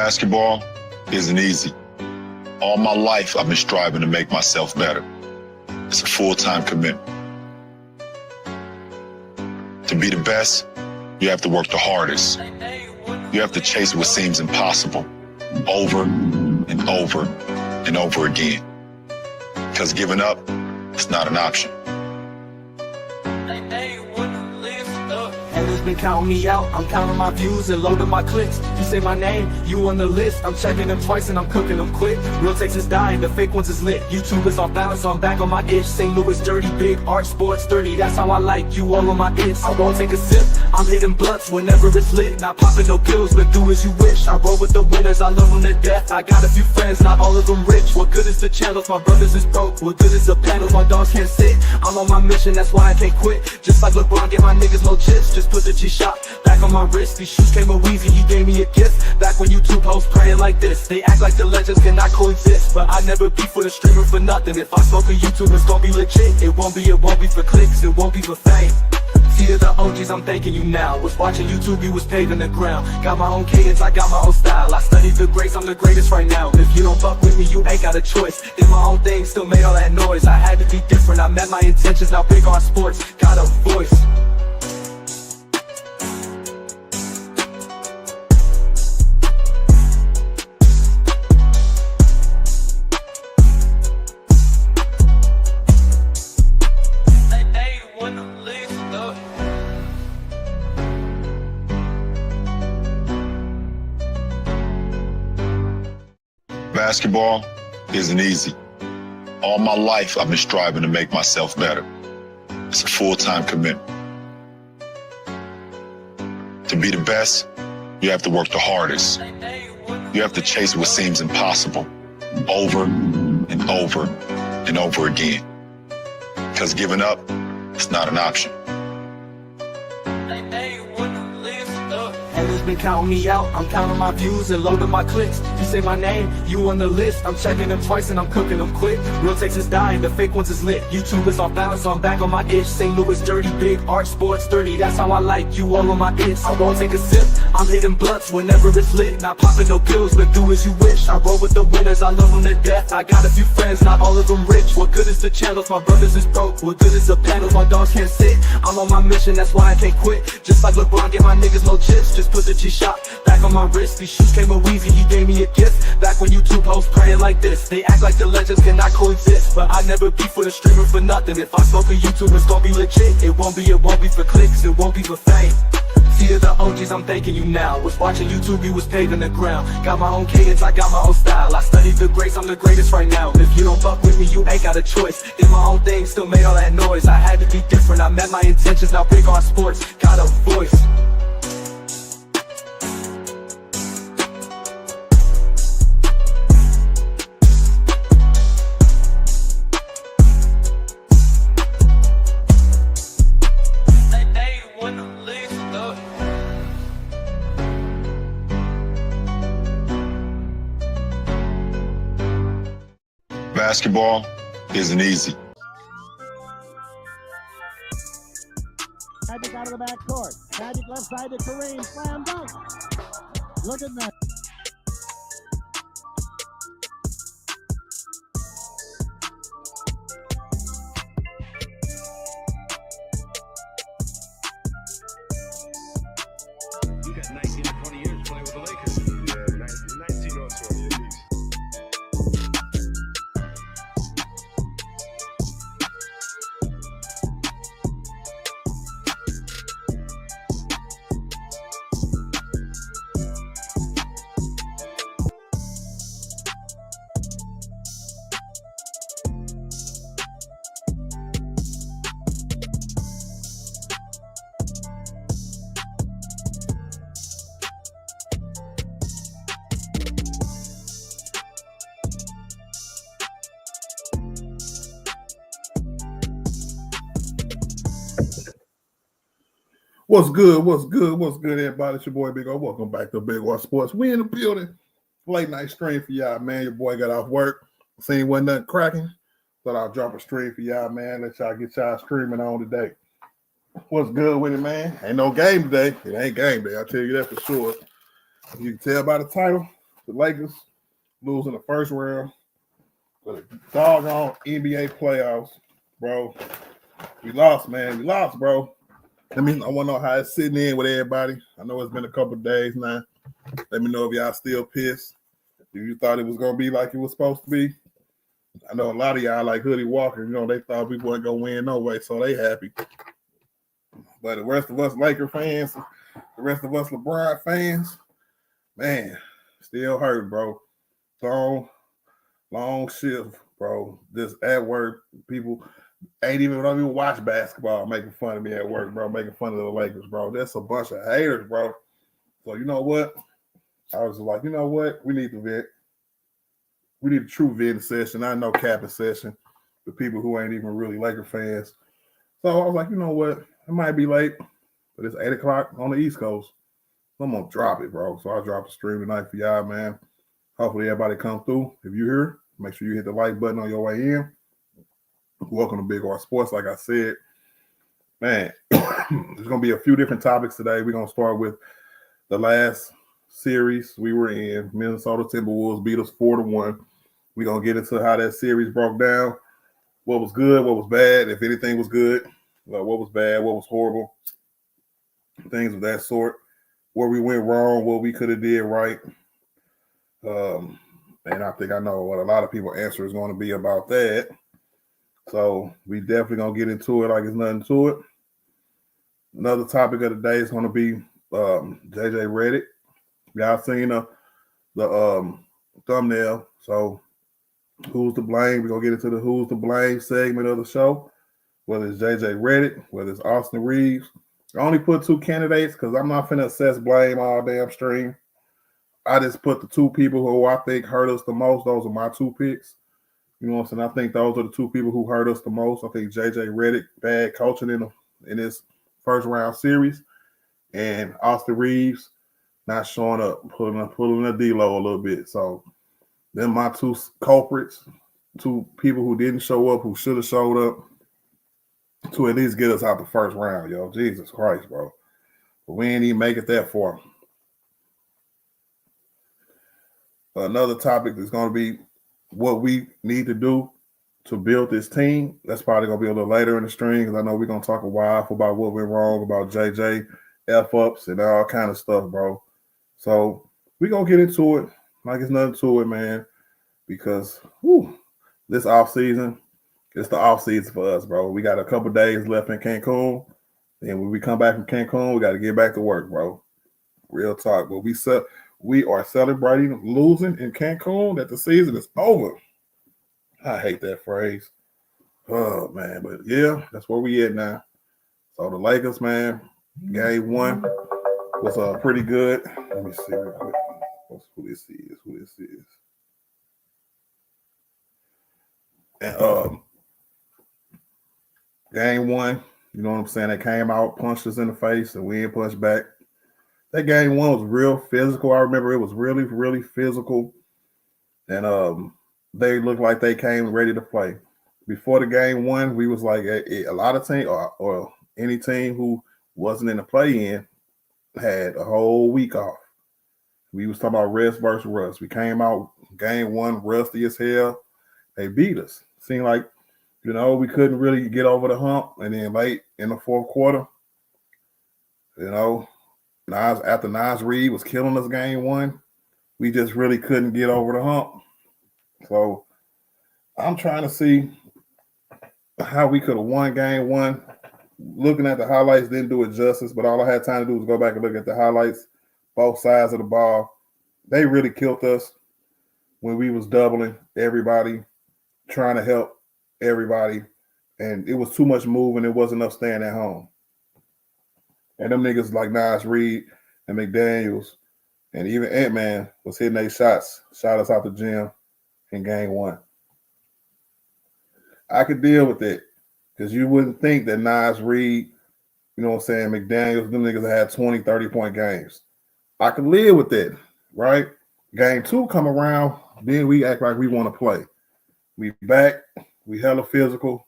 Basketball isn't easy. All my life, I've been striving to make myself better. It's a full-time commitment. To be the best, you have to work the hardest. You have to chase what seems impossible over and over and over again. Because giving up, it's not an option. Haters been counting me out, I'm counting my views and loading my clicks. You say my name, you on the list. I'm checking them twice and I'm cooking them quick. Real takes is dying, the fake ones is lit. YouTube is off balance, so I'm back on my itch. St. Louis dirty, big art, sports 30. That's how I like you all on my itch. I won't take a sip, I'm hitting blunts whenever it's lit. Not popping no pills, but do as you wish. I roll with the winners, I love them to death. I got a few friends, not all of them rich. What good is the channels, my brothers is broke. What good is the panels, my dogs can't sit. I'm on my mission, that's why I can't quit. Just like LeBron, get my niggas no chips. Just put the G-Shock back on my wrist. These shoes came with Weezy, he gave me a gift. Back when YouTube hosts praying like this. They act like the legends cannot coexist, but I never beef with a streamer for nothing. If I smoke a YouTube, it's gonna be legit. It won't be for clicks, it won't be for fame. See to the OGs, I'm thanking you now. Was watching YouTube, you was paving the ground. Got my own cadence, I got my own style. I studied the greats, I'm the greatest right now. If you don't fuck with me, you ain't got a choice. Did my own thing, still made all that noise. I had to be different, I met my intentions. Now big on sports, got a voice. Basketball isn't easy. All my life, I've been striving to make myself better. It's a full-time commitment. To be the best, you have to work the hardest. You have to chase what seems impossible over and over and over again. Because giving up, it's not an option. Haters been counting me out, I'm counting my views and loading my clicks. You say my name, you on the list. I'm checking them twice and I'm cooking them quick. Real takes is dying, the fake ones is lit. YouTube is off balance, so I'm back on my itch. St. Louis dirty, big art, sports 30. That's how I like you all on my itch. I won't take a sip, I'm hitting blunts whenever it's lit. Not popping no pills, but do as you wish. I roll with the winners, I love them to death. I got a few friends, not all of them rich. What good is the channels, my brothers is broke. What good is the panels, my dogs can't sit. I'm on my mission, that's why I can't quit. Just like LeBron, get my niggas no chips. Just put the G-Shock back on my wrist. These shoes came with Weezy, he gave me a gift. Back when YouTube hosts praying like this. They act like the legends cannot coexist, but I never beef with a streamer for nothing. If I smoke a YouTube, it's gonna be legit. It won't be for clicks, it won't be for fame. See to the OGs, I'm thanking you now. Was watching YouTube, you was paving the ground. Got my own cadence, I got my own style. I studied the greats, I'm the greatest right now. If you don't fuck with me, you ain't got a choice. Did my own thing, still made all that noise. I had to be different, I met my intentions. Now big on sports, got a voice. Basketball isn't easy. Magic out of the back court. Magic left side to Kareem. Slam dunk. Look at that. You got 19 or 20 years playing with the Lakers. Yeah, 19 or 20 at least. What's good? What's good? What's good, everybody? It's your boy Big O. Welcome back to Big O Sports. We in the building. Late night stream for y'all, man. Your boy got off work. Seen wasn't nothing cracking. Thought I'll drop a stream for y'all, man. Let y'all get y'all streaming on today. What's good with it, man? Ain't no game today. It ain't game day. I'll tell you that for sure. You can tell by the title. The Lakers losing the first round for the doggone NBA playoffs, bro. We lost, man. We lost, bro. I want to know how it's sitting in with everybody. I know it's been a couple of days now. Let me know if y'all still pissed. If you thought it was going to be like it was supposed to be. I know a lot of y'all like Hoodie Walker, they thought we weren't going to win no way, so they happy. But the rest of us Laker fans, the rest of us LeBron fans, man, still hurt, bro. Long shift, bro. Just at work, people don't even watch basketball making fun of me at work, bro, making fun of the Lakers, bro. That's a bunch of haters, bro. So you know what? I was like, you know what? We need to vent. We need a true venting session. I know capping session with people who ain't even really Laker fans. So I was like, you know what? It might be late, but it's 8 o'clock on the East Coast. So I'm going to drop it, bro. So I'll drop a stream tonight for y'all, man. Hopefully everybody come through. If you're here, make sure you hit the like button on your way in. Welcome to Big R Sports, like I said. Man, there's going to be a few different topics today. We're going to start with the last series we were in. Minnesota Timberwolves beat us 4-1. We're going to get into how that series broke down. What was good, what was bad, if anything was good, what was bad, what was horrible, things of that sort, where we went wrong, what we could have did right. And I think I know what a lot of people's answer is going to be about that. So we definitely going to get into it like it's nothing to it. Another topic of the day is going to be JJ Redick. Y'all seen the thumbnail. So who's to blame? We're going to get into the who's to blame segment of the show. Whether it's JJ Redick, whether it's Austin Reeves. I only put 2 candidates because I'm not finna assess blame all damn stream. I just put the 2 people who I think hurt us the most. Those are my 2 picks. You know what I'm saying? I think those are the 2 people who hurt us the most. I think JJ Redick, bad coaching in his first round series. And Austin Reeves not showing up, pulling a D-low a little bit. So then my 2 culprits, 2 people who didn't show up, who should have showed up to at least get us out the first round, yo. Jesus Christ, bro. But we ain't even make it that far. Another topic is going to be what we need to do to build this team. That's probably going to be a little later in the stream because I know we're going to talk a while about what went wrong, about JJ, F-ups, and all kind of stuff, bro. So we're going to get into it like it's nothing to it, man, because this offseason, it's the offseason for us, bro. We got a couple days left in Cancun. And when we come back from Cancun, we got to get back to work, bro. Real talk. But we are celebrating losing in Cancun that the season is over. I hate that phrase. Oh, man. But, yeah, that's where we at now. So the Lakers, man, game 1 was pretty good. Let me see real quick who this is. And game 1, you know what I'm saying? They came out, punched us in the face, and we ain't punched back. That game 1 was real physical. I remember it was really, really physical. And they looked like they came ready to play. Before the game 1, we was like a lot of teams or any team who wasn't in the play-in had a whole week off. We was talking about rest versus rust. We came out game 1 rusty as hell. They beat us. Seemed like, we couldn't really get over the hump. And then late in the 4th quarter, after Nas Reed was killing us game 1, we just really couldn't get over the hump. So I'm trying to see how we could have won game 1. Looking at the highlights didn't do it justice, but all I had time to do was go back and look at the highlights, both sides of the ball. They really killed us when we was doubling everybody, trying to help everybody, and it was too much moving. It wasn't enough staying at home. And them niggas like Nas Reed and McDaniels and even Ant-Man was hitting their shots, shot us out the gym in game 1. I could deal with it because you wouldn't think that Nas Reed, McDaniels, them niggas had 20, 30-point games. I could live with that, right? Game 2 come around, then we act like we want to play. We back, we hella physical,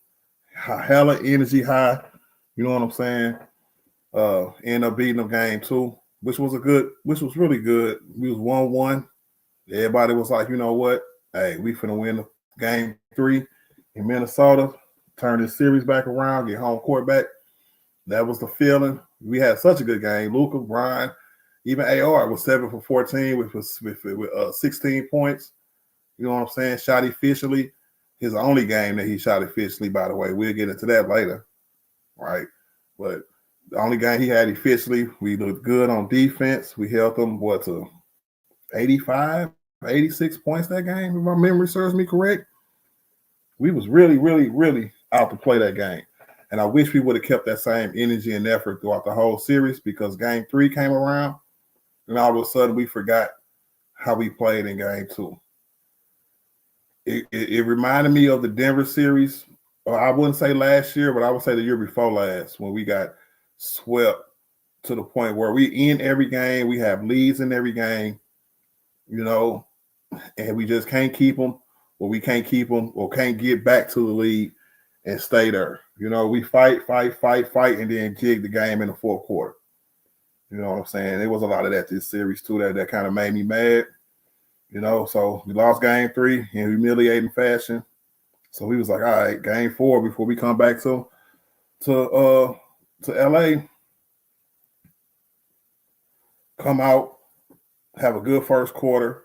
hella energy high. You know what I'm saying? End up beating them game 2, which was really good. We was 1-1. Everybody was like, you know what? Hey, we finna win the game 3 in Minnesota, turn this series back around, get home court back. That was the feeling. We had such a good game. Luka, Brian, even AR was 7 for 14 with 16 points. You know what I'm saying? Shot efficiently. His only game that he shot efficiently, by the way. We'll get into that later, right? But the only game he had efficiently, we looked good on defense. We held them, to 85, 86 points that game, if my memory serves me correct. We was really, really, really out to play that game. And I wish we would have kept that same energy and effort throughout the whole series, because game 3 came around and all of a sudden we forgot how we played in game 2. It reminded me of the Denver series. I wouldn't say last year, but I would say the year before last, when we got swept to the point where we in every game, we have leads in every game, and we just can't keep them, or we can't keep them, or can't get back to the lead and stay there. We fight, and then jig the game in the fourth quarter. You know what I'm saying? There was a lot of that this series too that kind of made me mad. So we lost game 3 in humiliating fashion. So we was like, all right, game 4 before we come back to LA. Come out, have a good first quarter.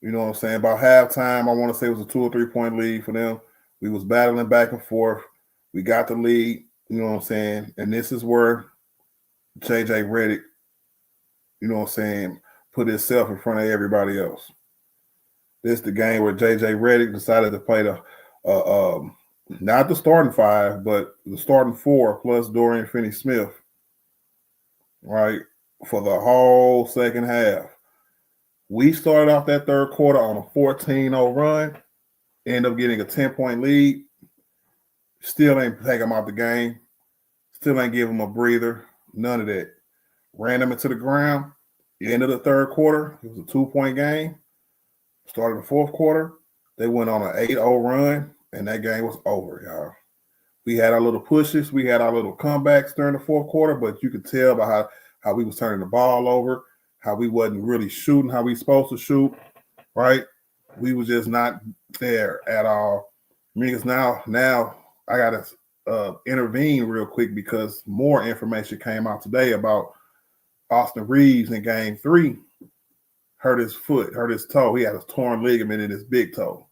You know what I'm saying? About halftime, I want to say it was a 2 or 3 point lead for them. We was battling back and forth. We got the lead, you know what I'm saying? And this is where JJ Redick, you know what I'm saying, put himself in front of everybody else. This is the game where JJ Redick decided to play the not the starting 5, but the starting 4 plus Dorian Finney-Smith, right, for the whole second half. We started off that third quarter on a 14-0 run, end up getting a 10-point lead. Still ain't take him out the game. Still ain't give him a breather. None of that. Ran him into the ground. The end of the third quarter, it was a 2-point game. Started the fourth quarter. They went on an 8-0 run, and that game was over, y'all. We had our little pushes. We had our little comebacks during the fourth quarter, but you could tell by how we was turning the ball over, how we wasn't really shooting how we supposed to shoot, right? We was just not there at all. Because now I got to intervene real quick, because more information came out today about Austin Reeves in game 3. Hurt his foot, hurt his toe. He had a torn ligament in his big toe.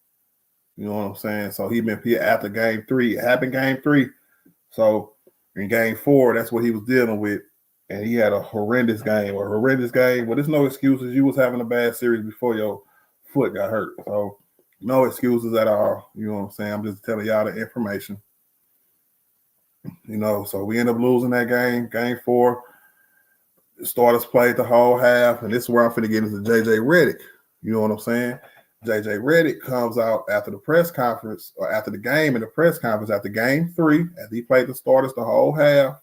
You know what I'm saying? So he been here after game 3. It happened game 3. So in game 4, that's what he was dealing with. And he had a horrendous game. Well, there's no excuses. You was having a bad series before your foot got hurt. So no excuses at all. You know what I'm saying? I'm just telling y'all the information. So we end up losing that game. Game 4. The starters played the whole half, and this is where I'm finna get into JJ Redick. You know what I'm saying? JJ Redick comes out after the press conference, or after the game in the press conference, after game 3, as he played the starters the whole half,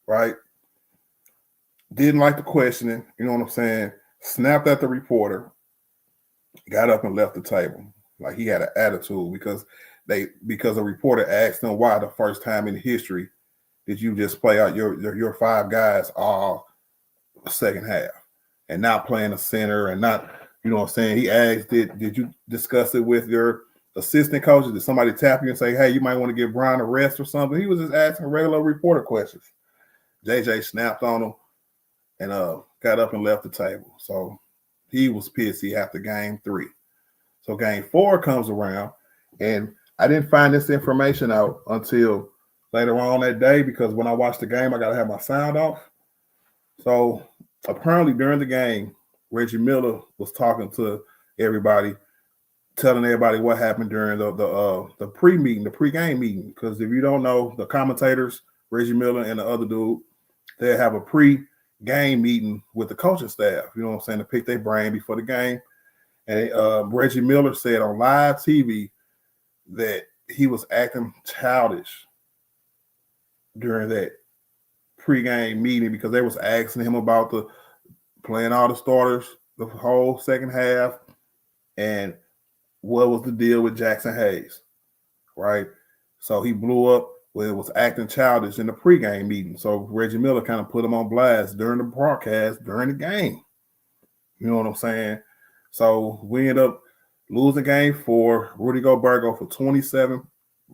right? Didn't like the questioning, you know what I'm saying? Snapped at the reporter, got up and left the table. Like he had an attitude because a reporter asked him why the first time in history did you just play out your 5 guys all second half and not playing a center and not, you know what I'm saying? He asked, did you discuss it with your assistant coaches? Did somebody tap you and say, hey, you might want to give Brian a rest or something? He was just asking regular reporter questions. JJ snapped on him and got up and left the table. So he was pissy after game 3. So game 4 comes around, and I didn't find this information out until later on that day, because when I watched the game, I got to have my sound off. So apparently during the game, Reggie Miller was talking to everybody, telling everybody what happened during the pre-meeting, the pre-game meeting. Because if you don't know, the commentators, Reggie Miller and the other dude, they have a pre-game meeting with the coaching staff, you know what I'm saying, to pick their brain before the game. And Reggie Miller said on live TV that he was acting childish during that pre-game meeting, because they was asking him about the playing all the starters the whole second half and what was the deal with Jackson Hayes, right? So he blew up when it was acting childish in the pre-game meeting. So Reggie Miller kind of put him on blast during the broadcast, during the game. You know what I'm saying? So we end up losing game 4. Rudy Gobert go for 27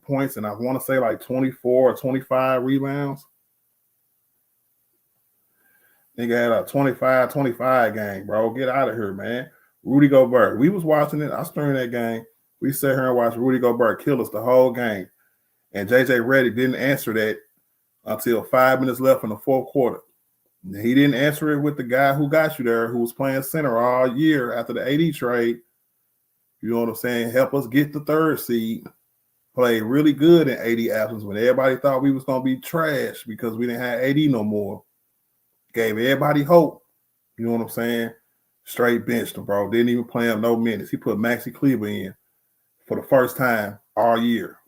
points, and I want to say like 24 or 25 rebounds. Nigga had a 25 game, bro. Get out of here, man. Rudy Gobert. We was watching it. I streamed that game. We sat here and watched Rudy Gobert kill us the whole game. And JJ Redick didn't answer that until 5 minutes left in the fourth quarter. He didn't answer it with the guy who got you there, who was playing center all year after the AD trade. You know what I'm saying? Help us get the 3rd seed. Played really good in AD absence when everybody thought we was going to be trash because we didn't have AD no more. Gave everybody hope. You know what I'm saying? Straight benched him, bro. Didn't even play him no minutes. He put Maxi Kleber in for the first time all year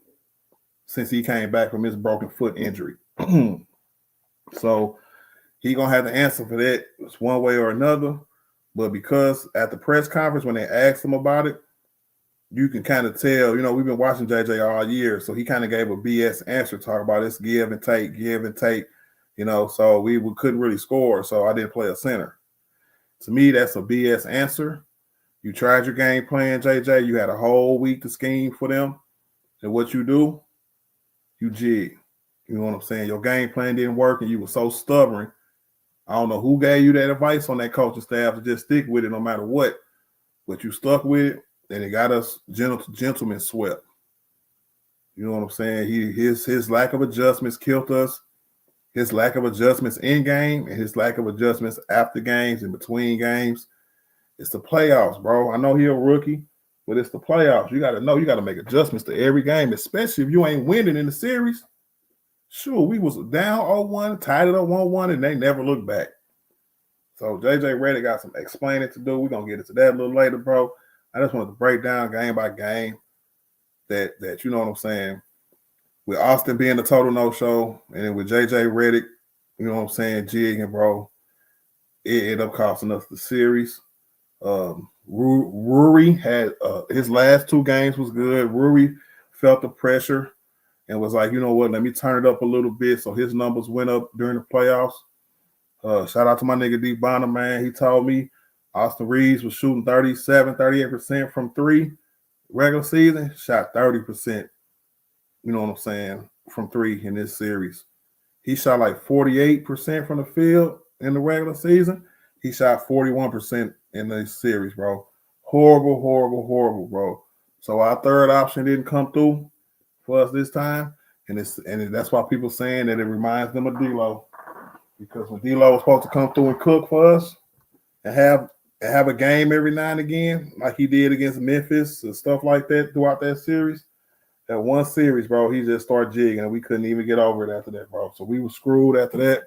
since he came back from his broken foot injury. So he going to have to answer for that one way or another. But because at the press conference, when they asked him about it, you can kind of tell, you know, we've been watching JJ all year. So he kind of gave a BS answer, talk about this give and take. You know, so we couldn't really score, so I didn't play a center. To me, that's a BS answer. You tried your game plan, JJ. You had a whole week to scheme for them. And what you do, you jig. You know what I'm saying? Your game plan didn't work, and you were so stubborn. I don't know who gave you that advice on that coaching staff to just stick with it no matter what. But you stuck with it, and it got us gentlemen swept. You know what I'm saying? His lack of adjustments killed us. His lack of adjustments in game and his lack of adjustments after games and between games. It's the playoffs, bro. I know he's a rookie, but it's the playoffs. You got to know you got to make adjustments to every game, especially if you ain't winning in the series. Sure, we was down 0-1, tied it up 1-1, and they never looked back. So JJ Redick got some explaining to do. We're going to get into that a little later, bro. I just wanted to break down game by game that you know what I'm saying, with Austin being the total no-show, and then with JJ Redick, you know what I'm saying, jigging, bro, it ended up costing us the series. Ruri had his last 2 games was good. Ruri felt the pressure and was like, you know what, let me turn it up a little bit. So his numbers went up during the playoffs. Shout out to my nigga D Bonner, man. He told me Austin Reeves was shooting 38% from 3 regular season, shot 30%. You know what I'm saying, from 3 in this series. He shot like 48% from the field in the regular season. He shot 41% in this series, bro. Horrible, bro. So our 3rd option didn't come through for us this time. And that's why people saying that it reminds them of D-Lo. Because when D-Lo was supposed to come through and cook for us and have a game every now and again, like he did against Memphis and stuff like that throughout that series, that one series, bro, he just started jigging, and we couldn't even get over it after that, bro. So we were screwed after that.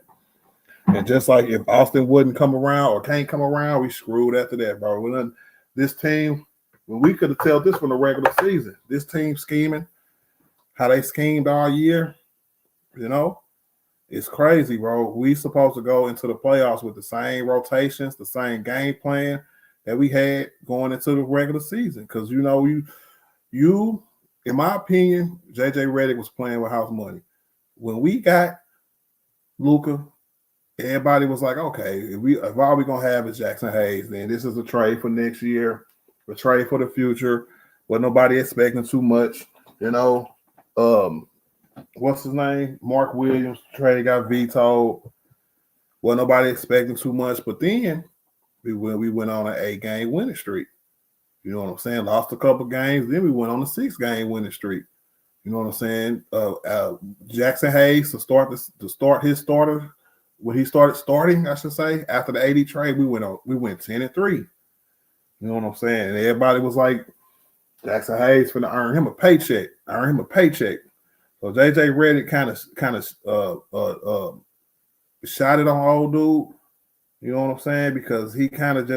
And just like if Austin wouldn't come around or can't come around, we screwed after that, bro. This team, when we could have told this from the regular season, this team scheming, how they schemed all year, you know, it's crazy, bro. We supposed to go into the playoffs with the same rotations, the same game plan that we had going into the regular season. Because, you know, you, in my opinion, JJ Redick was playing with house money. When we got Luka, everybody was like, okay, if all we're going to have is Jackson Hayes, then this is a trade for next year, a trade for the future. But nobody expecting too much, you know. What's his name? Mark Williams trade got vetoed. Well, nobody expecting too much. But then we went on an 8-game winning streak. You know what I'm saying? Lost a couple games. Then we went on a 6-game winning streak. You know what I'm saying? Jackson Hayes to start his starter. When he started starting, I should say, after the 80 trade, we went 10-3. You know what I'm saying? And everybody was like, Jackson Hayes finna earn him a paycheck. So JJ Redick kind of shot it on old dude. You know what I'm saying? Because he kind of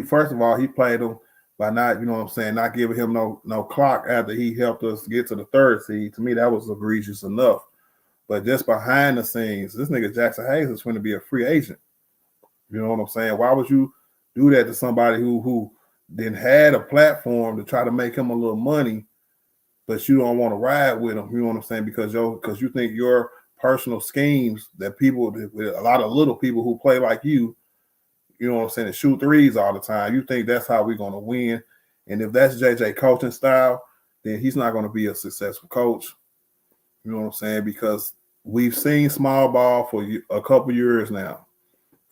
first of all, he played him by not, you know what I'm saying, not giving him no clock after he helped us get to the 3rd seed. To me, that was egregious enough. But just behind the scenes, this nigga Jackson Hayes is going to be a free agent. You know what I'm saying? Why would you do that to somebody who then had a platform to try to make him a little money, but you don't want to ride with him? You know what I'm saying? Because you think your personal schemes that people, with a lot of little people who play like you, you know what I'm saying, and shoot threes all the time. You think that's how we're going to win. And if that's JJ coaching style, then he's not going to be a successful coach. You know what I'm saying? Because we've seen small ball for a couple years now.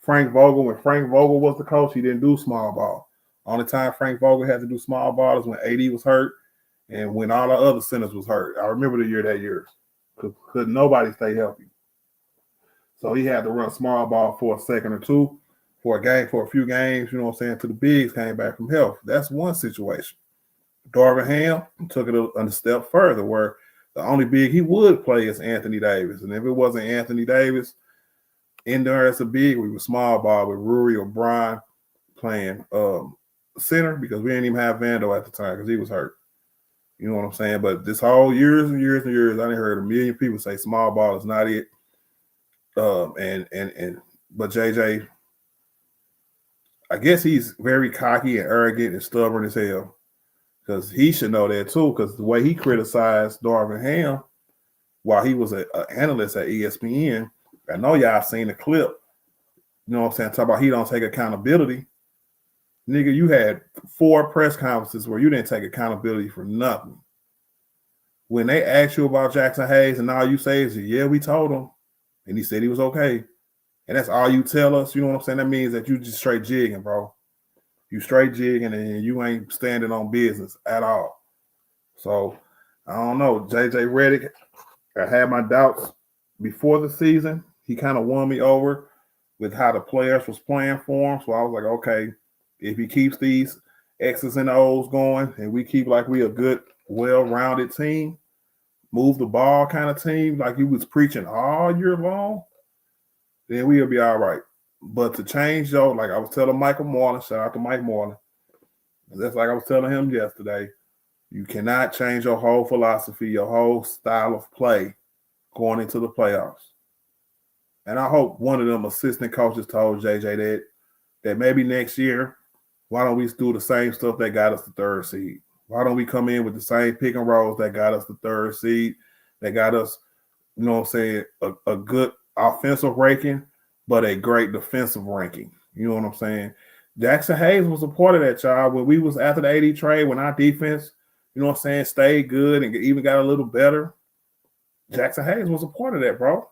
Frank Vogel, when Frank Vogel was the coach, he didn't do small ball. Only time Frank Vogel had to do small ball is when AD was hurt and when all the other centers was hurt. I remember the year that year. Could nobody stay healthy. So he had to run small ball for a second or two for a few games, you know what I'm saying, till the bigs came back from health. That's one situation. Darvin Ham took it a step further where the only big he would play is Anthony Davis. And if it wasn't Anthony Davis in there as a big, we were small ball with Rury or Brian playing center because we didn't even have Vando at the time because he was hurt. You know what I'm saying? But this whole years and years and years, I done heard a million people say small ball is not it. But JJ, I guess he's very cocky and arrogant and stubborn as hell because he should know that too. Because the way he criticized Darvin Ham while he was an analyst at ESPN, I know y'all seen the clip. You know what I'm saying? Talk about he don't take accountability. Nigga, you had 4 press conferences where you didn't take accountability for nothing. When they asked you about Jackson Hayes and all you say is, yeah, we told him. And he said he was okay. And that's all you tell us. You know what I'm saying? That means that you just straight jigging, bro. You straight jigging and you ain't standing on business at all. So, I don't know. JJ Redick, I had my doubts before the season. He kind of won me over with how the players was playing for him. So I was like, okay, if he keeps these X's and O's going and we keep like we a good, well-rounded team, move the ball kind of team like he was preaching all year long, then we'll be all right. But to change, though, like I was telling Michael Moreland, shout out to Mike Moreland, that's like I was telling him yesterday, you cannot change your whole philosophy, your whole style of play going into the playoffs. And I hope one of them assistant coaches told JJ that maybe next year, why don't we do the same stuff that got us the 3rd seed? Why don't we come in with the same pick and rolls that got us the 3rd seed, that got us, you know what I'm saying, a good offensive ranking, but a great defensive ranking. You know what I'm saying? Jackson Hayes was a part of that, y'all. When we was after the AD trade, when our defense, you know what I'm saying, stayed good and even got a little better, Jackson Hayes was a part of that, bro.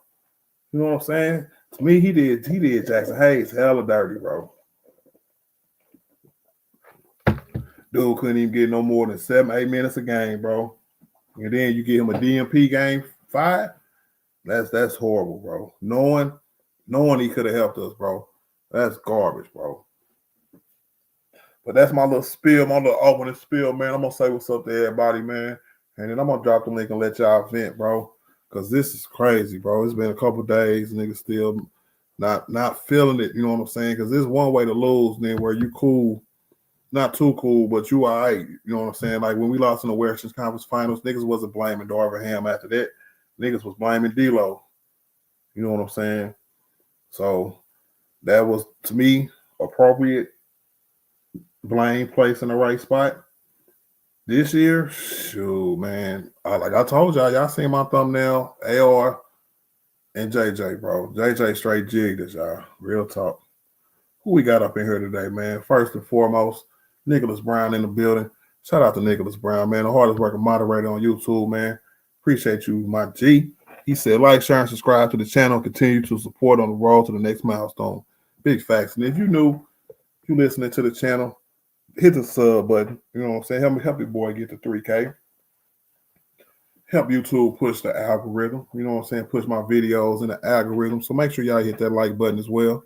You know what I'm saying? To me, he did Jackson Hayes hella dirty, bro. Dude couldn't even get no more than 7-8 minutes a game, bro. And then you get him a DMP game 5. That's horrible, bro. Knowing he could have helped us, bro. That's garbage, bro. But that's my little spiel, my little opening spiel, man. I'm gonna say what's up to everybody, man. And then I'm gonna drop the link and let y'all vent, bro. Cause this is crazy, bro. It's been a couple days, niggas still not feeling it, you know what I'm saying? Cause there's one way to lose, then where you cool. Not too cool, but you all right. You know what I'm saying? Like when we lost in the Western Conference Finals, niggas wasn't blaming Darvin Ham after that. Niggas was blaming D-Lo. You know what I'm saying? So that was, to me, appropriate blame placed in the right spot. This year, shoot, man. Like I told y'all seen my thumbnail, AR and JJ, bro. JJ straight jigged us, y'all. Real talk. Who we got up in here today, man? First and foremost, Nicholas Brown in the building. Shout out to Nicholas Brown, man. The hardest working moderator on YouTube, man. Appreciate you, my G. He said, like, share, and subscribe to the channel. Continue to support on the road to the next milestone. Big facts. And if you listening to the channel, hit the sub button. You know what I'm saying? Help your boy get to 3K. Help YouTube push the algorithm. You know what I'm saying? Push my videos in the algorithm. So make sure y'all hit that like button as well.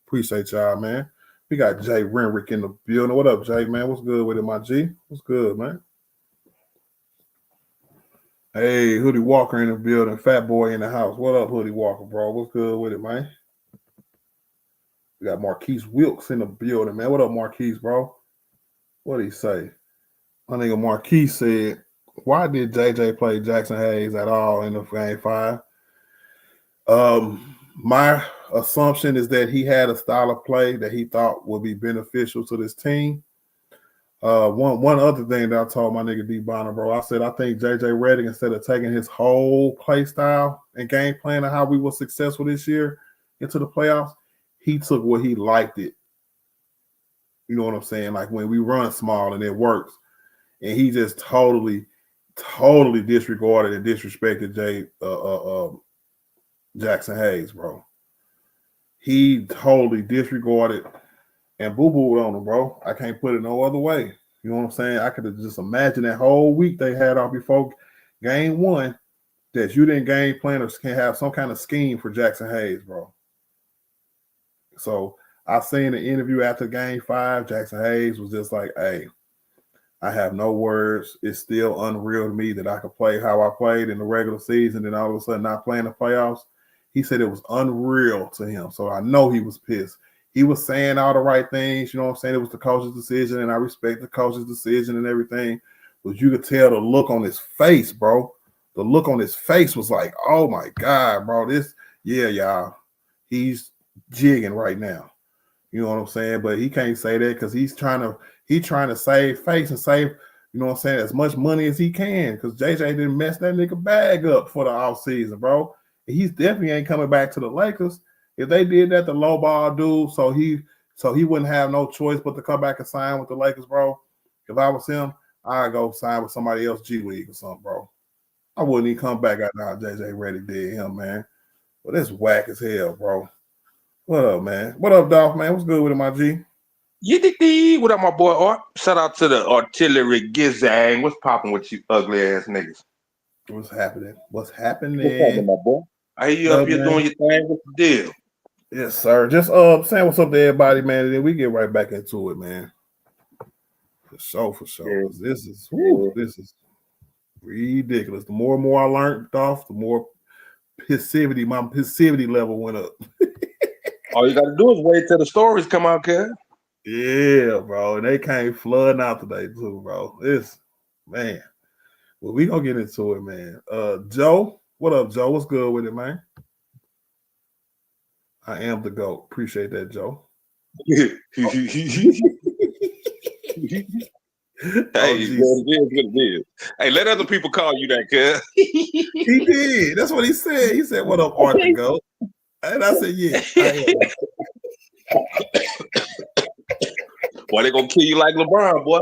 Appreciate y'all, man. We got Jay Renrick in the building. What up, Jay, man? What's good with it, my G? What's good, man? Hey, Hoodie Walker in the building. Fat Boy in the house. What up, Hoodie Walker, bro? What's good with it, man? We got Marquise Wilkes in the building, man. What up, Marquise, bro? What'd he say? My nigga Marquise said, why did JJ play Jackson Hayes at all in the game 5? My assumption is that he had a style of play that he thought would be beneficial to this team. One other thing that I told my nigga D Bonner, bro, I said I think JJ Redick, instead of taking his whole play style and game plan of how we were successful this year into the playoffs, he took what he liked it You know what I'm saying? Like when we run small and it works, and he just totally disregarded and disrespected Jackson Hayes, bro. He totally disregarded and boo-booed on him, bro. I can't put it no other way. You know what I'm saying? I could have just imagined that whole week they had off before game one that you didn't game plan or can have some kind of scheme for Jackson Hayes, bro. So I seen the interview after game 5. Jackson Hayes was just like, hey, I have no words. It's still unreal to me that I could play how I played in the regular season and all of a sudden not playing the playoffs. He said it was unreal to him. So I know he was pissed. He was saying all the right things. You know what I'm saying? It was the coach's decision, and I respect the coach's decision and everything. But you could tell the look on his face, bro. The look on his face was like, oh, my God, bro. Y'all. He's jigging right now. You know what I'm saying? But he can't say that because he's trying to save face and save, you know what I'm saying, as much money as he can because JJ didn't mess that nigga bag up for the offseason, bro. He's definitely ain't coming back to the Lakers. If they did that, the lowball dude, so he wouldn't have no choice but to come back and sign with the Lakers, bro. If I was him, I'd go sign with somebody else, G League or something, bro. I wouldn't even come back after JJ Reddick did him, man. But that's whack as hell, bro. What up, man? What up, Dolph, man? What's good with it, my G? What up, my boy Art? Shout out to the artillery gizang. What's popping with you ugly ass niggas? What's happening? What's happening? What's happening, my boy? I hear you up here doing your thing. What's the deal? Yes, sir. Just saying what's up to everybody, man, and then we get right back into it, man. For sure. Yeah. This is ridiculous. The more and more I learned, Dolph, the more my passivity level went up. All you gotta do is wait till the stories come out, kid. Yeah, bro. And they came flooding out today, too, bro. Man. Well, we gonna get into it, man. Joe, what up, Joe? What's good with it, man? I am the GOAT. Appreciate that, Joe. Hey, it is. Hey, let other people call you that, kid. He did. That's what he said. He said, "What up, Art the GOAT?" And I said, "Yeah, I am." Boy, they gonna kill you like LeBron, boy.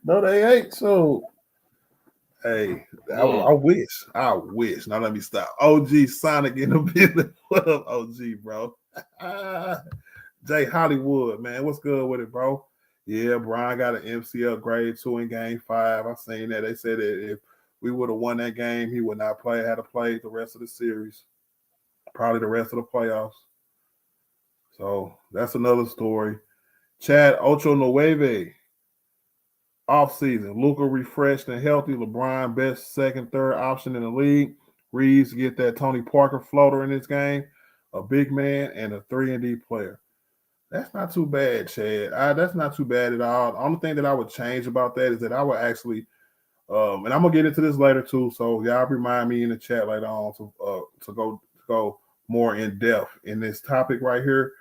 No, they ain't. So, hey, I wish. Now let me stop. OG Sonic in the building. What up, OG, bro? Jay Hollywood, man. What's good with it, bro? Yeah, Brian got an MCL grade 2 in game 5. I seen that. They said that if we would have won that game, he would not had to play the rest of the series. Probably the rest of the playoffs. So that's another story. Chad Ocho Nueve. Offseason. Luka refreshed and healthy. LeBron best second, third option in the league. Reeves get that Tony Parker floater in this game. A big man and a 3-and-D player. That's not too bad, Chad. That's not too bad at all. The only thing that I would change about that is that I would actually, and I'm gonna get into this later too. So y'all remind me in the chat later on to go more in depth in this topic right here.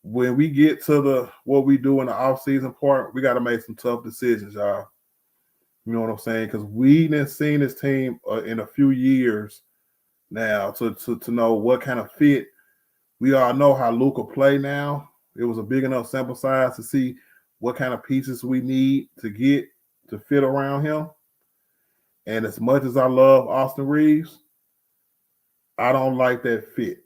When we get to what we do in the offseason part, we got to make some tough decisions, y'all. You know what I'm saying? Because we didn't seen this team in a few years now to know what kind of fit. We all know how Luka play now. It was a big enough sample size to see what kind of pieces we need to get to fit around him. And as much as I love Austin Reeves, I don't like that fit.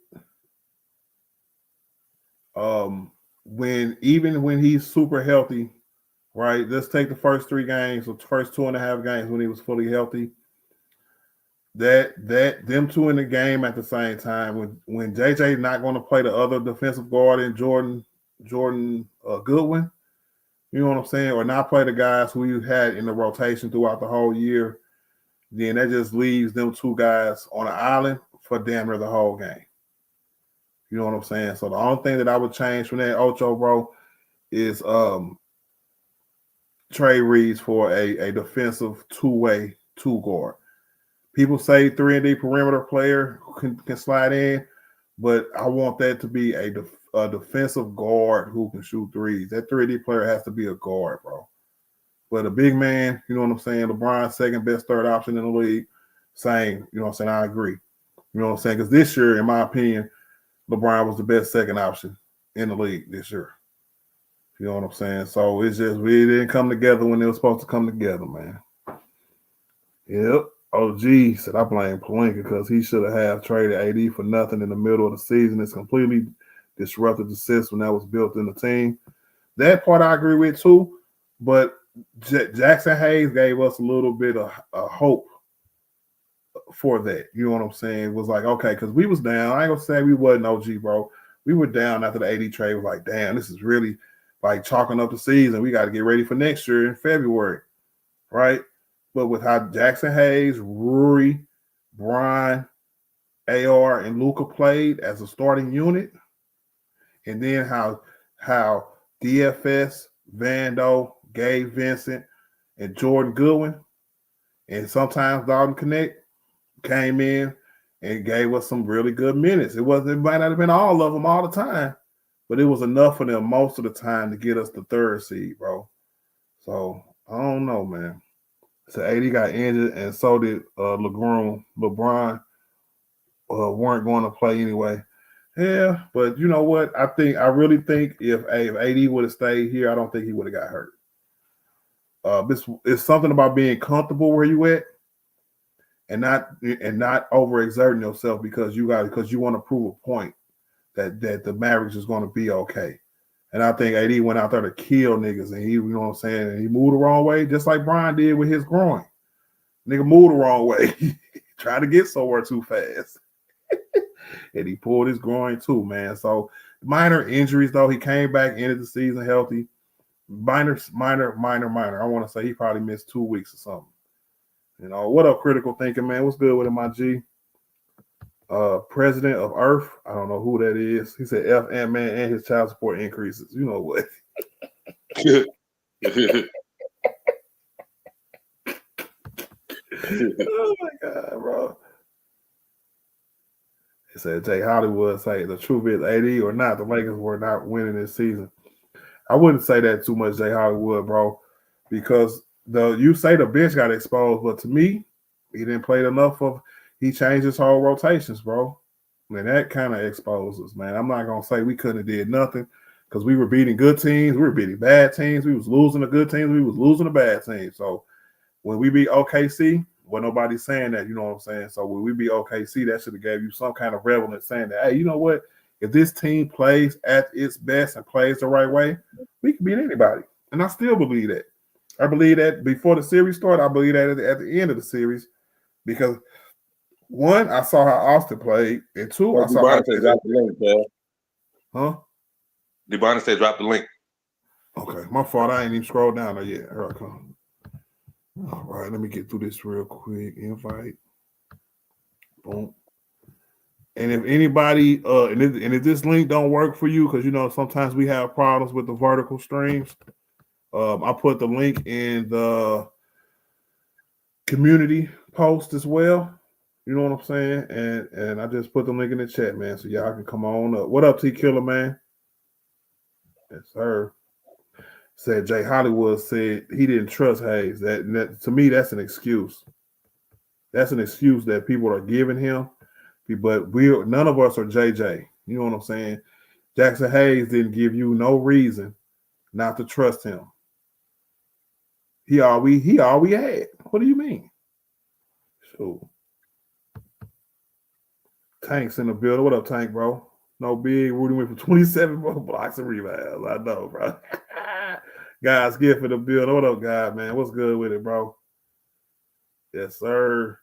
When he's super healthy, right? Let's take the first 3 games, or the first 2.5 games when he was fully healthy. That them two in the game at the same time. When JJ not going to play the other defensive guard in Jordan Goodwin, you know what I'm saying, or not play the guys who you had in the rotation throughout the whole year, then that just leaves them 2 guys on an island for damn near the whole game. You know what I'm saying? So the only thing that I would change from that Ocho, bro, is Trey Reeves for a defensive 2-way 2-guard. People say 3-and-D perimeter player who can slide in, but I want that to be a defensive guard who can shoot threes. That 3-and-D player has to be a guard, bro. But a big man, you know what I'm saying? LeBron's second best third option in the league. Same, you know what I'm saying? I agree. You know what I'm saying? Because this year, in my opinion, LeBron was the best second option in the league this year. You know what I'm saying? So it's just we didn't come together when it was supposed to come together, man. Yep. OG said I blame Palinka because he should have traded AD for nothing in the middle of the season. It's completely disrupted the system that was built in the team. That part I agree with too, but Jackson Hayes gave us a little bit of hope for that. You know what I'm saying? It was like, okay, because we was down. I ain't gonna say we wasn't OG, bro. We were down after the AD trade. Was like, damn, this is really like chalking up the season. We got to get ready for next year in February, right? But with how Jackson Hayes, Rory, Brian, AR, and Luka played as a starting unit, and then how DFS, Vando, Gabe Vincent, and Jordan Goodwin, and sometimes Dalton Connect came in and gave us some really good minutes. It might not have been all of them all the time, but it was enough for them most of the time to get us the third seed, bro. So I don't know, man. So AD got injured, and so did LeBron. Weren't going to play anyway. Yeah, but you know what? I really think if AD would have stayed here, I don't think he would have got hurt. It's something about being comfortable where you at, and not overexerting yourself because you want to prove a point that the Mavericks is going to be okay. And I think AD went out there to kill niggas, and you know what I'm saying, and he moved the wrong way, just like Brian did with his groin. Nigga moved the wrong way, tried to get somewhere too fast, and he pulled his groin too, man. So minor injuries though, he came back into the season healthy. Minor. I want to say he probably missed 2 weeks or something. You know, what up, critical thinking, man? What's good with him, my G? President of Earth. I don't know who that is. He said F Ant-Man and his child support increases. You know what? Oh my God, bro. He said Jay Hollywood say the truth is AD or not, the Lakers were not winning this season. I wouldn't say that too much, Jay Hollywood, bro, because you say the bench got exposed, but to me, he didn't play enough of. He changed his whole rotations, bro. And that kind of exposes, man. I'm not gonna say we couldn't have did nothing because we were beating good teams, we were beating bad teams, we was losing the good teams, we was losing the bad teams. So when we beat OKC, well, nobody's saying that, you know what I'm saying? So when we beat OKC, that should have gave you some kind of relevance saying that, hey, you know what? If this team plays at its best and plays the right way, we can beat anybody. And I still believe that. I believe that before the series started. I believe that at the end of the series because one, I saw how Austin played, and two, I saw how dropped the link, man. Huh? DeBonis said drop the link. Okay, my fault. I ain't even scrolled down there yet. Here I come. All right, let me get through this real quick. Invite. Boom. And if anybody, and if this link don't work for you, because you know sometimes we have problems with the vertical streams, I put the link in the community post as well. You know what I'm saying? And I just put the link in the chat, man, so y'all can come on up. What up, T Killer, man? Yes, sir. Said Jay Hollywood said he didn't trust Hayes. That to me, that's an excuse. That's an excuse that people are giving him. But none of us are JJ. You know what I'm saying? Jackson Hayes didn't give you no reason not to trust him. He all we had. What do you mean? Sure. Tank's in the building. What up, Tank, bro? No big. Rudy went for 27 blocks and rebounds. I know, bro. Guys, gift for the building. What up, guy, man? What's good with it, bro? Yes, sir.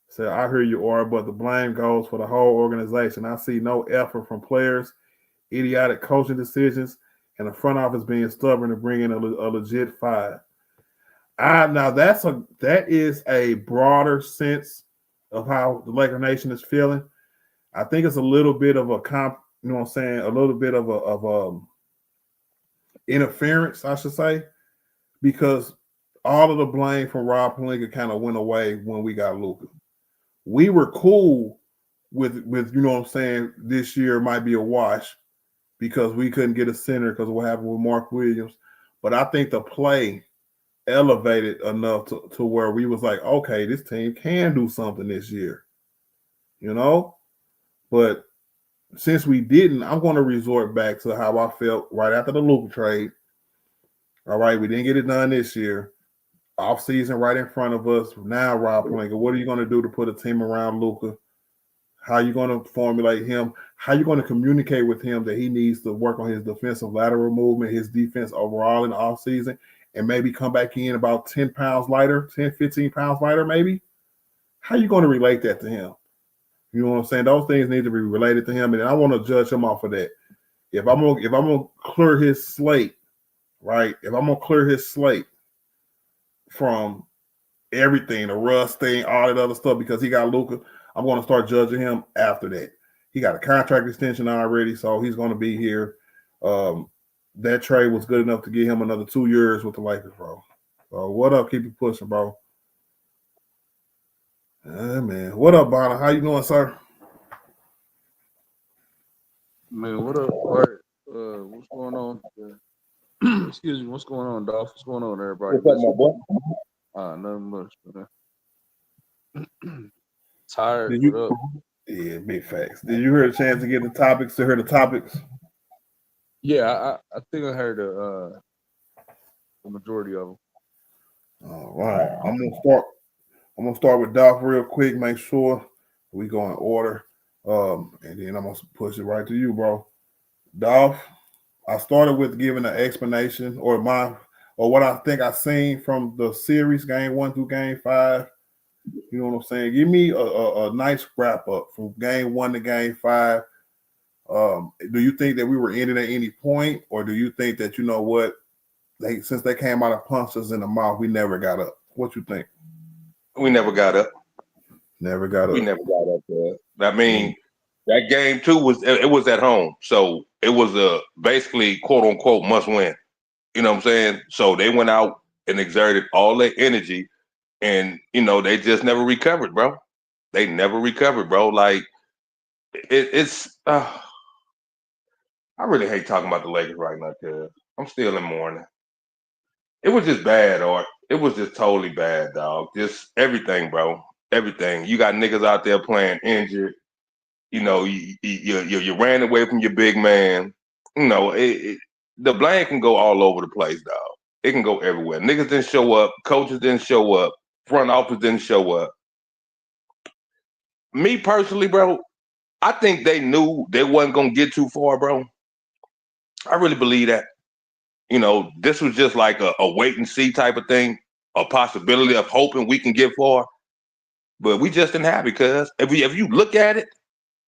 So I hear you, Aura, but the blame goes for the whole organization. I see no effort from players, idiotic coaching decisions, and the front office being stubborn to bring in a legit five. Now that is a broader sense of how the Laker Nation is feeling. I think it's a little bit of a you know what I'm saying, a little bit of interference, I should say, because all of the blame from Rob Pelinka kind of went away when we got Luka. We were cool with you know what I'm saying, this year might be a wash because we couldn't get a center because of what happened with Mark Williams. But I think the play elevated enough to where we was like, okay, this team can do something this year, you know? But since we didn't, I'm going to resort back to how I felt right after the Luka trade All right, we didn't get it done this year. Off season right in front of us. Now, Rob Pelinka, what are you going to do to put a team around Luka? How are you going to formulate him? How are you going to communicate with him that he needs to work on his defensive lateral movement, his defense overall in the offseason, and maybe come back in about 10 pounds lighter, 10, 15 pounds lighter, maybe? How are you going to relate that to him? You know what I'm saying? Those things need to be related to him, and I want to judge him off of that. If I'm gonna clear his slate, right? If I'm gonna clear his slate from everything, the rust thing, all that other stuff, because he got Luka, I'm going to start judging him after that. He got a contract extension already, so he's going to be here. That trade was good enough to get him another 2 years with the Lakers, bro. So what up? Keep it pushing, bro. Man. What up, Bonner? How you doing, sir? Man, what up, Art? What's going on? Excuse me, what's going on, Dolph? What's going on, everybody? What's up, my boy? Nothing much, man. Tired. Did you? What up? Yeah, big facts. Did you hear the chance to get the topics? To hear the topics? Yeah, I think I heard the majority of them. All right, I'm gonna start with Dolph real quick. Make sure we go in order, and then I'm gonna push it right to you, bro. Dolph, I started with giving an explanation or what I think I seen from the series, game 1 through game 5. You know what I'm saying? Give me a nice wrap up from game 1 to game 5. Do you think that we were in it at any point, or do you think that, you know what, since they came out and punched us in the mouth, we never got up? What you think? We never got up. Never got up. We never got up there. I mean, that game too was at home, so it was a basically quote unquote must win. You know what I'm saying? So they went out and exerted all their energy, and they just never recovered, bro. They never recovered, bro. Like it's. I really hate talking about the Lakers right now, cause I'm still in mourning. It was just bad, Art. It was just totally bad, dog. Just everything, bro. Everything. You got niggas out there playing injured. You ran away from your big man. The blame can go all over the place, dog. It can go everywhere. Niggas didn't show up. Coaches didn't show up. Front office didn't show up. Me personally, bro, I think they knew they wasn't gonna get too far, bro. I really believe that. This was just like a wait and see type of thing, a possibility of hoping we can get far. But we just didn't have it, because if you look at it,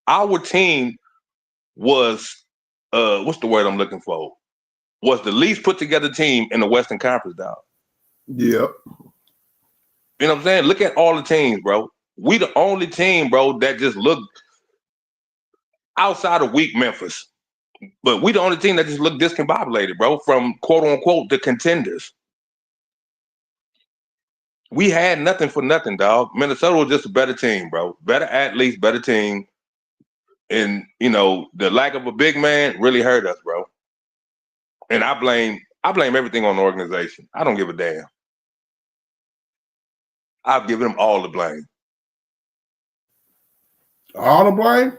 our team was what's the word I'm looking for? Was the least put together team in the Western Conference, dog. Yep. You know what I'm saying? Look at all the teams, bro. We the only team, bro, that just looked outside of weak Memphis. But we the only team that just looked discombobulated, bro, from quote unquote the contenders. We had nothing for nothing, dog. Minnesota was just a better team, bro. Better athletes, better team. And the lack of a big man really hurt us, bro. And I blame everything on the organization. I don't give a damn. I've given them all the blame. All the blame?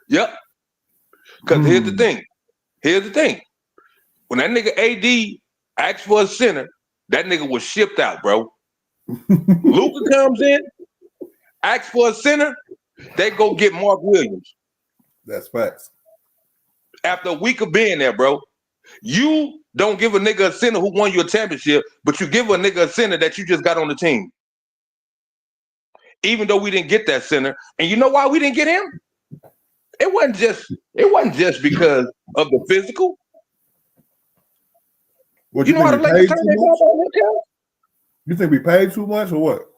Yep. Because here's the thing. When that nigga AD asked for a center, that nigga was shipped out, bro. Luka comes in, asks for a center, they go get Mark Williams. That's facts. After a week of being there, bro, you don't give a nigga a center who won you a championship, but you give a nigga a center that you just got on the team. Even though we didn't get that center. And you know why we didn't get him? It wasn't just because of the physical. What, you know how the Lakers turned their back on him? You think we paid too much or what?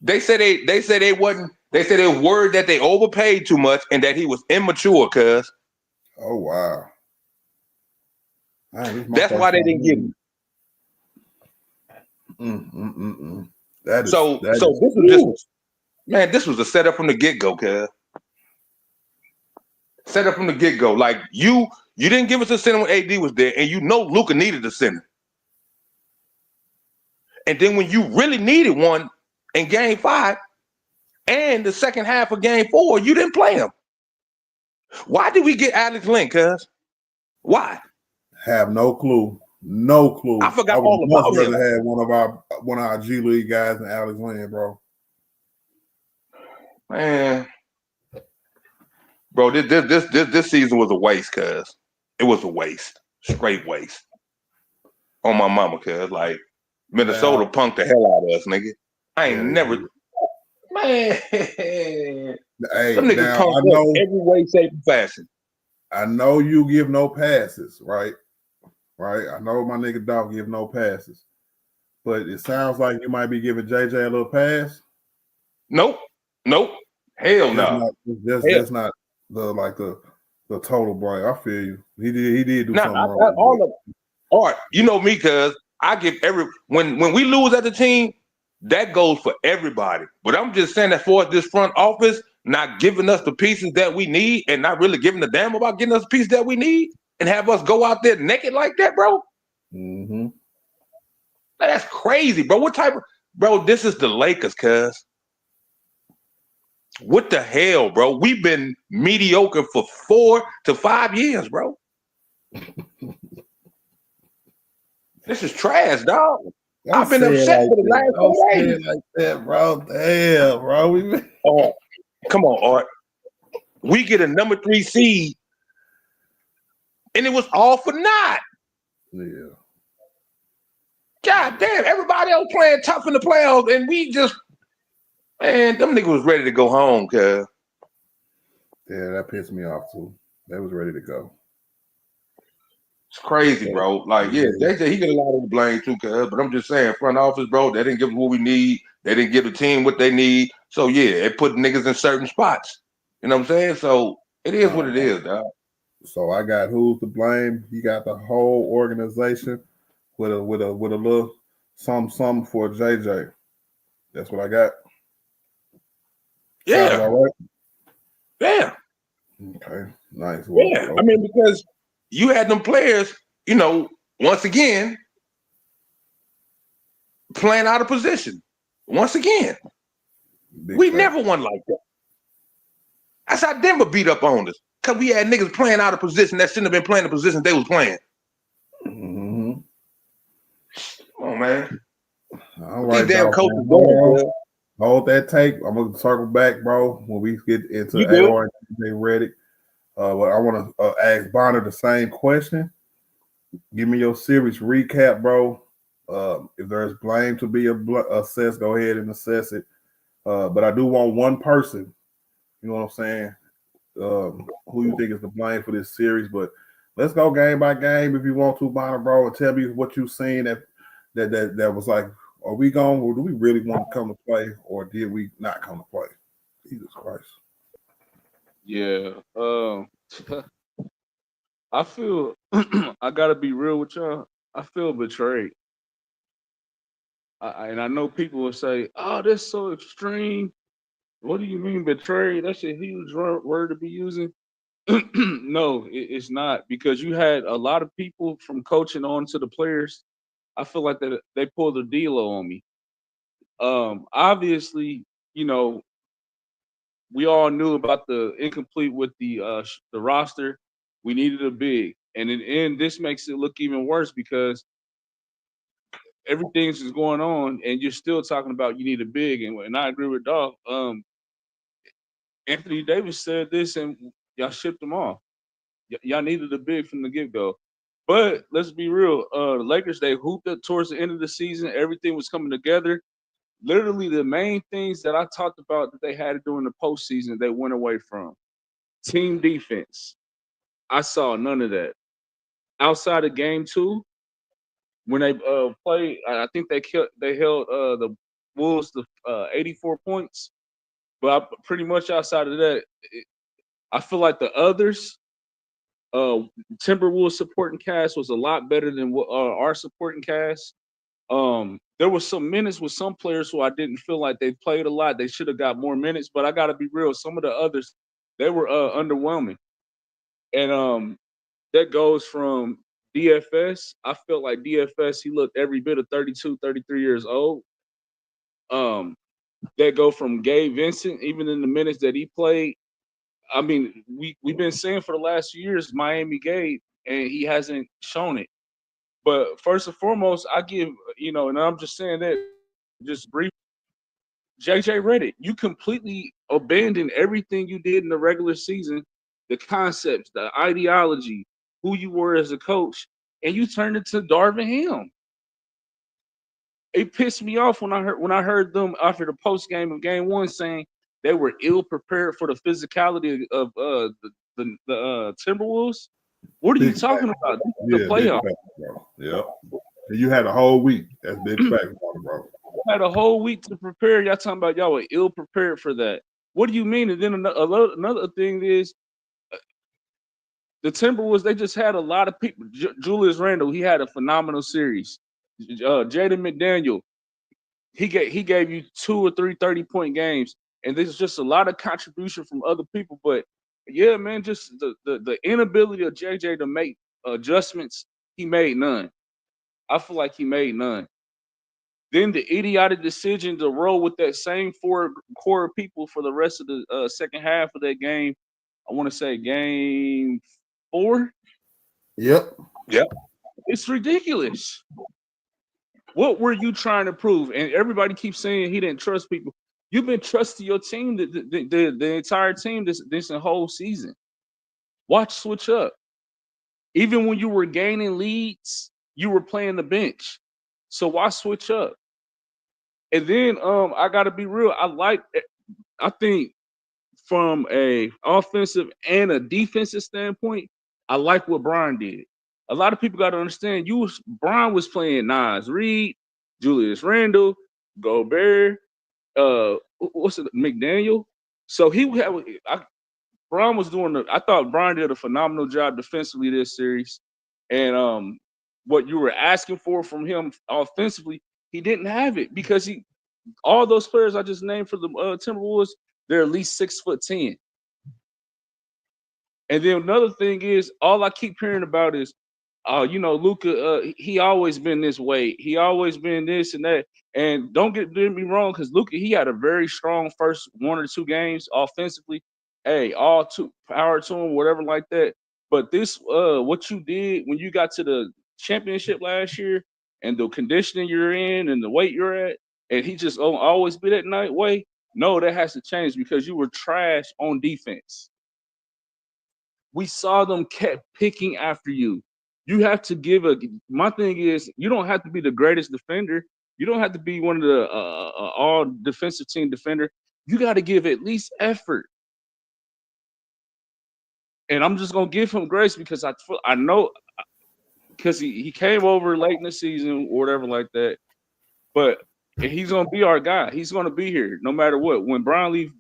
They said they wasn't. They said they were worried that they overpaid too much and that he was immature, cuz. Oh wow. That's why they didn't give him. This was a setup from the get-go, cuz. Set up from the get-go. Like you didn't give us a center when AD was there, and Luka needed a center. And then when you really needed one in game 5 and the second half of game 4, you didn't play him. Why did we get Alex Lynn, cuz? Why? Have no clue. No clue. I forgot I would all much about him. rather have one of our G League guys than Alex Lynn, bro. Man, bro, this season was a waste, cuz. It was a waste. Straight waste. On my mama, cuz. Like, Minnesota Now, punked the hell out of us, nigga. I yeah, ain't they never, did. man. Hey, Them niggas now punked us every way, shape, and fashion. I know you give no passes, right? Right. I know my nigga Dolph give no passes, but it sounds like you might be giving JJ a little pass. Nope. Hell Just no. not. Just not the total blame. I feel you. He did do Nah, something wrong. all of it. All right, you know me, cuz I give when we lose as a team, that goes for everybody. But I'm just saying that for this front office not giving us the pieces that we need and not really giving a damn about getting us the pieces that we need and have us go out there naked like that, bro. Mm-hmm. That's crazy, bro. What type of bro? This is the Lakers, cuz. What the hell, bro? We've been mediocre for 4 to 5 years, bro. This is trash, dog. I've been upset for the last Don't 4 say days. it like that, bro. Damn, bro. Oh, come on, Art. We get a number 3 seed, and it was all for naught. Yeah. God damn, everybody else playing tough in the playoffs, and we just, man, them niggas was ready to go home, cuz. Yeah, that pissed me off too. They was ready to go. It's crazy, bro. Like, yeah, JJ, he get a lot of the blame too, cuz. But I'm just saying, front office, bro, they didn't give us what we need. They didn't give the team what they need. So yeah, it put niggas in certain spots. You know what I'm saying? So it is what it is, dog. So I got who's to blame. You got the whole organization with a little something for JJ. That's what I got. Sound Yeah, about right? yeah, Okay. Nice work. yeah. Bro. I mean, because you had them players, you know, once again, playing out of position. Once again. Big We fact. never won like that. That's how Denver beat up on us. Cause we had niggas playing out of position that shouldn't have been playing the position they was playing. Mm-hmm. Come on, man. All What right, these damn dog. coaches doing, bro? Hold that tape. I'm gonna circle back, bro, when we get into You good? AR and TJ Reddick. But I want to ask Bonner the same question. Give me your series recap, bro. If there's blame to be assessed, go ahead and assess it. But I do want one person, you know what I'm saying, who you think is to blame for this series. But let's go game by game if you want to, Bonner, bro, and tell me what you've seen that was like, are we going, or do we really want to come to play, or did we not come to play? Jesus Christ. Yeah. I feel I gotta be real with y'all. I feel betrayed. And I know people will say, "Oh, that's so extreme." What do you mean betrayed? That's a huge word to be using. No, it's not, because you had a lot of people from coaching on to the players. I feel like that they pulled a deal on me. Obviously, you know, we all knew about the incomplete with the roster. We needed a big, and in the end, this makes it look even worse because everything's just going on, and you're still talking about you need a big. And I agree with Dog. Anthony Davis said this, and y'all shipped him off. Y'all needed a big from the get go. But let's be real. The Lakers, they hooped up towards the end of the season. Everything was coming together. Literally, the main things that I talked about that they had during the postseason, they went away from. Team defense. I saw none of that. Outside of game 2, when they played, I think they held the Wolves to 84 points. But pretty much outside of that, I feel like the others, Timberwolves supporting cast was a lot better than our supporting cast. There was some minutes with some players who I didn't feel like they played a lot. They should have got more minutes, but I got to be real. Some of the others, they were underwhelming. And that goes from DFS. I felt like DFS, he looked every bit of 32, 33 years old. That go from Gabe Vincent, even in the minutes that he played. I mean, we've been saying for the last few years Miami Gabe, and he hasn't shown it. But first and foremost, I give, and I'm just saying that just brief. JJ Redick, you completely abandoned everything you did in the regular season, the concepts, the ideology, who you were as a coach, and you turned it to Darvin Ham. It pissed me off when I heard them after the post game of game one saying they were ill prepared for the physicality of the Timberwolves. What are you Big talking fact. about? This is the Yeah, big playoff. fact, bro. Yep. And you had a whole week. That's big fact, bro. Had a whole week to prepare. Y'all talking about y'all were ill prepared for that. What do you mean? And then another thing is the Timberwolves. They just had a lot of people. Julius Randle, he had a phenomenal series. Jaden McDaniel, he gave you 2 or 3 30-point games, and there's just a lot of contribution from other people. But yeah, man, just the inability of JJ to make adjustments, he made none. I feel like he made none. Then the idiotic decision to roll with that same 4 core people for the rest of the second half of that game. I want to say game 4. Yep. Yep. It's ridiculous. What were you trying to prove? And everybody keeps saying he didn't trust people. You've been trusting your team, the entire team this whole season. Watch switch up. Even when you were gaining leads, you were playing the bench. So why switch up? And then I gotta be real. I think from a offensive and a defensive standpoint, I like what Brian did. A lot of people got to understand Brian was playing Nas Reed, Julius Randle, Gobert, what's it, McDaniel. So Brian was I thought Brian did a phenomenal job defensively this series. And what you were asking for from him offensively, he didn't have it because all those players I just named for the Timberwolves, they're at least 6'10". And then another thing is, all I keep hearing about is, Luka, he always been this way. He always been this and that. And don't get me wrong, because Luka, he had a very strong first 1 or 2 games offensively. Hey, all two power to him, whatever like that. But this, what you did when you got to the championship last year, and the conditioning you're in, and the weight you're at, and he just always be that night way. No, that has to change because you were trash on defense. We saw them kept picking after you. You have to my thing is, you don't have to be the greatest defender. You don't have to be one of the all defensive team defender. You got to give at least effort. And I'm just going to give him grace because I know because he came over late in the season or whatever like that. But he's going to be our guy. He's going to be here no matter what. When Brian leaves,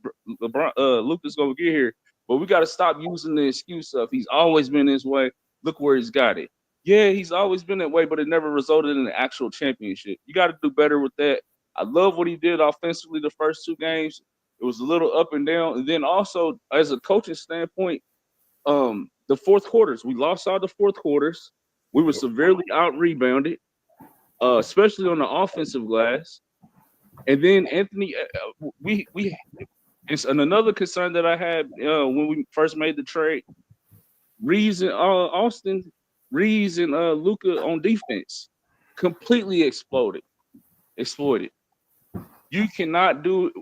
Luka's going to get here. But we got to stop using the excuse of he's always been this way. Look where he's got it. Yeah, he's always been that way, but it never resulted in an actual championship. You got to do better with that. I love what he did offensively the first 2 games. It was a little up and down. And then also, as a coaching standpoint, the fourth quarters, we lost all the fourth quarters. We were severely out-rebounded, especially on the offensive glass. And then Anthony, and another concern that I had when we first made the trade, Reeves and Austin, Reeves and Luka on defense, completely exploited. You cannot do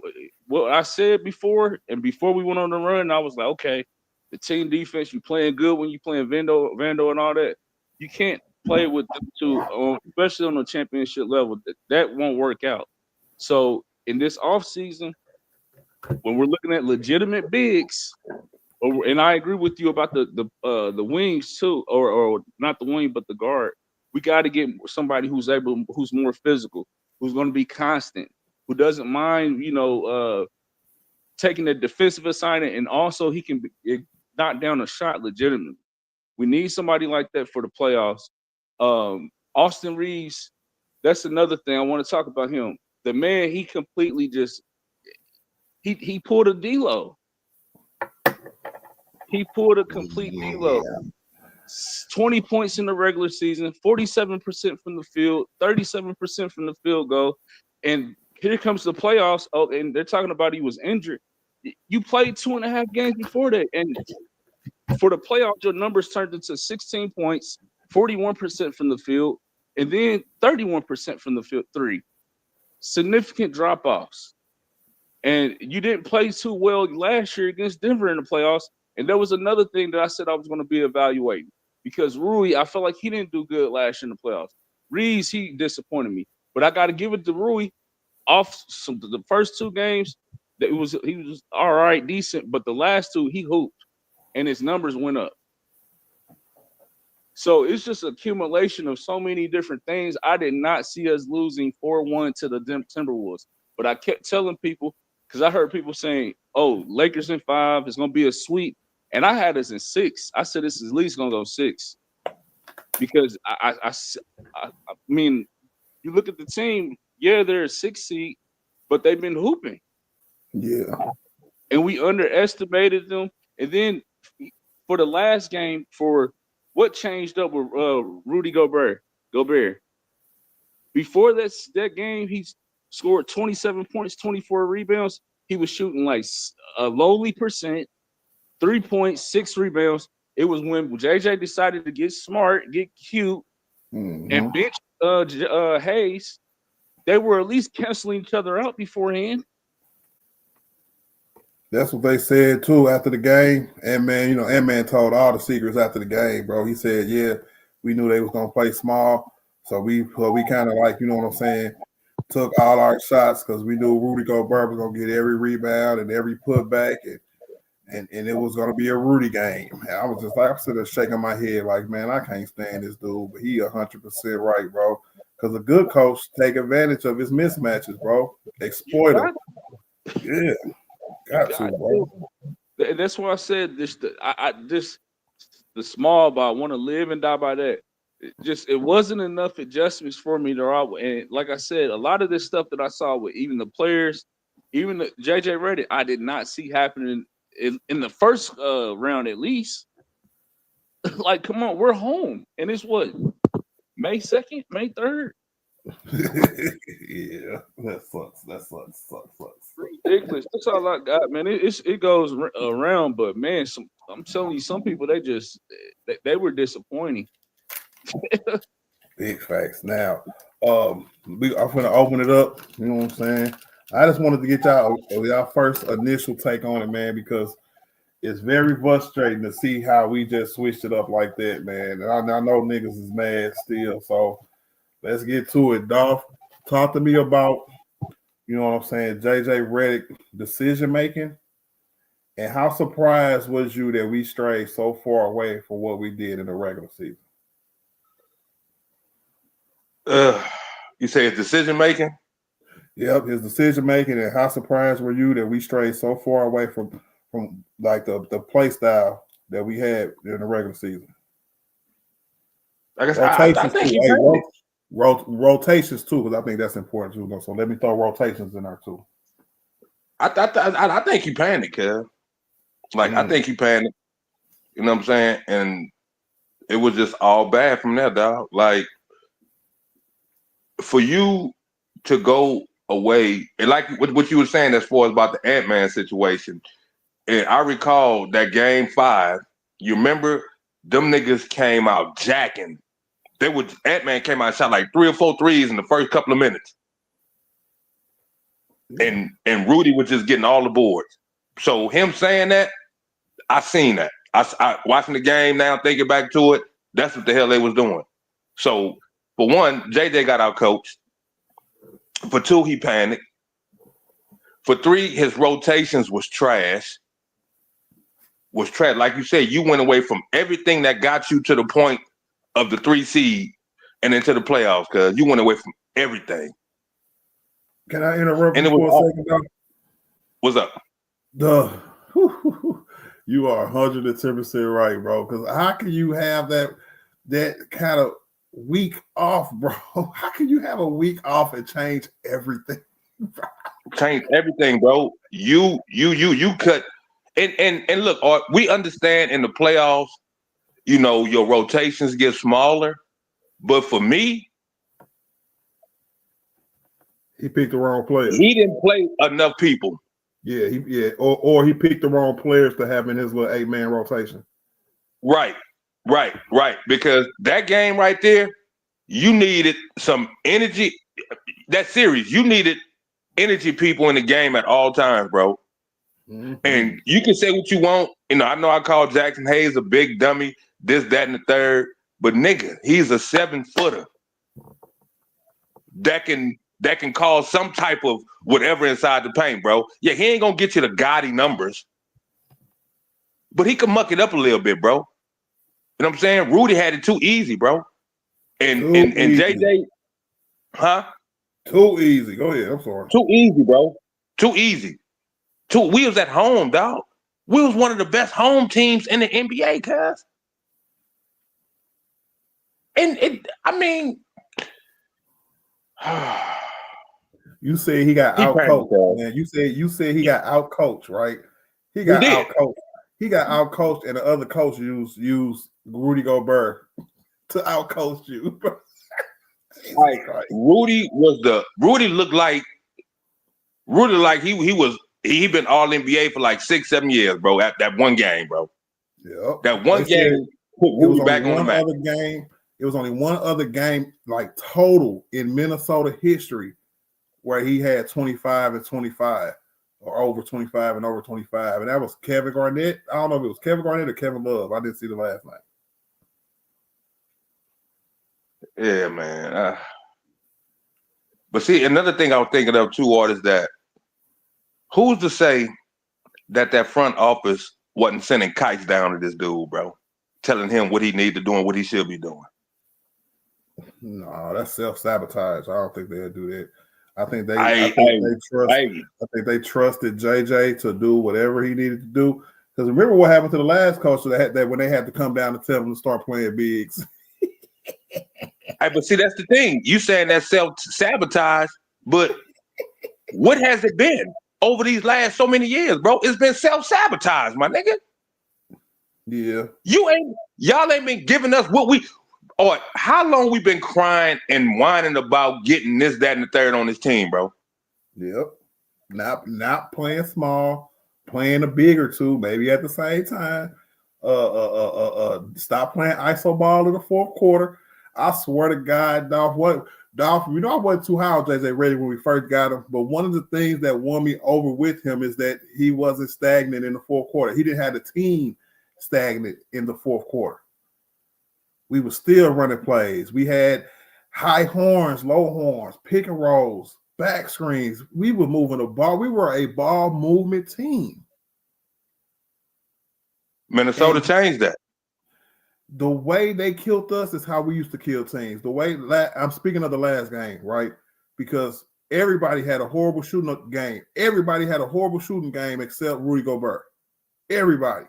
what I said before, and before we went on the run, I was like, okay, the team defense, you playing good when you playing Vando and all that. You can't play with them two, especially on the championship level. That won't work out. So in this offseason, when we're looking at legitimate bigs, and I agree with you about the wings too, or not the wing, but the guard. We got to get somebody who's more physical, who's going to be constant, who doesn't mind, taking a defensive assignment, and also he can knock down a shot legitimately. We need somebody like that for the playoffs. Austin Reeves, that's another thing I want to talk about him. The man, he completely just he pulled a D-Lo. He pulled a complete D-Lo. 20 points in the regular season, 47% from the field, 37% from the field goal. And here comes the playoffs. Oh, and they're talking about he was injured. You played 2.5 games before that. And for the playoffs, your numbers turned into 16 points, 41% from the field, and then 31% from the field three. Significant drop-offs. And you didn't play too well last year against Denver in the playoffs. And there was another thing that I said I was going to be evaluating because Rui, I felt like he didn't do good last year in the playoffs. Reeves, he disappointed me. But I got to give it to Rui. Off the first two games, he was all right, decent. But the last two, he hooped, and his numbers went up. So it's just accumulation of so many different things. I did not see us losing 4-1 to the Timberwolves. But I kept telling people, because I heard people saying, oh, Lakers in 5, it's going to be a sweep. And I had us in 6. I said this is at least going to go 6. Because, I mean, you look at the team, yeah, they're a 6 seed, but they've been hooping. Yeah. And we underestimated them. And then for the last game, for what changed up with Rudy Gobert? Before that game, he scored 27 points, 24 rebounds. He was shooting like a lowly percent, 3 points, 6 rebounds. It was when JJ decided to get smart, get cute, and bench Hayes. They were at least canceling each other out beforehand. That's what they said too after the game. And man, Ant-Man told all the secrets after the game, bro. He said, yeah, we knew they was gonna play small. So we kind of like, you know what I'm saying, took all our shots because we knew Rudy Gobert was gonna get every rebound and every putback, and it was gonna be a Rudy game. And I was just like, I'm sitting there shaking my head like, man, I can't stand this dude, but he 100% right, bro. Because a good coach take advantage of his mismatches, bro. Exploit them. Yeah. Got to, bro. That's why I said this. The small ball. I want to live and die by that. It wasn't enough adjustments for me to roll. And like I said, a lot of this stuff that I saw with even the players, even the JJ Redick, I did not see happening in the first round at least. Like, come on, we're home, and it's what, May 2nd, May 3rd. Yeah, that sucks. Ridiculous. That's all I got, man. It goes around, but man, I'm telling you, some people they were disappointing. Big facts. Now, I'm gonna open it up. You know what I'm saying? I just wanted to get y'all first initial take on it, man, because it's very frustrating to see how we just switched it up like that, man. And I know niggas is mad still, so let's get to it. Dolph, talk to me about, you know what I'm saying, JJ Redick decision making, and how surprised was you that we strayed so far away from what we did in the regular season? You say his decision making? Yep, his decision making, and how surprised were you that we strayed so far away from like the play style that we had in the regular season? I guess I think rotations too, because I think that's important too. So let me throw rotations in there too. I think he panicked, cuz. Like, I think he panicked. You know what I'm saying? And it was just all bad from there, dog. Like, for you to go away, and like what you were saying as far as about the Ant-Man situation, and I recall that game 5, you remember them niggas came out jacking. Ant-Man came out and shot like 3 or 4 threes in the first couple of minutes. And Rudy was just getting all the boards. So him saying that, I seen that. I watching the game now, thinking back to it, that's what the hell they was doing. So for one, JJ got out coached. For 2, he panicked. For 3, his rotations was trash. Like you said, you went away from everything that got you to the point of the 3 seed and into the playoffs, because you went away from everything. Can I interrupt you for a second, Doc? What's up? You are 110% right, bro. Because how can you have that kind of week off, bro? How can you have a week off and change everything? Change everything, bro. You cut and look, we understand in the playoffs, you know, your rotations get smaller, but for me, he picked the wrong players. He didn't play enough people. Yeah, or he picked the wrong players to have in his little 8-man rotation. Right. Because that game right there, you needed some energy. That series, you needed energy people in the game at all times, bro. Mm-hmm. And you can say what you want. I know I call Jackson Hayes a big dummy, this, that, and the third. But nigga, he's a 7-footer that can cause some type of whatever inside the paint, bro. Yeah, he ain't gonna get you the gaudy numbers, but he can muck it up a little bit, bro. You know what I'm saying? Rudy had it too easy, bro. And JJ, huh? Too easy. Go ahead. I'm sorry. Too easy, bro. Too easy. We was at home, dog. We was one of the best home teams in the NBA, cuz. And you said he got out coached, man. You said he got out coached, right? He got out coached. He got out coached, and the other coach used Rudy Gobert to out coach you. Like Rudy looked like he been all NBA for like 6-7 years, bro. At that one game, bro. Yeah, that one game put Rudy back on the map. It was only one other game, like total in Minnesota history, where he had 25 and 25, or over 25 and over 25, and that was Kevin Garnett. I don't know if it was Kevin Garnett or Kevin Love. I didn't see the last night. Yeah, man. But see, another thing I was thinking of too, Art, is that who's to say that front office wasn't sending kites down to this dude, bro, telling him what he need to do and what he should be doing? No, that's self-sabotage. I don't think they'll do that. I think they trusted JJ to do whatever he needed to do. Because remember what happened to the last coach that when they had to come down to tell him to start playing bigs. But see, that's the thing. You saying that self-sabotage, but what has it been over these last so many years, bro? It's been self-sabotage, my nigga. Yeah. Y'all ain't been giving us or how long we been crying and whining about getting this, that, and the third on this team, bro? Yep. Not playing small, playing a big or two, maybe at the same time. Stop playing iso ball in the fourth quarter. I swear to God, Dolph, I wasn't too high on JJ Redick when we first got him, but one of the things that won me over with him is that he wasn't stagnant in the fourth quarter. He didn't have the team stagnant in the fourth quarter. We were still running plays. We had high horns, low horns, pick and rolls, back screens. We were moving the ball. We were a ball movement team. Minnesota changed that. The way they killed us is how we used to kill teams. The way I'm speaking of the last game, right? Because everybody had a horrible shooting game. Everybody had a horrible shooting game except Rudy Gobert. Everybody.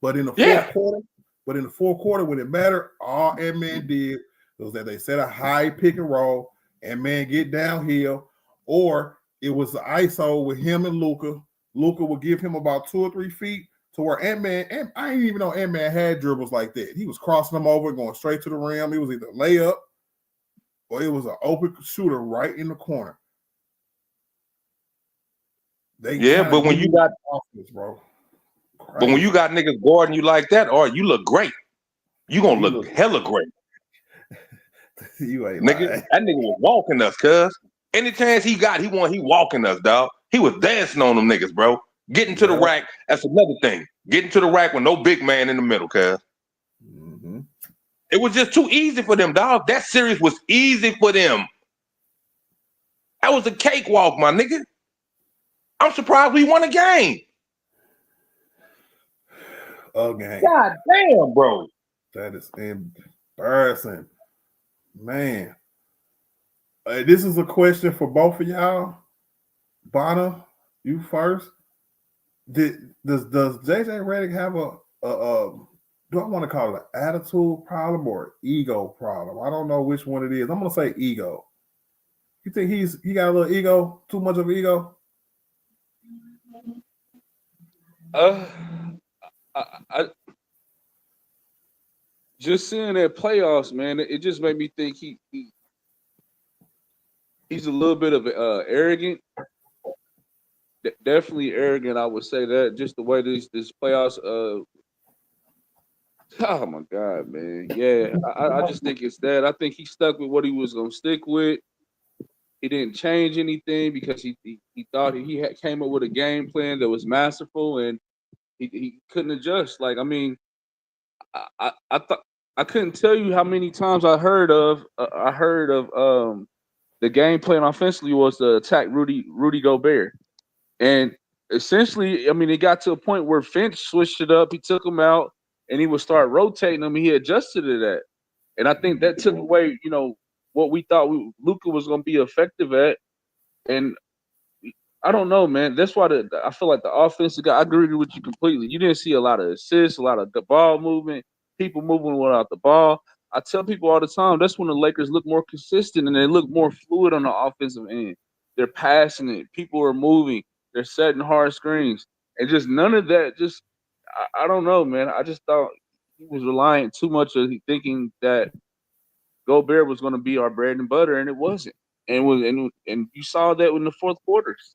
But in the fourth quarter, when it mattered, all Ant-Man did was that they set a high pick and roll, Ant-Man get downhill, or it was the ISO with him and Luka. Luka would give him about 2 or 3 feet to where Ant-Man, I didn't even know Ant-Man had dribbles like that. He was crossing them over, going straight to the rim. It was either layup or it was an open shooter right in the corner. But when you got offense, bro. Crazy. But when you got niggas guarding you like that, or you look great. You gonna look hella great. You ain't nigga. Lying. That nigga was walking us, cuz. Any chance he got, he walking us, dog. He was dancing on them niggas, bro. Getting to the rack, that's another thing. Getting to the rack with no big man in the middle, cuz. Mm-hmm. It was just too easy for them, dog. That series was easy for them. That was a cakewalk, my nigga. I'm surprised we won a game. Okay. God damn, bro. That is embarrassing. Man. This is a question for both of y'all. Bonner, you first. Does JJ Redick have do I want to call it an attitude problem or an ego problem? I don't know which one it is. I'm gonna say ego. You think he got a little ego? Too much of ego? I just seeing that playoffs, man, it just made me think he's a little bit of arrogant. Definitely arrogant, I would say that. Just the way this playoffs Oh my God, man. Yeah, I just think it's that. I think he stuck with what he was gonna stick with. He didn't change anything because he thought came up with a game plan that was masterful, and he couldn't adjust. Like, I mean, I thought I couldn't tell you how many times I heard of the game plan offensively was to attack Rudy Gobert, and essentially, I mean, it got to a point where Finch switched it up. He took him out, and he would start rotating him. He adjusted to that, and I think that took away, what we thought Luka was going to be effective at, and I don't know, man. That's why I feel like the offensive guy. I agree with you completely. You didn't see a lot of assists, a lot of the ball movement, people moving without the ball. I tell people all the time that's when the Lakers look more consistent and they look more fluid on the offensive end. They're passing it. People are moving. They're setting hard screens, and just none of that. Just I don't know, man. I just thought he was relying too much on thinking that Gobert was going to be our bread and butter, and it wasn't. And you saw that in the fourth quarters.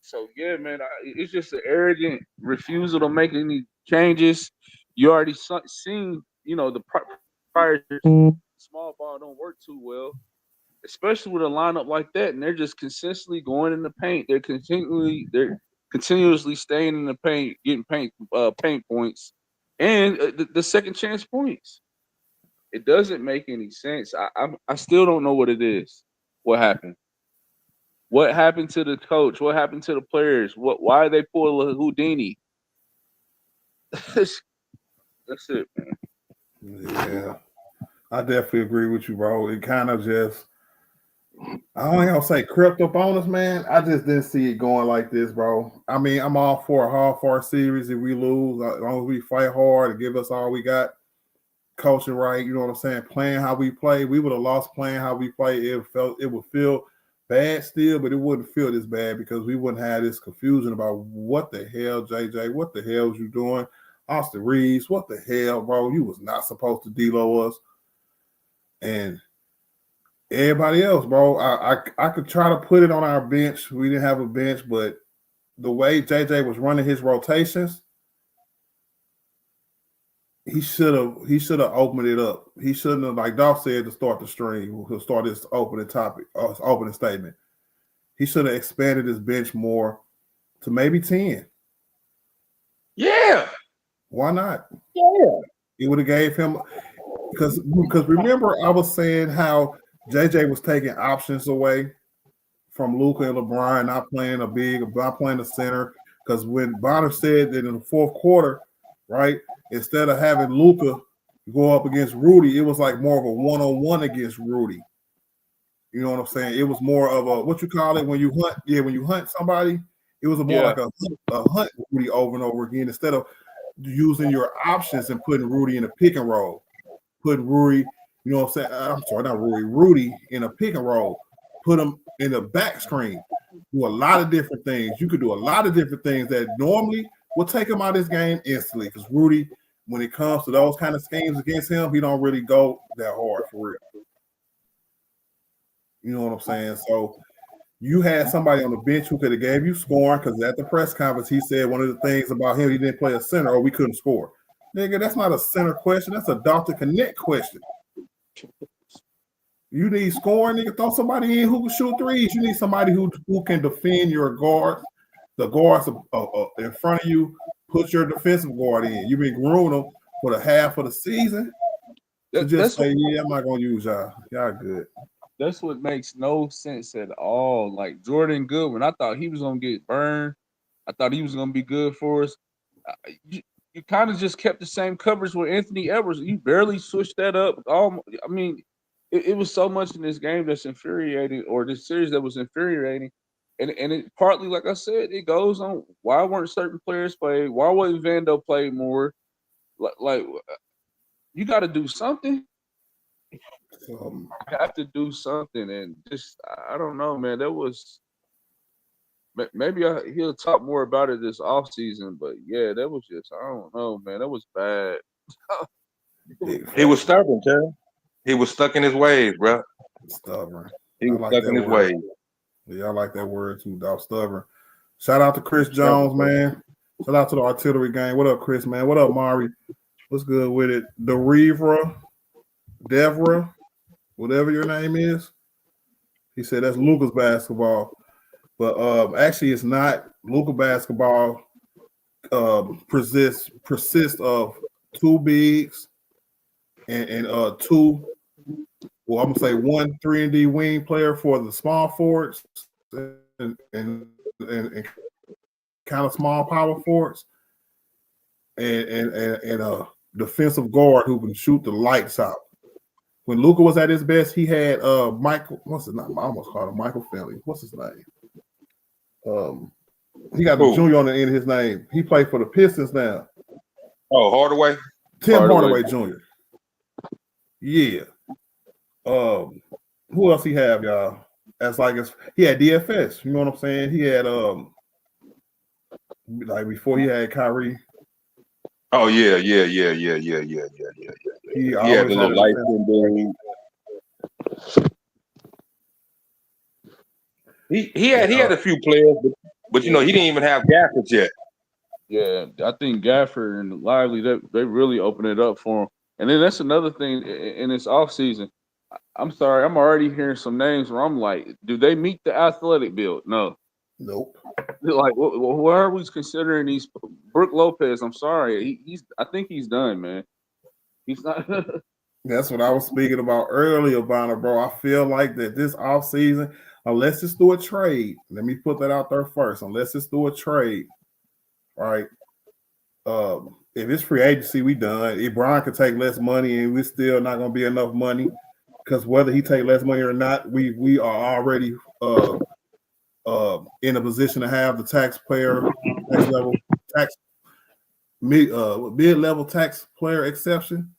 So yeah, man, it's just an arrogant refusal to make any changes. You already seen, the prior small ball don't work too well, especially with a lineup like that, and they're just consistently going in the paint. They're continuously staying in the paint, getting paint points, and the second chance points. It doesn't make any sense. I still don't know what it is. What happened? What happened to the coach? What happened to the players? Why they pull a Houdini? That's it, man. Yeah, I definitely agree with you, bro. It kind of just, I don't gonna say crept up on us, man. I just didn't see it going like this, bro. I mean, I'm all for a hard series. If we lose, as long as we fight hard and give us all we got, coaching right, you know what I'm saying, playing how we play. We would have lost playing how we play. It would feel bad still, but it wouldn't feel this bad because we wouldn't have this confusion about what the hell, JJ, what the hell was you doing? Austin Reeves, what the hell, bro? You was not supposed to D-Lo us. And everybody else, bro, I could try to put it on our bench. We didn't have a bench, but the way JJ was running his rotations, he should have opened it up. He shouldn't have, like Dolph said, to start the stream, to start this opening topic, opening statement. He should have expanded his bench more to maybe 10. Yeah. Why not? Yeah. It would have gave him, because remember I was saying how JJ was taking options away from Luka and LeBron, not playing a big, not playing a center. Because when Bonner said that in the fourth quarter, right, instead of having Luka go up against Rudy, it was like more of a one-on-one against Rudy. You know what I'm saying? It was more of a, what you call it when you hunt? Yeah, when you hunt somebody, it was more like a hunt Rudy over and over again instead of using your options and putting Rudy in a pick and roll. Putting Rudy, you know what I'm saying? I'm sorry, not Rudy. Rudy in a pick and roll. Put him in the back screen. Do a lot of different things. You could do a lot of different things that normally will take him out of this game instantly. Because Rudy, when it comes to those kind of schemes against him, he don't really go that hard for real. You know what I'm saying? So you had somebody on the bench who could have gave you scoring, because at the press conference, he said one of the things about him, he didn't play a center or we couldn't score. Nigga, that's not a center question. That's a Dr. Connect question. You need scoring, nigga. Throw somebody in who can shoot threes. You need somebody who can defend your guards, the guards in front of you. Put your defensive guard in. You've been grooming them for the half of the season. To just say, yeah, I'm not going to use y'all. Y'all good. That's what makes no sense at all. Like Jordan Goodwin, I thought he was gonna get burned. I thought he was gonna be good for us. You kind of just kept the same coverage with Anthony Edwards. You barely switched that up. I mean, it was so much in this game that's infuriating, or this series that was infuriating. And it partly, like I said, it goes on why weren't certain players played? Why wasn't Vando played more? Like you got to do something. You have to do something, and just I don't know, man. That was maybe he'll talk more about it this offseason, but yeah, that was just I don't know, man. That was bad. He was stubborn, Terry. He was stuck in his ways, bro. Stubborn. He was stuck in his ways. Yeah, I like that word too, dog. Stubborn. Shout out to Chris Jones, man. Shout out to the artillery gang. What up, Chris, man? What up, Mari? What's good with it? Devra, whatever your name is. He said that's Luca's basketball. But actually it's not. Luca basketball persists of two bigs and two. Well, I'm gonna say one 3-and-D wing player for the small forwards and kind of small power forwards, and a defensive guard who can shoot the lights out. When Luca was at his best, he had Michael. What's his name? I almost called him Michael Finley. What's his name? He got the junior on the end of his name. He played for the Pistons now. Oh, Hardaway. Tim Hardaway Jr. Yeah. Who else he have, y'all? That's like he had DFS. You know what I'm saying? He had like before he had Kyrie. Oh yeah. He had the little light skin dude. He had a few players, but you know he didn't even have Gafford yet. Yeah, I think Gafford and Lively they really opened it up for him. And then that's another thing in this offseason. I'm sorry, I'm already hearing some names where I'm like, do they meet the athletic build? No. Nope. Like, where are we considering these? Brooke Lopez, I'm sorry. I think he's done, man. He's not. That's what I was speaking about earlier, Bonner, bro. I feel like that this offseason, unless it's through a trade, let me put that out there first. Unless it's through a trade, right? If it's free agency, we done. If Brian could take less money and we're still not going to be enough money, because whether he take less money or not, we are already in a position to have the mid-level tax player exception.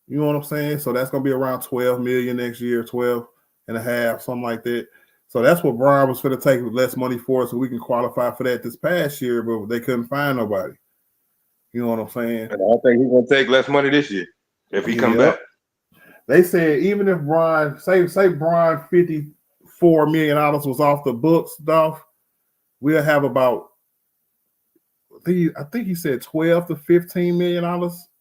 You know what I'm saying? So that's going to be around 12 million next year, 12 and a half, something like that. So that's what Brian was going to take less money for, so we can qualify for that this past year, but they couldn't find nobody. You know what I'm saying? And I think he's going to take less money this year if he come back. They said even if Brian, say Brian $54 million was off the books, Dolph, we'll have about, I think he said $12 to $15 million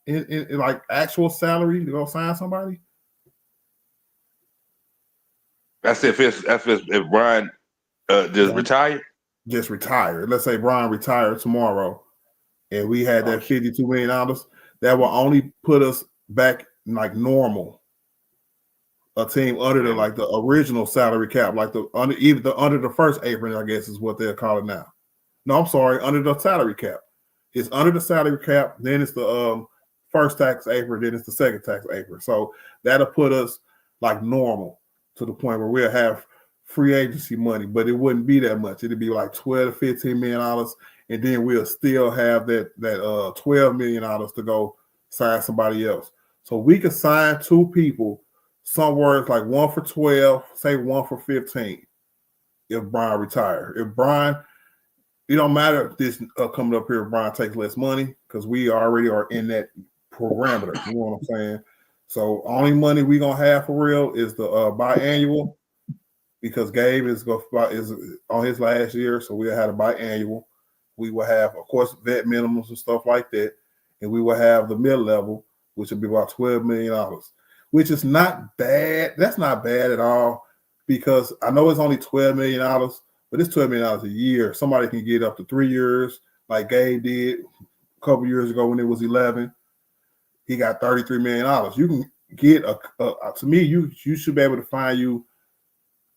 in like actual salary to go sign somebody. That's if Brian just retired. Just retired. Let's say Brian retired tomorrow, and we had that $52 million. That will only put us back like normal. A team under the original salary cap, like under the first apron, I guess is what they'll call it now. No, I'm sorry, under the salary cap. It's under the salary cap, then it's the first tax apron, then it's the second tax apron. So that'll put us like normal to the point where we'll have free agency money, but it wouldn't be that much. It'd be like $12 to $15 million, and then we'll still have that $12 million to go sign somebody else. So we could sign two people somewhere like one for 12, say one for 15 if Brian retire. If Brian, it don't matter if this coming up here, if Brian takes less money, because we already are in that parameter. You know what I'm saying? So only money we gonna have for real is the biannual, because Gabe is on his last year, so we'll have a biannual. We will have, of course, vet minimums and stuff like that, and we will have the mid-level, which will be about $12 million. Which is not bad. That's not bad at all, because I know it's only $12 million, but it's $12 million a year. Somebody can get up to 3 years, like Gabe did a couple years ago when it was 11. He got $33 million. You can get to me, you should be able to find you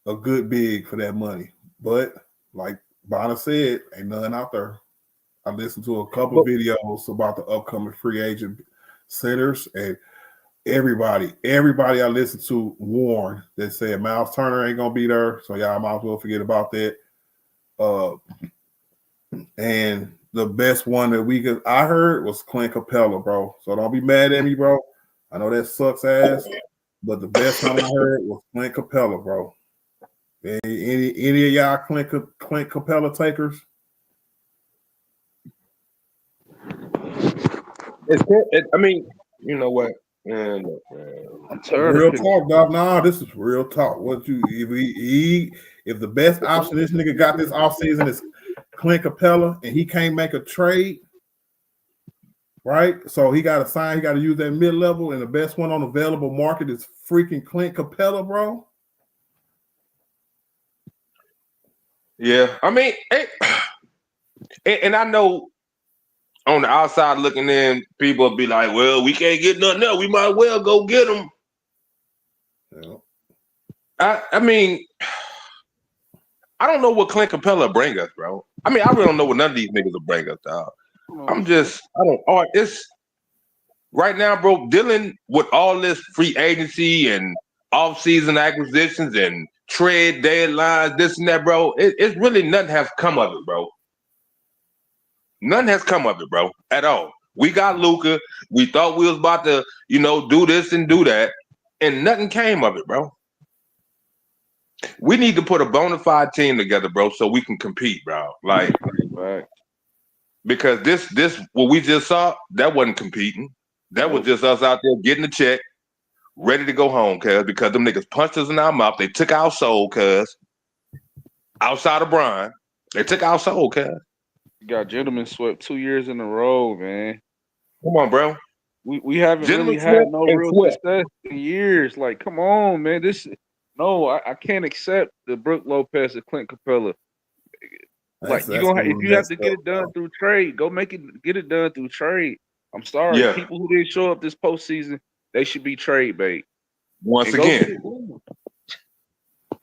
a good big for that money. But like Bonner said, ain't nothing out there. I listened to a couple of videos about the upcoming free agent centers, and everybody I listened to warned that said Miles Turner ain't gonna be there, so y'all might as well forget about that. And the best one that I heard was Clint Capella, bro. So don't be mad at me, bro. I know that sucks ass, but the best one I heard was Clint Capella, bro. Any of y'all Clint Capella takers? I mean, you know what? Man, Real talk, dog. Nah, this is real talk. If the best option this nigga got this offseason is Clint Capella and he can't make a trade, right? So he got to sign. He got to use that mid level, and the best one on the available market is freaking Clint Capella, bro. Yeah, I mean, and I know on the outside looking in, people will be like, "Well, we can't get nothing else. We might well go get them." Yeah. I mean, I don't know what Clint Capella bring us, bro. I mean, I really don't know what none of these niggas will bring us, dog. I don't. Oh, it's right now, bro. Dealing with all this free agency and off-season acquisitions and trade deadlines, this and that, bro. It's really nothing has come of it, bro. Nothing has come of it, bro, at all. We got Luka. We thought we was about to, do this and do that, and nothing came of it, bro. We need to put a bona fide team together, bro, so we can compete, bro. Like, Right. because this what we just saw, that wasn't competing. That was just us out there getting the check, ready to go home, because them niggas punched us in our mouth. They took our soul, outside of Brian. They took our soul, You got gentlemen swept 2 years in a row, man. Come on, bro. We haven't Gentlemen really had swept no and real swept. success in years. Like, come on, man. I can't accept the Brook Lopez and Clint Capella. Like, if you have to get it done through trade, get it done through trade. I'm sorry. Yeah. People who didn't show up this postseason, they should be trade bait. Once And go get again. it.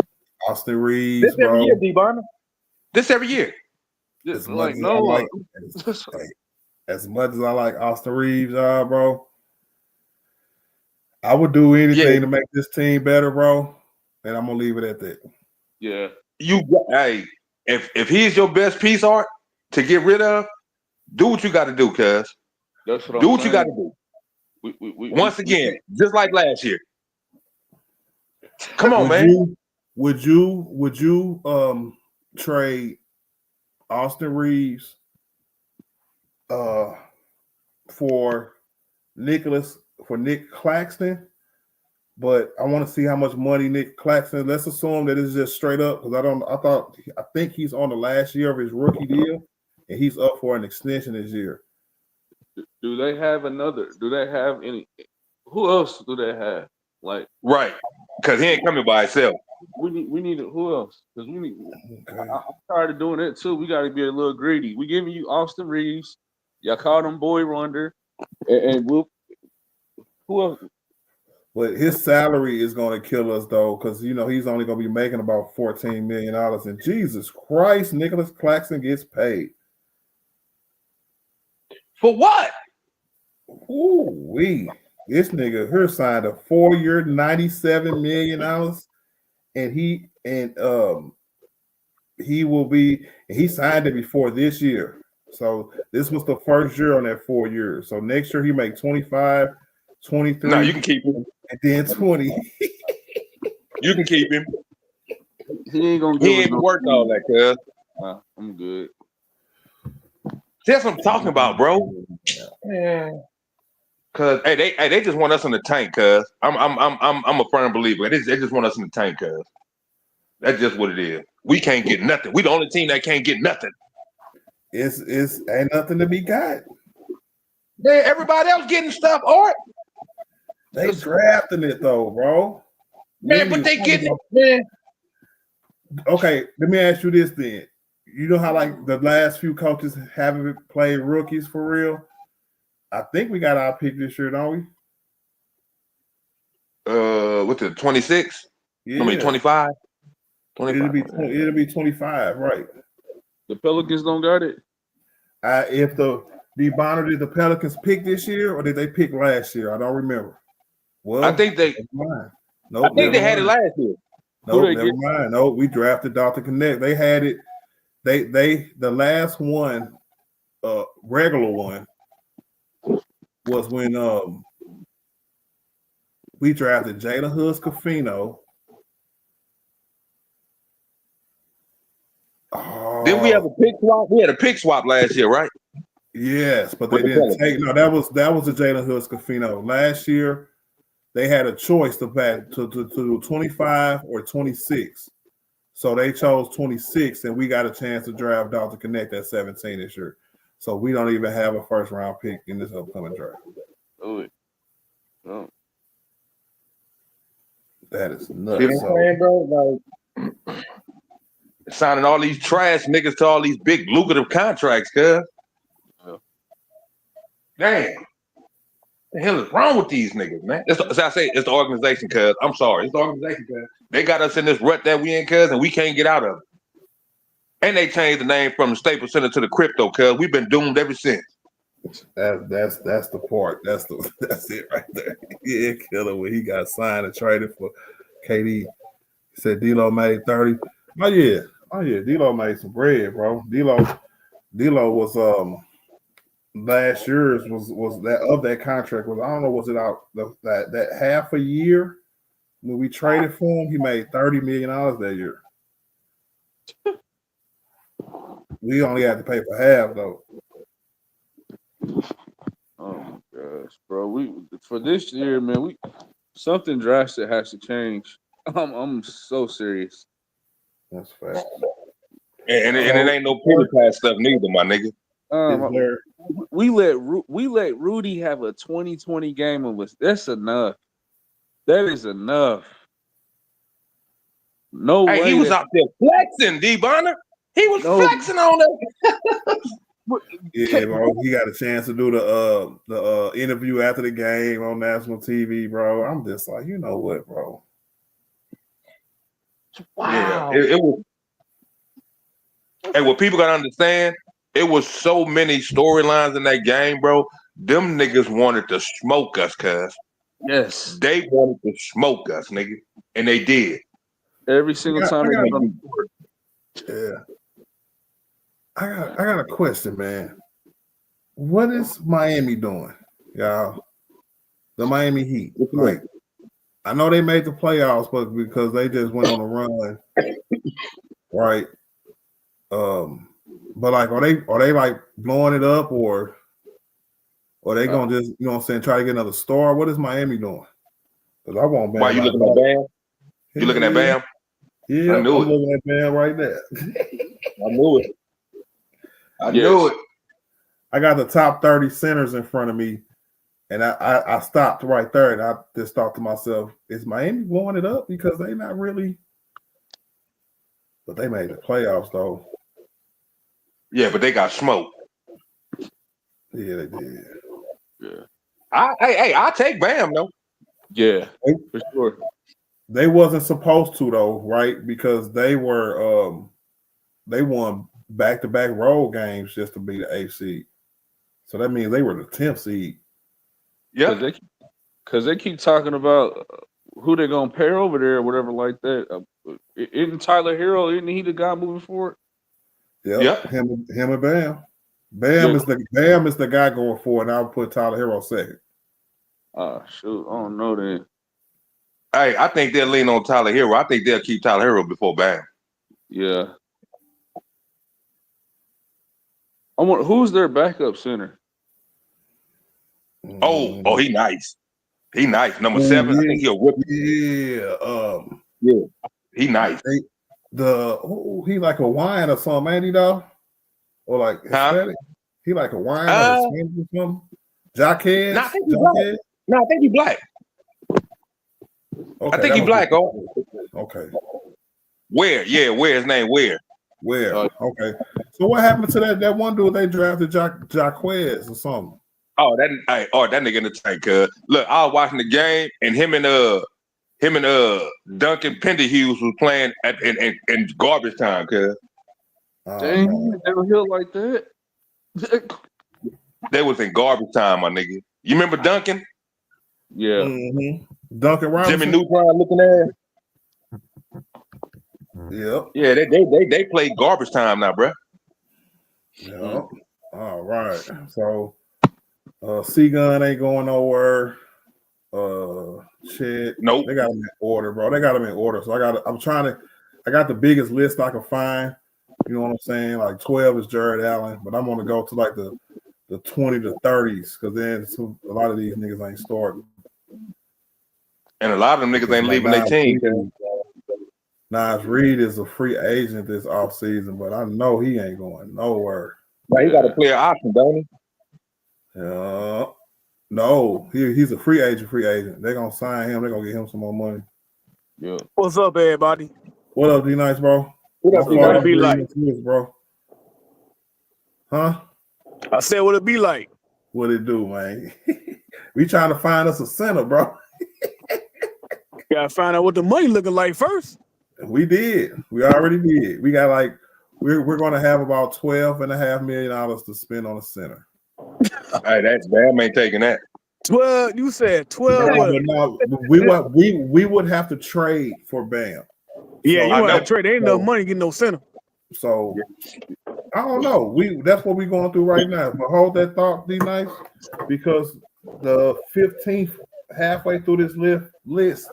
Austin Reeves, This every bro. year, D-Bonner. This every year. As Like, much as no, I as much as I like Austin Reeves, bro, I would do anything to make this team better, bro. And I'm gonna leave it at that. yeah. Hey, if he's your best piece art to get rid of, do what you got to do, cuz. That's what Do I'm what you got to saying. do. Once again, just like last year. Come on, man. Would you trade Austin Reeves for Nick Claxton? But I want to see how much money Nick Claxton. Let's assume that it's just straight up, because I think he's on the last year of his rookie deal, and he's up for an extension this year. Do they have any? Who else do they have? Like, right, because he ain't coming by himself. We need who else? Because we need. I'm tired of doing it too. We got to be a little greedy. We giving you Austin Reeves. Y'all called him Boy Wonder, and we'll. Who else? But his salary is going to kill us, though, because he's only going to be making about $14 million. And Jesus Christ, Nicholas Claxton gets paid. For what? Ooh-wee. This nigga here signed a 4-year, $97 million, and he signed it before this year. So this was the first year on that 4 years. So next year he make 25, 23. No, you can keep him. And then 20. You can keep him. He ain't gonna. He ain't worked all that, cuz. I'm good. That's what I'm talking about, bro. Yeah. Cause they just want us in the tank, cuz. I'm a firm believer. They just want us in the tank, cuz. That's just what it is. We can't get nothing. We the only team that can't get nothing. It's ain't nothing to be got. Man, everybody else getting stuff, Art. They drafting it though, bro. Man, but they getting it, man. Okay, let me ask you this then. You know how like the last few coaches haven't played rookies for real? I think we got our pick this year, don't we? What's it, 26? Yeah. I mean 25? 25. It'll be 25, right? The Pelicans don't got it. If did the Pelicans pick this year or did they pick last year? I don't remember. Well, I think they. Nope, I think they had it last year. Nope, never mind. Nope, we drafted Dr. Connect. They had it. The last one, regular one, was when we drafted Jalen Hurts-Cofino. Didn't we have a pick swap? We had a pick swap last year, right? Yes, but they didn't take. No, that was a Jalen Hurts-Cofino. Last year, they had a choice to 25 or 26. So they chose 26, and we got a chance to draft Dr. Connect at 17 this year. So we don't even have a first round pick in this upcoming draft. Do it. Oh. That is See nuts. what I'm saying, bro? Like signing all these trash niggas to all these big lucrative contracts, cuz. Yeah. Damn. The hell is wrong with these niggas, man? As I say, it's the organization, cuz. I'm sorry. It's the organization, cuz. They got us in this rut that we in, cuz, and we can't get out of it. And they changed the name from the Staples Center to the Crypto, cuz. We've been doomed ever since. That's the part. That's it right there. Yeah, killer when he got signed and traded for KD. He said D'Lo made 30. Oh yeah. D'Lo made some bread, bro. D'Lo was last year's was that of that contract was I don't know, was it out that half a year when we traded for him, he made $30 million that year. We only had to pay for half though. Oh my gosh, bro. We for this year, man, something drastic has to change. I'm so serious. That's fact. And it ain't no pity pass stuff neither, my nigga. We let Rudy have a 2020 game of us. That's enough. That is enough. No way. He was out there flexing, D Bonner. He was flexing on us. Yeah, bro. He got a chance to do the interview after the game on national TV, bro. I'm just like, you know what, bro? Wow. Yeah, it was. And what people gotta understand, it was so many storylines in that game, bro. Them niggas wanted to smoke us, cuz. Yes. They wanted to smoke us, nigga. And they did. Every single time they got on the court. Yeah. I got a question, man. What is Miami doing, y'all? The Miami Heat. Like, I know they made the playoffs, but because they just went on a run, right? But like, are they like blowing it up, or are they gonna just, you know what I'm saying, try to get another star? What is Miami doing? Because I want Bam. Why you looking at Bam? You looking at Bam? Yeah, I knew I'm looking at Bam right there. I knew it. I knew it. I got the top 30 centers in front of me, and I stopped right there, and I just thought to myself, is Miami blowing it up? Because they not really, but they made the playoffs though. Yeah, but they got smoked. Yeah, they did. Yeah. I'll take Bam though. Yeah, for sure. They wasn't supposed to though, right? Because they were they won back-to-back road games just to be the 8th seed. So that means they were the 10th seed. Yeah. Because they keep talking about who they're going to pair over there or whatever like that. Isn't Tyler Hero, isn't he the guy moving forward? Yep. Him and Bam. Bam is the guy going forward, and I'll put Tyler Hero second. Oh, shoot. I don't know then. Hey, I think they'll lean on Tyler Hero. I think they'll keep Tyler Hero before Bam. Yeah. Who's their backup center? Oh, he nice. He nice. Number 7. I think he'll whip. Yeah. He nice. He like a wine or something, ain't he though? Or like Hispanic? He like a wine or Hispanic or something? Jackhead? No, I think he's black. No, I think he's black. Okay, I think he's black. Okay. Where? Yeah, where his name? Where? Okay. So what happened to that one dude they drafted, Jaquez or something? Oh, that nigga in the tank. Look, I was watching the game, and him and Duncan Penderhughes was playing in garbage time. Dang, they were hit like that. They was in garbage time, my nigga. You remember Duncan? Yeah. Mm-hmm. Duncan Robinson. Jimmy Neutron looking at. Yep. Yeah, they play garbage time now, bro. Yeah. All right. So C-Gun ain't going nowhere. Shit. Nope. They got them in order, bro. They got them in order. So I got the biggest list I can find. You know what I'm saying? Like 12 is Jared Allen, but I'm gonna go to like the 20 to 30s because then a lot of these niggas ain't starting. And a lot of them niggas ain't leaving their team. Nas Reed is a free agent this offseason, but I know he ain't going nowhere. Now he got a player option, don't he? No, he's a free agent. They're gonna sign him. They're gonna get him some more money. Yeah. What's up, everybody? What up, D Nice, bro? What How up, far What it that be bring like? us is, bro? Huh? I said, what it be like? What it do, man? We trying to find us a center, bro. Gotta find out what the money looking like first. We did. We already did. We got like we're gonna have about $12.5 million to spend on a center. Hey, that Bam ain't taking that. 12. You said 12. Yeah, What? but no, we would have to trade for Bam. Yeah, So- you I want know. to trade? There ain't no money getting no center. So I don't know. That's what we're going through right now. But hold that thought, D Nice, because the 15th, halfway through this list,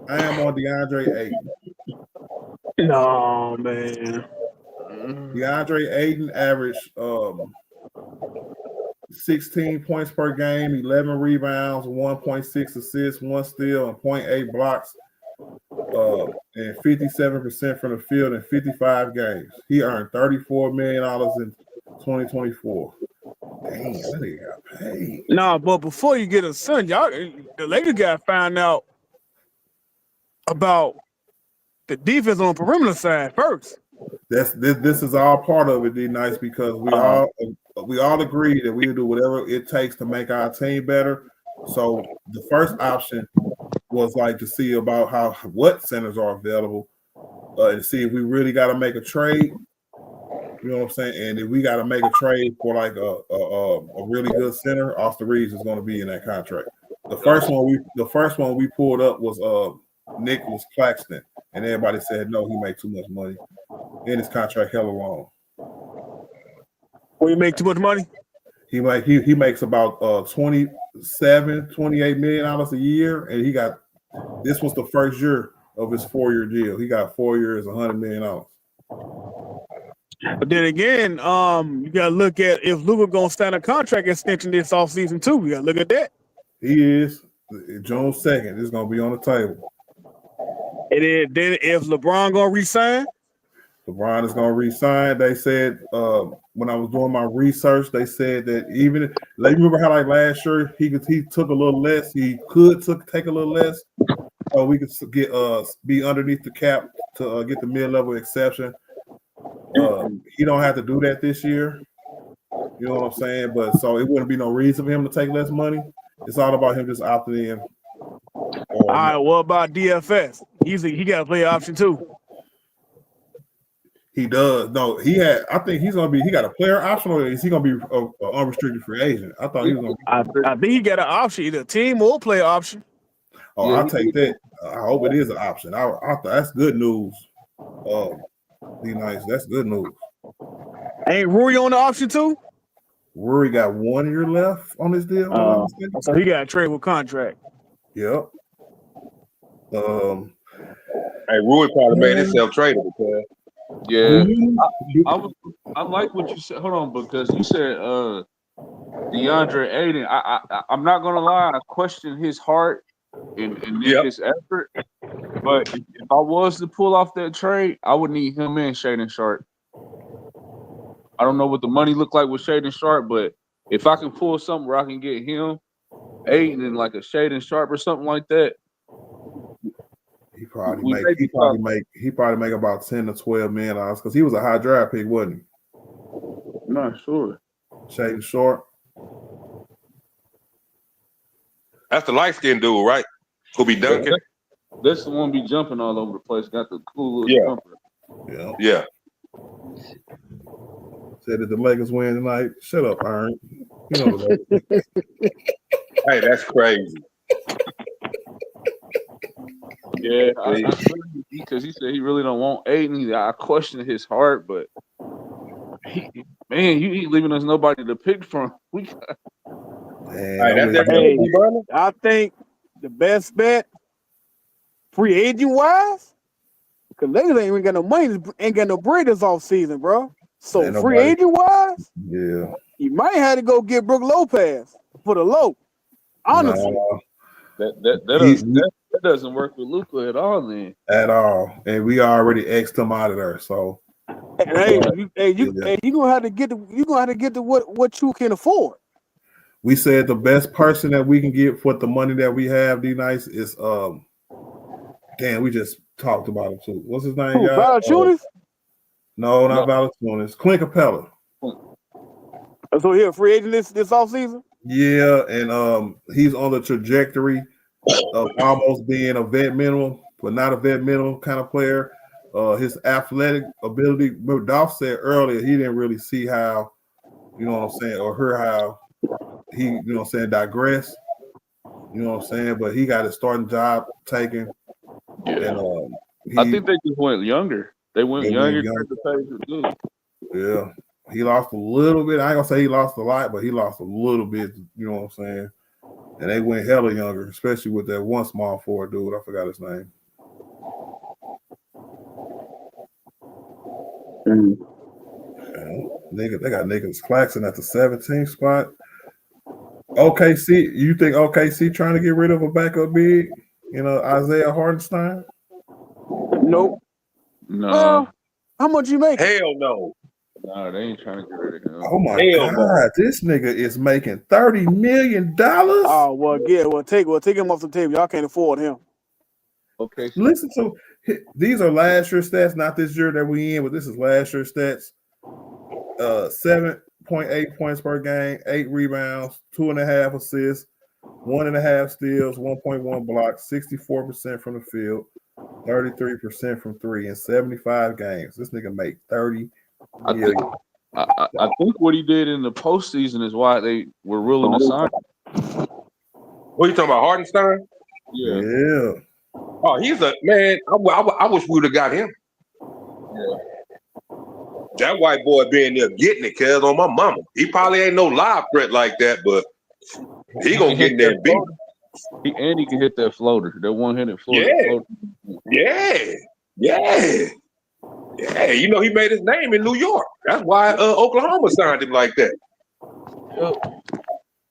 I am on DeAndre Ayton. No, man. DeAndre Ayton averaged 16 points per game, 11 rebounds, 1.6 assists, 1 steal, and 0.8 blocks, and 57% from the field in 55 games. He earned $34 million in 2024. Damn, that nigga got paid. Nah, but before you get a center, the Lakers got to find out about the defense on the perimeter side first. This is all part of it, D Nice, because we all agree that we'll do whatever it takes to make our team better. So the first option was like to see about what centers are available, and see if we really got to make a trade. You know what I'm saying? And if we got to make a trade for like a really good center, Austin Reeves is going to be in that contract. The first one we pulled up was Nicholas Claxton, and everybody said no, he made too much money, and his contract hella long. When you make too much money, He makes about $28 million a year, and this was the first year of his 4-year deal. He got 4 years, $100 million. but then again, you gotta look at if Luka gonna sign a contract extension this offseason too. We gotta look at that. He is June 2nd. It's gonna be on the table. And then if LeBron gonna resign, LeBron is gonna resign. They said when I was doing my research, they said that even like remember how like last year he took a little less. He could take a little less, so we could get be underneath the cap to get the mid-level exception. He don't have to do that this year. You know what I'm saying? But so it wouldn't be no reason for him to take less money. It's all about him just opting in. all right. What about DFS? He got a player option too. He does. No, I think he's gonna be. He got a player option, or is he gonna be an unrestricted free agent? I thought he was gonna be. I think he got an option, either team or player option. Oh, Yeah, I'll take that. I hope it is an option. I thought that's good news. Be nice. That's good news. Ain't Rui on the option too? Rory got 1 year left on this deal. So he got a trade with contract. Yep. Hey, Rui probably made himself tradable, because Yeah. I like what you said. Hold on, because you said DeAndre Ayton. I'm not gonna lie, I question his heart and his effort. But if I was to pull off that trade, I would need him and Shaden Sharp. I don't know what the money look like with Shaden Sharp, but if I can pull something where I can get him, Ayton, and like a Shaden Sharp or something like that, he probably make about 10 to 12 million because he was a high draft pick, wasn't he? I'm not sure. Shaden Sharp. that's the light skinned dude, right? Who be dunking? That's the one be jumping all over the place. Got the cool little jumper. Yeah. Said that the Lakers win tonight. Shut up, Aaron. You know the Lakers. Hey, that's crazy. Yeah, because he said he really don't want Aiden. I question his heart, but he ain't leaving us nobody to pick from. We got, I think the best bet, free agent wise, because Lakers ain't got no money, ain't got no bread this off season, bro. So free agent wise, yeah, you might have to go get Brook Lopez for the low. Honestly, that doesn't work with Luka at all. Then at all, and we already X'd him out of there. So You gonna have to get to what you can afford. We said the best person that we can get for the money that we have, D-Nice, is damn, we just talked about him too. What's his name, Who, y'all? Valanciunas? No, not Valanciunas. Clint Capella. So he a free agent this offseason? Yeah, and he's on the trajectory of almost being a vet minimum, but not a vet minimum kind of player. His athletic ability, Dolph said earlier, he didn't really see how, you know what I'm saying, or hear how he, you know what I'm saying, digress. You know what I'm saying? But he got his starting job taken. Yeah. And I think they just went younger. They went younger. Yeah. He lost a little bit. I ain't gonna say he lost a lot, but he lost a little bit, you know what I'm saying? And they went hella younger, especially with that one small forward dude. I forgot his name. Yeah. They got Nicholas Claxton at the 17th spot. OKC, you think OKC trying to get rid of a backup big? You know, Isaiah Hartenstein? Nope. No. How much you make? Hell no. No, they ain't trying to get rid of him. Oh my God, this nigga is making $30 million. Oh well, yeah, take him off the table. Y'all can't afford him. Okay. Listen to these are last year stats, not this year that we in, but this is last year stats. 7.8 points per game, 8 rebounds, 2.5 assists, 1.5 steals, 1.1 blocks, 64% from the field, 33% from three in 75 games. This nigga make 30 million. I think what he did in the postseason is why they were willing to sign him. What you talking about, Hardenstein? Yeah. Oh, he's a man. I wish we would have got him. Yeah. That white boy being there getting it, cuz on my mama. He probably ain't no live threat like that, but he gonna get in there and beat him. He can hit that floater, that one-handed floater. Yeah. You know, he made his name in New York. That's why Oklahoma signed him like that. Yep.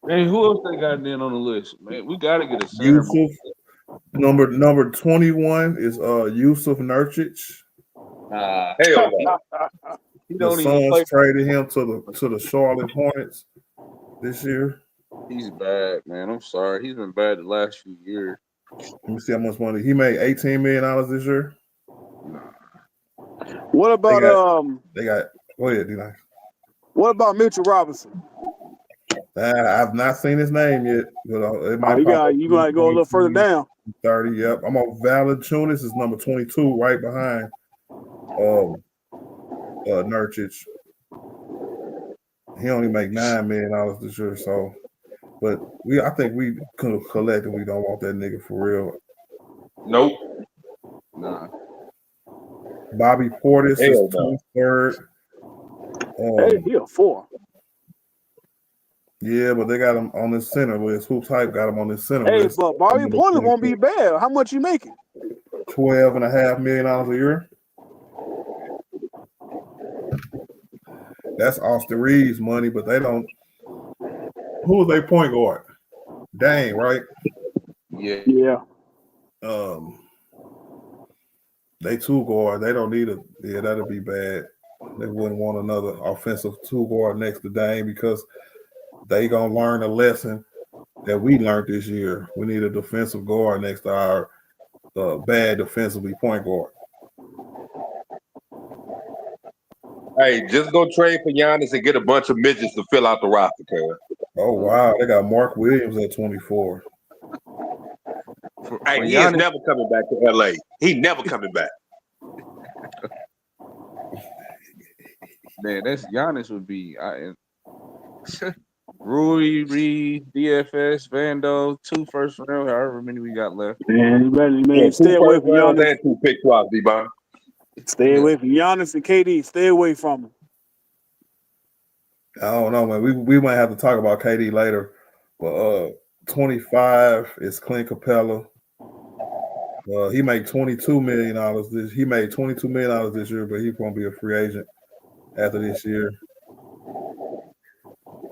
Man, who else they got in on the list? Man, we gotta get a center. Yusuf, number 21 is Yusuf Nurkic. Hell no. The Suns traded him to the Charlotte Hornets this year. He's bad, man. I'm sorry. He's been bad the last few years. Let me see how much money he made. $18 million this year. What about They got. Go ahead, D-Nice. What about Mitchell Robinson? I've not seen his name yet. But it might you gotta go a little further down. 30. Yep. I'm on Valanciunas is number 22, right behind Nurkic. He only make $9 million this year, so. But I think we collectively don't want that nigga for real. Nope. Nah. Bobby Portis is 23rd. Hey, he a 4. Yeah, but they got him on the center list. Hoops Hype got him on the center list. Hey, but Bobby Portis won't be bad. How much you making? $12.5 million a year. That's Austin Reeves' money, but they don't. Who is their point guard? Dang, right? Yeah. They two guard. They don't need a. Yeah, that'd be bad. They wouldn't want another offensive two guard next to Dame because they gonna learn a lesson that we learned this year. We need a defensive guard next to our bad defensively point guard. Hey, just go trade for Giannis and get a bunch of midgets to fill out the roster, cuz. Oh wow, they got Mark Williams at 24. Hey, he is never coming back to LA. He never coming back. Man, that's Giannis would be Rui, Reed, DFS, Vando, 2 first round, however many we got left. Man, stay away from Giannis. And 2 pick swaps, D-Bond. Stay away from Giannis and KD. Stay away from them. I don't know, man. We might have to talk about KD later. But 25 is Clint Capella. He made $22 million He made $22 million this year, but he's gonna be a free agent after this year.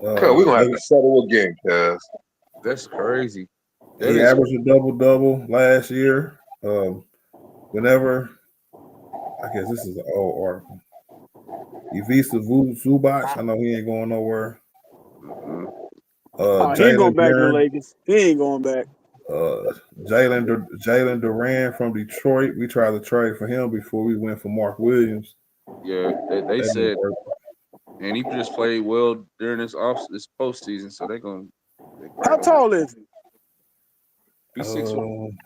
We're gonna have to settle again, cuz. That's crazy. He averaged a double last year. Whenever I guess this is an old article. Ivica Zubac. I know he ain't going nowhere. He ain't Jalen going back to the Duran. Lakers. He ain't going back. Jalen Duran from Detroit. We tried to trade for him before we went for Mark Williams. Yeah, they said, and he just played well during this postseason, so they're gonna. How tall is he? He's 6'1".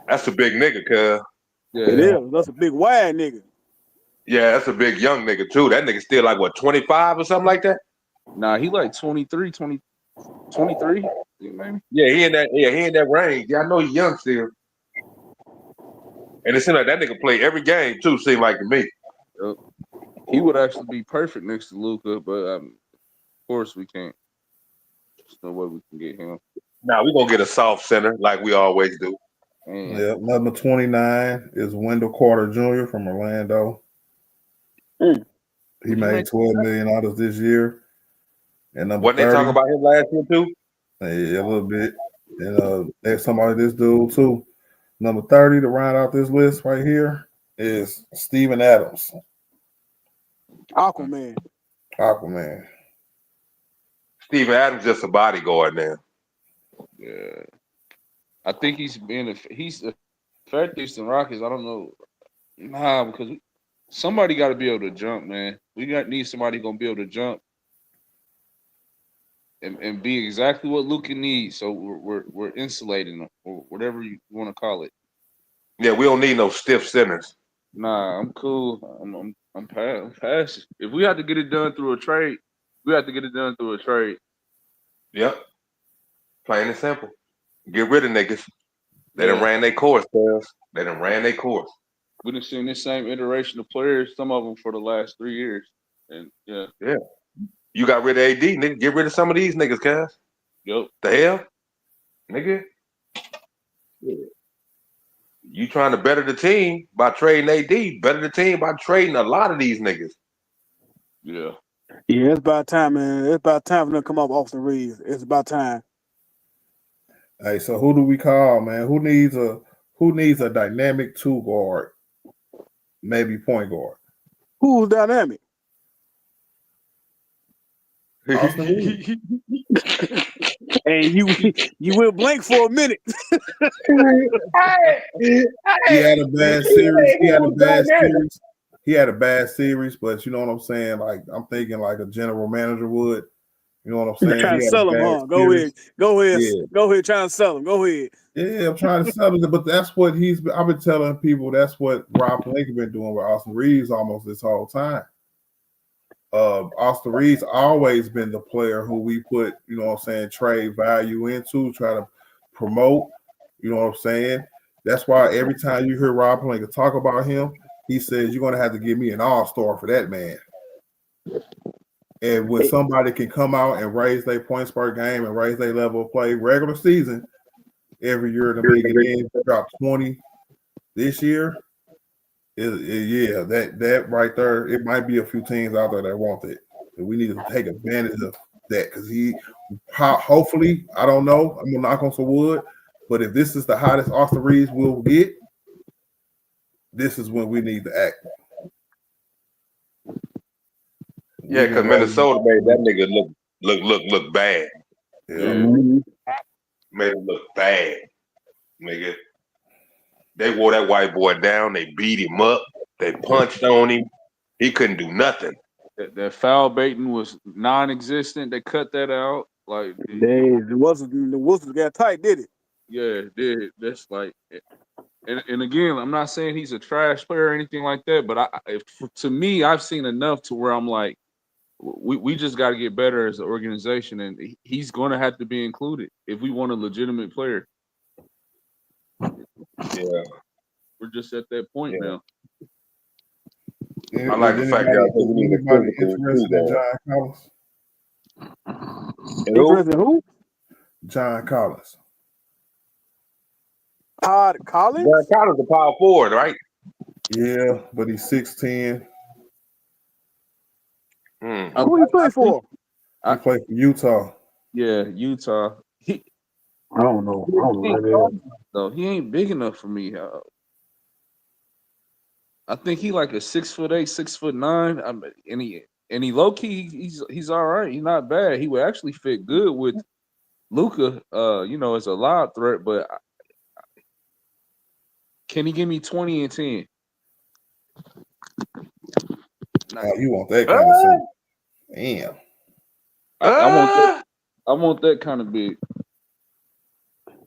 That's a big nigga, cuz. Yeah, It is. That's a big wide nigga. Yeah, that's a big young nigga too. That nigga still like what, 25 or something like that? Nah, he like 23, 23, maybe. Yeah, he in that range. Yeah, I know he's young still. And it seems like that nigga play every game too, seem like to me. He would actually be perfect next to Luka, but of course we can't. There's no way we can get him. Nah, we gonna get a soft center like we always do. Yeah, number 29 is Wendell Carter Jr. from Orlando. He made $12 million this year. And number What they talk about him last year too? Yeah, a little bit. And there's somebody this dude too. Number 30 to round out this list right here is Steven Adams. Aquaman. Steven Adams just a bodyguard now. Yeah, I think he's effective in Rockets. I don't know, because somebody got to be able to jump, man. Need somebody gonna be able to jump and be exactly what Luka needs. So we're insulating them, or whatever you want to call it. Yeah, we don't need no stiff centers. Nah, I'm cool. I'm past. If we have to get it done through a trade, we have to get it done through a trade. Yep. Plain and simple. Get rid of niggas. They done ran their course, cuz. They done ran their course. We done seen this same iteration of players, some of them for the last 3 years. And yeah. You got rid of AD, nigga. Get rid of some of these niggas, cuz. Yep. The hell? Nigga. Yeah. You trying to better the team by trading AD. Better the team by trading a lot of these niggas. Yeah. Yeah, it's about time, man. It's about time for them to come up Austin Reeves. It's about time. Hey, so who do we call, man? Who needs a dynamic two guard? Maybe point guard. Who's dynamic? Austin Reeves. And you went blank for a minute. He had a bad series. He had a bad series, but you know what I'm saying? Like, I'm thinking like a general manager would. You know what I'm saying? Trying to sell him, huh? Go ahead. Yeah. Go ahead. Trying to sell him. Go ahead. Yeah, I'm trying to sell him, but that's what I've been telling people. That's what Rob Pelinka been doing with Austin Reeves almost this whole time. Austin Reeves always been the player who we put, you know what I'm saying, trade value into, try to promote. You know what I'm saying? That's why every time you hear Rob Pelinka talk about him, he says, you're going to have to give me an all-star for that man. And when somebody can come out and raise their points per game and raise their level of play regular season every year in the league, and then drop 20 this year, that right there, it might be a few teams out there that want it. And we need to take advantage of that because hopefully, I don't know, I'm going to knock on some wood, but if this is the hottest Austin Reeves will get, this is when we need to act. Yeah, because Minnesota made that nigga look bad. Yeah. Made him look bad, nigga. They wore that white boy down. They beat him up. They punched on him. He couldn't do nothing. That foul baiting was non-existent. They cut that out. Like the Wilson got tight, did it? Yeah, it did. That's like, and again, I'm not saying he's a trash player or anything like that, but to me, I've seen enough to where I'm like, we just got to get better as an organization, and he's going to have to be included if we want a legitimate player. Yeah, we're just at that point now. I like the fact that we need a physical in John Collins. Interested in who? John Collins. Todd Collins? John Collins is a power forward, right? Yeah, but he's 6'10". Who you play for? He played for Utah. Yeah, Utah. I don't know. No, he ain't big enough for me. I think he like a 6'8", 6'9". And he low key, he's all right. He's not bad. He would actually fit good with Luca. As a lob threat. But can he give me 20 and 10? Oh, you want that kind of thing? Damn. I want that kind of big.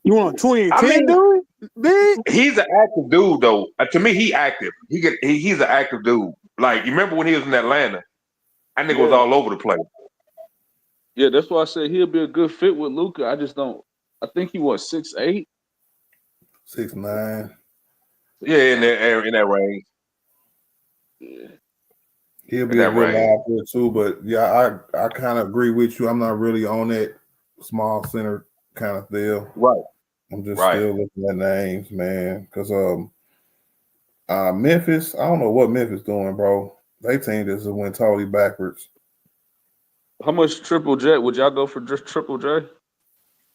You want 20 and I 10, mean, dude? Big? he's an active dude though. To me, he active. He's an active dude. Like you remember when he was in Atlanta? That nigga was all over the place. Yeah, that's why I said he'll be a good fit with Luca. I just don't. I think he was 6'8", 6'9". Yeah, in that range. Yeah. He'll be a good live player too, but yeah, I kind of agree with you. I'm not really on that small center kind of deal. Right. I'm just still looking at names, man. Because Memphis, I don't know what Memphis doing, bro. They team just went totally backwards. How much Triple J? Would y'all go for just Triple J?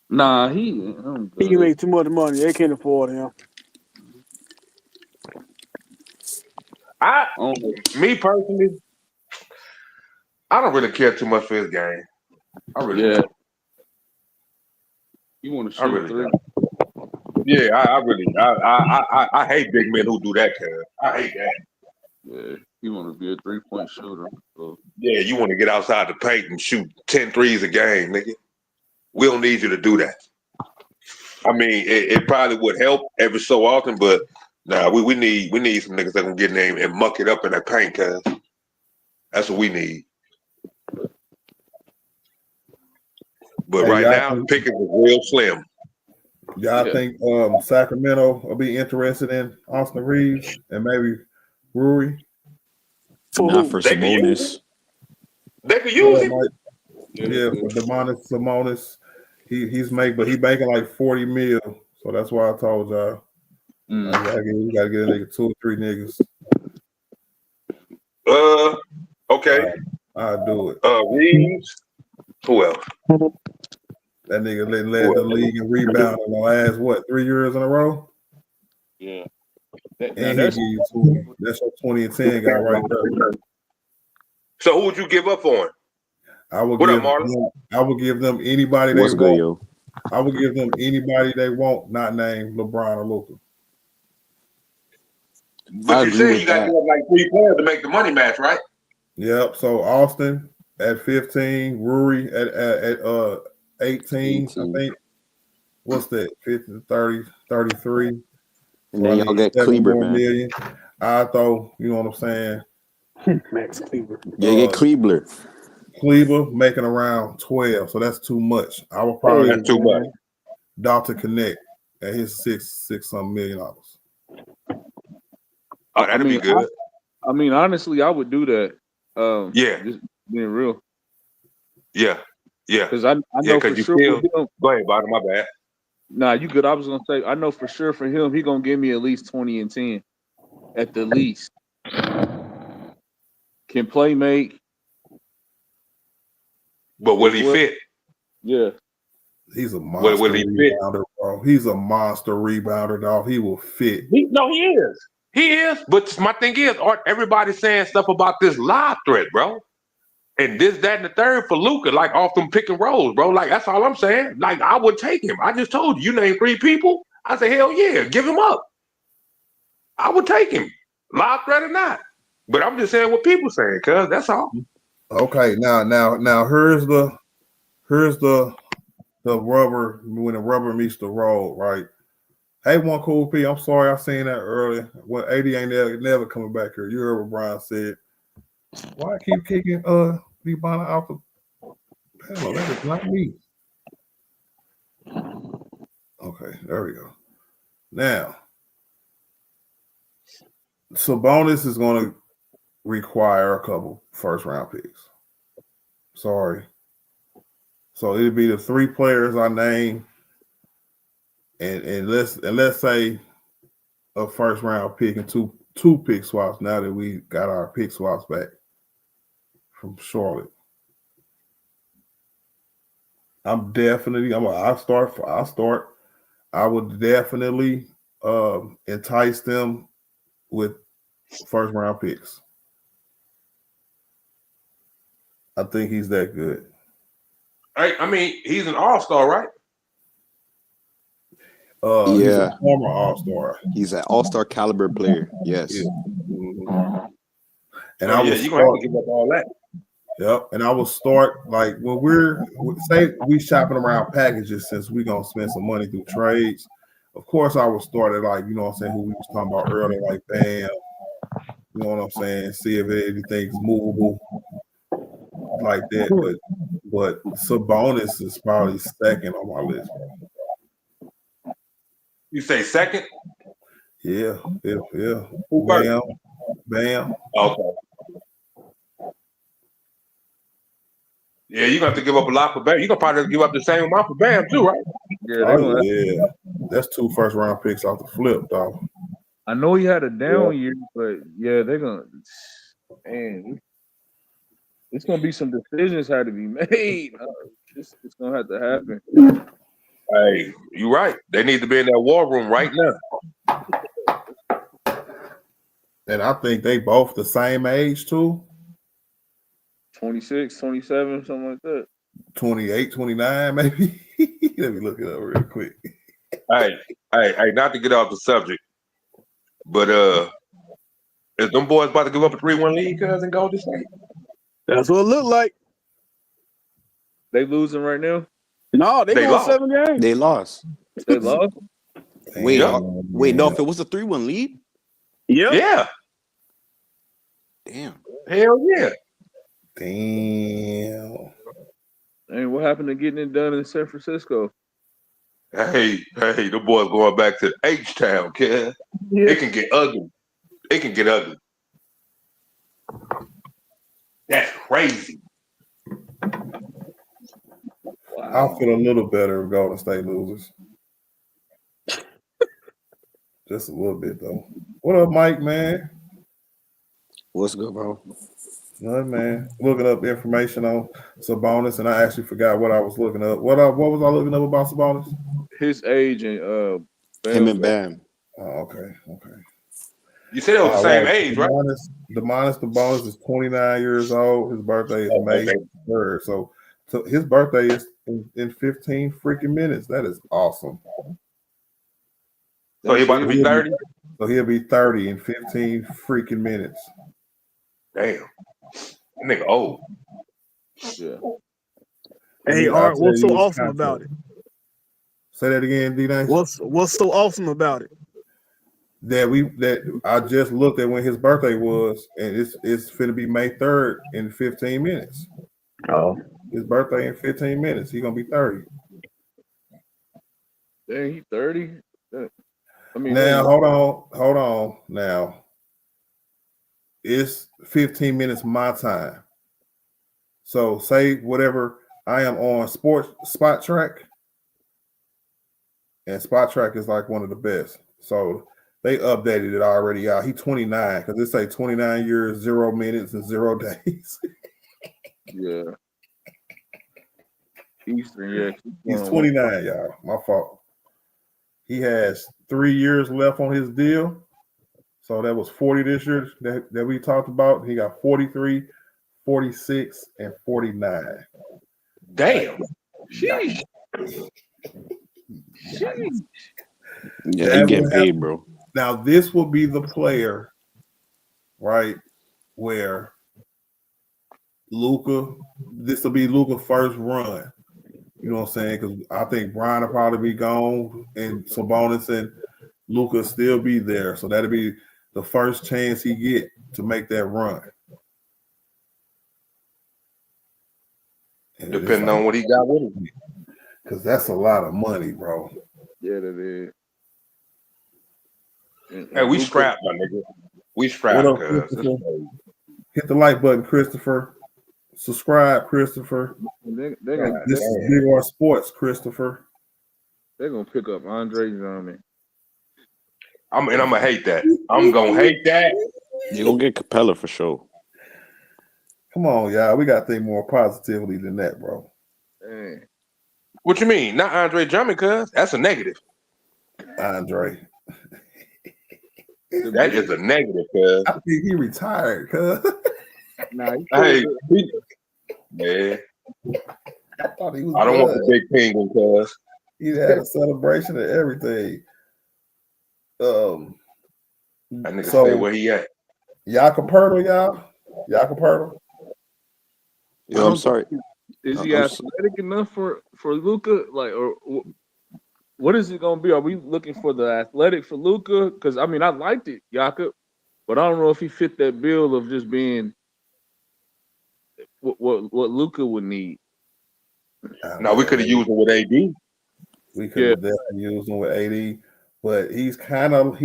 Nah, he can make too much money. They can't afford him. Me personally, I don't really care too much for his game. I really don't. You want to shoot three? Yeah, I hate big men who do that, cuz. I hate that. Yeah, you want to be a 3-point shooter. So. Yeah, you want to get outside the paint and shoot 10 threes a game, nigga. We don't need you to do that. I mean, it probably would help every so often, but we need some niggas that can get in there and muck it up in that paint, cuz. That's what we need. But right now, Pickens is real slim. Y'all think Sacramento will be interested in Austin Reeves and maybe Rui? Not for Sabonis. They could use him. Yeah, for Sabonis, he's making like 40 mil. So that's why I told y'all. You gotta get a nigga 2 or 3 niggas. Okay. I'll do it. Reeves. Who else? That nigga led the league in rebound in the last 3 years in a row? Yeah. And he give you 20. That's your 20 and 10 guy right there. So who would you give up on? I would give them anybody they want. Yo? I would give them anybody they want, not named LeBron or Luka. But you said you got to give up like 3 players to make the money match, right? Yep. So Austin at 15, Rui at 18, I think. What's that? 50, 30, 33. And then y'all get Kleber, man. Million. I thought, you know what I'm saying? Max Kleber. Yeah, get Kleber. Kleber making around 12, so that's too much. I would probably that's too much. Dr. Connect at his $6 million. Oh, that'd be good. I mean, honestly, I would do that. Just being real. Yeah. Because I know for sure. Go ahead, Bobby. My bad. Nah, you good. I was gonna say I know for sure for him, he gonna give me at least 20 and 10, at the least. Can play make. But will he fit? Yeah. He's a monster rebounder, bro. He's a monster rebounder, dog. He will fit. He is. He is. But my thing is, everybody's saying stuff about this live threat, bro. And this, that, and the third for Luka, like off them pick and rolls, bro. Like, that's all I'm saying. Like, I would take him. I just told you named 3 people. I said, hell yeah, give him up. I would take him. Live threat or not. But I'm just saying what people saying, cuz that's all. Okay, now here's the rubber, when the rubber meets the road, right? Hey, one cool P, I'm sorry I seen that earlier. Well, AD ain't never coming back here. You heard what Brian said. Why I keep kicking Vibana out the panel? That is not me. Okay, there we go. Now, Sabonis is going to require a couple first-round picks. Sorry. So it'll be the 3 players I name, and let's say a first-round pick and two pick swaps. Now that we got our pick swaps back from Charlotte, I'll start. I would definitely entice them with first round picks. I think he's that good. I mean, he's an all-star, right? He's a former all-star. He's an all-star caliber player. Yes. Yeah. And you're gonna have to give up all that. Yep. And I will start like when we shopping around packages since we're gonna spend some money through trades. Of course, I will start at like, you know what I'm saying, who we was talking about earlier, like Bam. You know what I'm saying? See if anything's movable like that. But Sabonis is probably second on my list, bro. You say second? Yeah. Who first? Bam. Okay. Yeah, you're gonna have to give up a lot for Bam. You're gonna probably give up the same amount for Bam too, right? Yeah, That's 2 first round picks off the flip, dog. I know he had a down year, but yeah, they're gonna. Man, it's gonna be some decisions had to be made. It's gonna have to happen. Hey, you're right. They need to be in that war room right now. And I think they both the same age too. 26, 27, something like that. 28, 29, maybe. Let me look it up real quick. Hey, not to get off the subject, but is them boys about to give up a 3-1 lead, cuz, and Golden State? That's what it looked like. They losing right now? No, they lost. 7 games. They lost. They lost? Wait, no, if it was a 3-1 lead? Yeah. Damn. Hell yeah. Damn. And what happened to getting it done in San Francisco? Hey, the boys going back to H-Town, kid. Yeah. It can get ugly. That's crazy. Wow. I'll feel a little better if Golden State loses. Just a little bit, though. What up, Mike, man? What's good, bro? Nothing, man. Looking up information on Sabonis, and I actually forgot what I was looking up. What was I looking up about Sabonis? His age and him and Bam. Oh, okay. You said it was the same age, right? The Sabonis is 29 years old. His birthday is May 3rd. So his birthday is in 15 freaking minutes. That is awesome. So he's about to be 30? So he'll be 30 in 15 freaking minutes. Damn. That nigga old. Yeah. Hey, Art, what's so awesome about it? Say that again, D-Nice. What's so awesome about it? That I just looked at when his birthday was, and it's finna be May 3rd in 15 minutes. Oh. His birthday in 15 minutes. He's gonna be 30. Dang, he 30? I mean, now hold on. Now it's 15 minutes my time. So say whatever I am on Spot Track, and Spot Track is like one of the best. So they updated it already out. He's 29 because it say 29 years, 0 minutes, and 0 days. Yeah. Eastern, yeah. He's 29, y'all. My fault. He has 3 years left on his deal. So that was 40 this year that we talked about. He got 43, 46, and 49. Damn. Sheesh. Yeah, he getting paid, bro. Now, this will be the player, right, where this will be Luka's first run. You know what I'm saying? Because I think Brian will probably be gone, and Sabonis and Luka still be there. So that'll be the first chance he get to make that run. And depending on what he got with him. Because that's a lot of money, bro. Yeah, that is. Hey, we strapped, my nigga. We strapped, cuz. Hit the like button, Christopher. Subscribe, Christopher. This is Big R Sports, Christopher. They're gonna pick up Andre Drummond. I'm gonna hate that. I'm gonna hate that. You're gonna get Capella for sure. Come on, y'all. We gotta think more positively than that, bro. Dang. What you mean? Not Andre Drummond, cuz that's a negative. Andre. That is a negative, cuz. I think he retired, cuz. Nah, Hey, man, I thought he was I don't want good. the big penguin, cuz. He had a celebration and everything. That nigga stay So where he at. Jakob Pertl, y'all. Jakob Pertl. Yo, I'm sorry. Is he I'm athletic enough for Luca? Like, or what is it gonna be? Are we looking for the athletic for Luca? Because I mean, I liked it, Jakob, but I don't know if he fit that bill of just being what Luca would need. Now we could have used him with AD. We could have definitely used him with AD, but he's kind of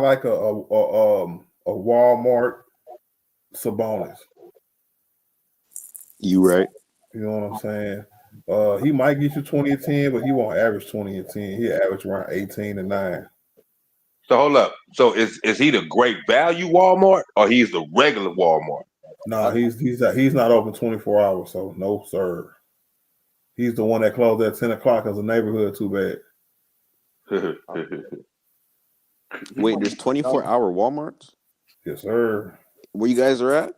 like a Walmart Sabonis. You right. You know what I'm saying? He might get you 20 and 10, but he won't average 20 and 10. He average around 18 and 9. So hold up. So is he the great value Walmart or he's the regular Walmart? No, he's not open 24 hours, so no, sir. He's the one that closed at 10 o'clock because the neighborhood too bad. Wait, there's 24-hour Walmarts? Yes, sir. Where you guys are at?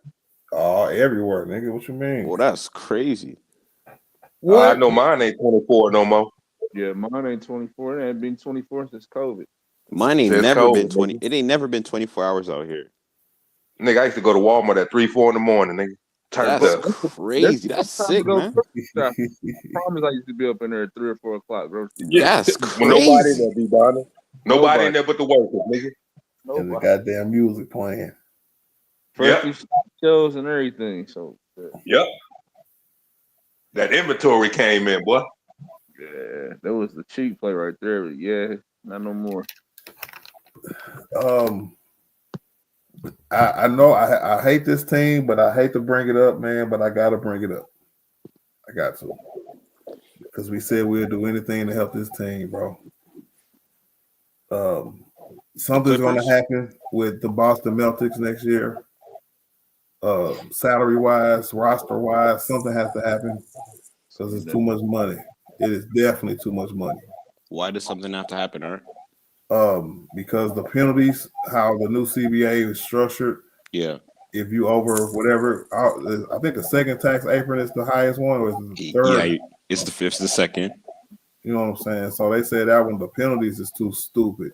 Everywhere, nigga. What you mean? Well, that's crazy. I know mine ain't 24 no more. Yeah, mine ain't 24. It ain't been 24 since COVID. Mine ain't Since never COVID, been 20. nigga. It ain't never been 24 hours out here. Nigga, I used to go to Walmart at 3, 4 in the morning, nigga. Turned That's up. crazy. That's sick, man. I promise I used to be up in there at 3 or 4 o'clock, bro. That's When nobody in crazy. there, D-Bonner. Nobody in there but the workers, nigga. And the goddamn music playing. Freshly stocked shows and everything. So Yep. That inventory came in, boy. yeah, that was the cheap play right there. But yeah, not no more. I know I hate this team, but I hate to bring it up, man. But I gotta bring it up. I got to, because we said we'll do anything to help this team, bro. Something's going to happen with the Boston Celtics next year. Salary wise, roster wise, something has to happen because it's too much money. It is definitely too much money. Why does something have to happen, Art? Because the penalties, how the new CBA is structured. Yeah. If you over whatever, I think the second tax apron is the highest one, or is it the third? Yeah, it's the fifth, the second. You know what I'm saying? So they said that one, the penalties is too stupid.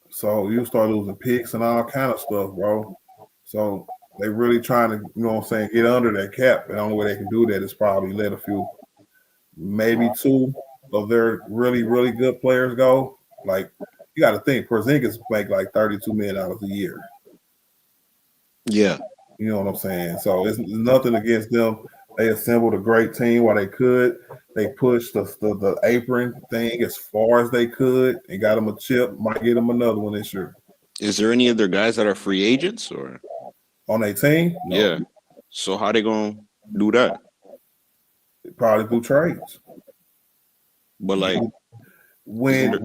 So you start losing picks and all kind of stuff, bro. So they really trying to, you know what I'm saying, get under that cap. And the only way they can do that is probably let a few, maybe two of their really, really good players go. Like, you got to think, Porzingis make like $32 million a year. Yeah. You know what I'm saying? So it's nothing against them. They assembled a great team while they could. They pushed the apron thing as far as they could and got them a chip. Might get them another one this year. Is there any other guys that are free agents or on their team? No. Yeah. So how they gonna do that? Probably do trades. But like when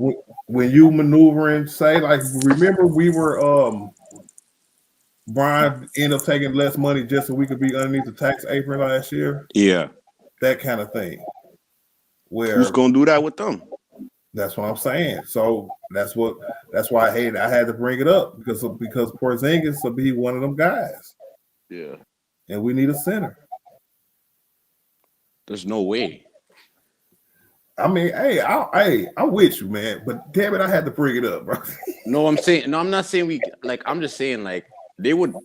you maneuvering, say like remember we were Brian ended up taking less money just so we could be underneath the tax apron last year. Yeah. That kind of thing. Where who's gonna do that with them? That's what I'm saying. So that's why I had to bring it up because Porzingis will be one of them guys. Yeah. And we need a center. There's no way. I mean, I'm with you, man. But damn it, I had to bring it up, bro. I'm not saying I'm just saying like they would.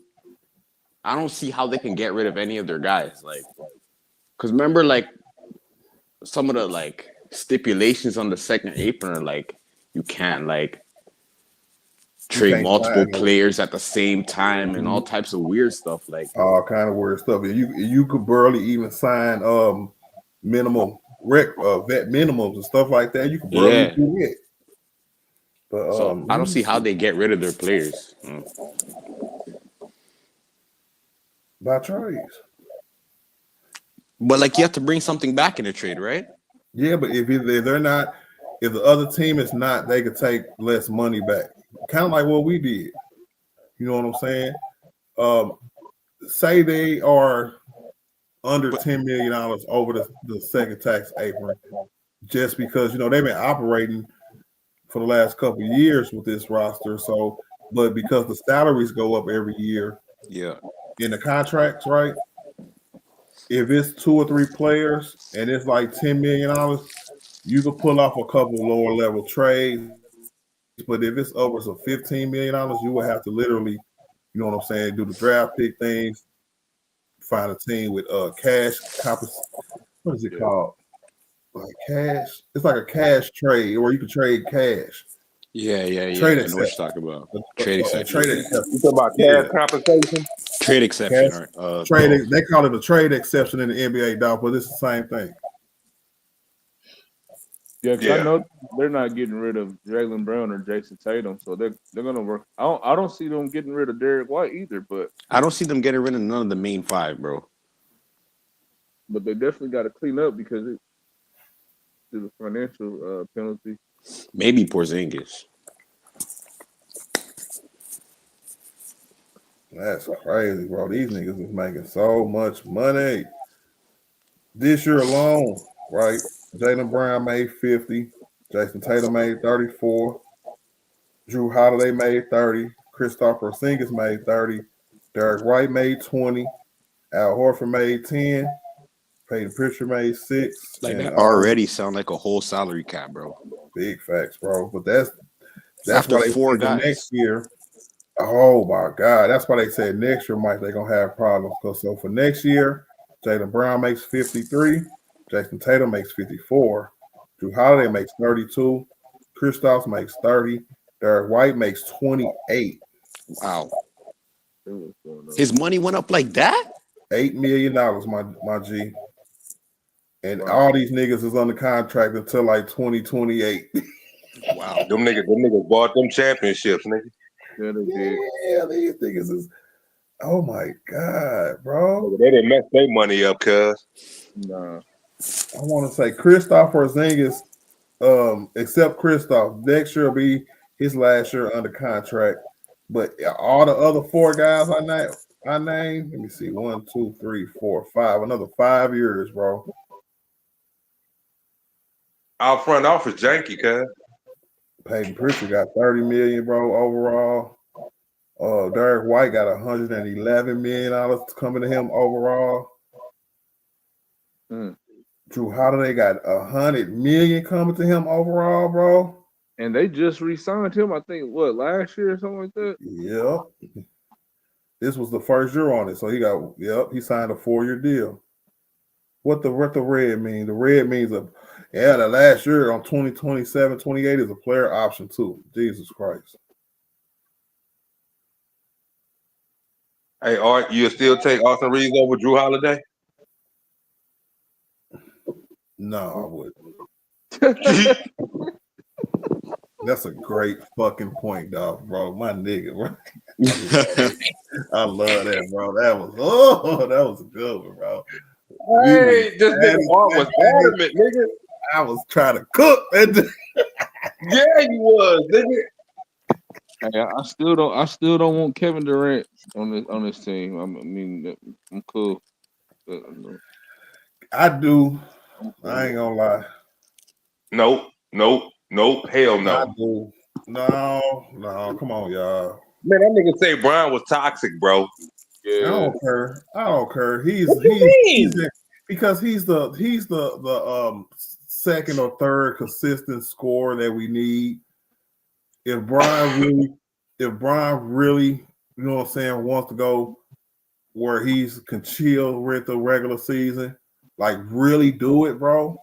I don't see how they can get rid of any of their guys, like, because remember, like, some of the like stipulations on the second apron are like you can't like trade multiple players at the same time and all types of weird stuff, like all kind of weird stuff. You could barely even sign minimum vet minimums and stuff like that. You could barely do it. But so I don't see how they get rid of their players. By trades. But like you have to bring something back in a trade, right? Yeah, but if they're not, if the other team is not, they could take less money back. Kind of like what we did. You know what I'm saying? Say they are under $10 million over the second tax apron, just because they've been operating for the last couple of years with this roster. So, but because the salaries go up every year Yeah. in the contracts, right? If it's 2 or 3 players and it's like $10 million, you can pull off a couple lower level trades. But if it's over so $15 million, you will have to literally, you know what I'm saying, do the draft pick things, find a team with cash what is it called? Like cash. It's like a cash trade where you can trade cash. Yeah. Trade I know what exception. you're talking about. A Trade exception. trade Yeah. exception. You talking about Yeah. cash compensation? Trade exception. Clause. They call it a trade exception in the NBA, dog, but it's the same thing. Yeah, because Yeah. I know they're not getting rid of Jaylen Brown or Jason Tatum, so they're gonna work. I don't see them getting rid of Derek White either, but I don't see them getting rid of none of the main five, bro. they definitely got to clean up because it to the financial penalty. Maybe Porzingis. That's crazy, bro. These niggas is making so much money. This year alone, right? Jaylen Brown made 50. Jason Tatum made 34. Drew Holiday made 30. Christopher Porzingis made 30. Derek White made 20. Al Horford made 10. Peyton Pritchard made 6. Like and that already sound like a whole salary cap, bro. big facts, bro. But that's After why they 4 said the guys. next year. Oh my God. That's why they said next year, Mike, they're gonna have problems. So for next year, Jaylen Brown makes 53, Jason Tatum makes 54, Drew Holiday makes 32, Kristaps makes 30, Derek White makes 28. Wow. His money went up like that? $8 million, my G. And all these niggas is under contract until like 2028. Wow. Them niggas bought them championships, nigga. Yeah, they did. Yeah, these niggas is. Oh my God, bro. They didn't mess their money up, cuz. Nah. I want to say Kristaps Porzingis, except Kristaps, next year will be his last year under contract. But all the other 4 guys I named, let me see, 1, 2, 3, 4, 5, another 5 years, bro. Our front office janky, cuz. Peyton Pritchard got 30 million, bro, overall. Derek White got $111 million coming to him overall. Drew Holiday got $100 million coming to him overall, bro. And they just re-signed him, I think, last year or something like that? Yep. This was the first year on it. So he signed a 4-year deal. What the red mean? The red means the last year on 2027, 28 is a player option too. Jesus Christ. Hey, Art, you still take Austin Reeves over Drew Holiday? No, I wouldn't. That's a great fucking point, dog, bro. My nigga, bro. I love that, bro. That was a good one, bro. Hey, this nigga Art was adamant, nigga. I was trying to cook. Yeah, you was, nigga. Hey, I still don't want Kevin Durant on this team. I'm cool. But, I do. I ain't gonna lie. Nope. Hell no. I do. No. Come on, y'all. Man, that nigga say Brian was toxic, bro. yeah. I don't care. He's because he's the second or third consistent scorer that we need. If Brian really, you know what I'm saying, wants to go where he's can chill with the regular season, like really do it, bro.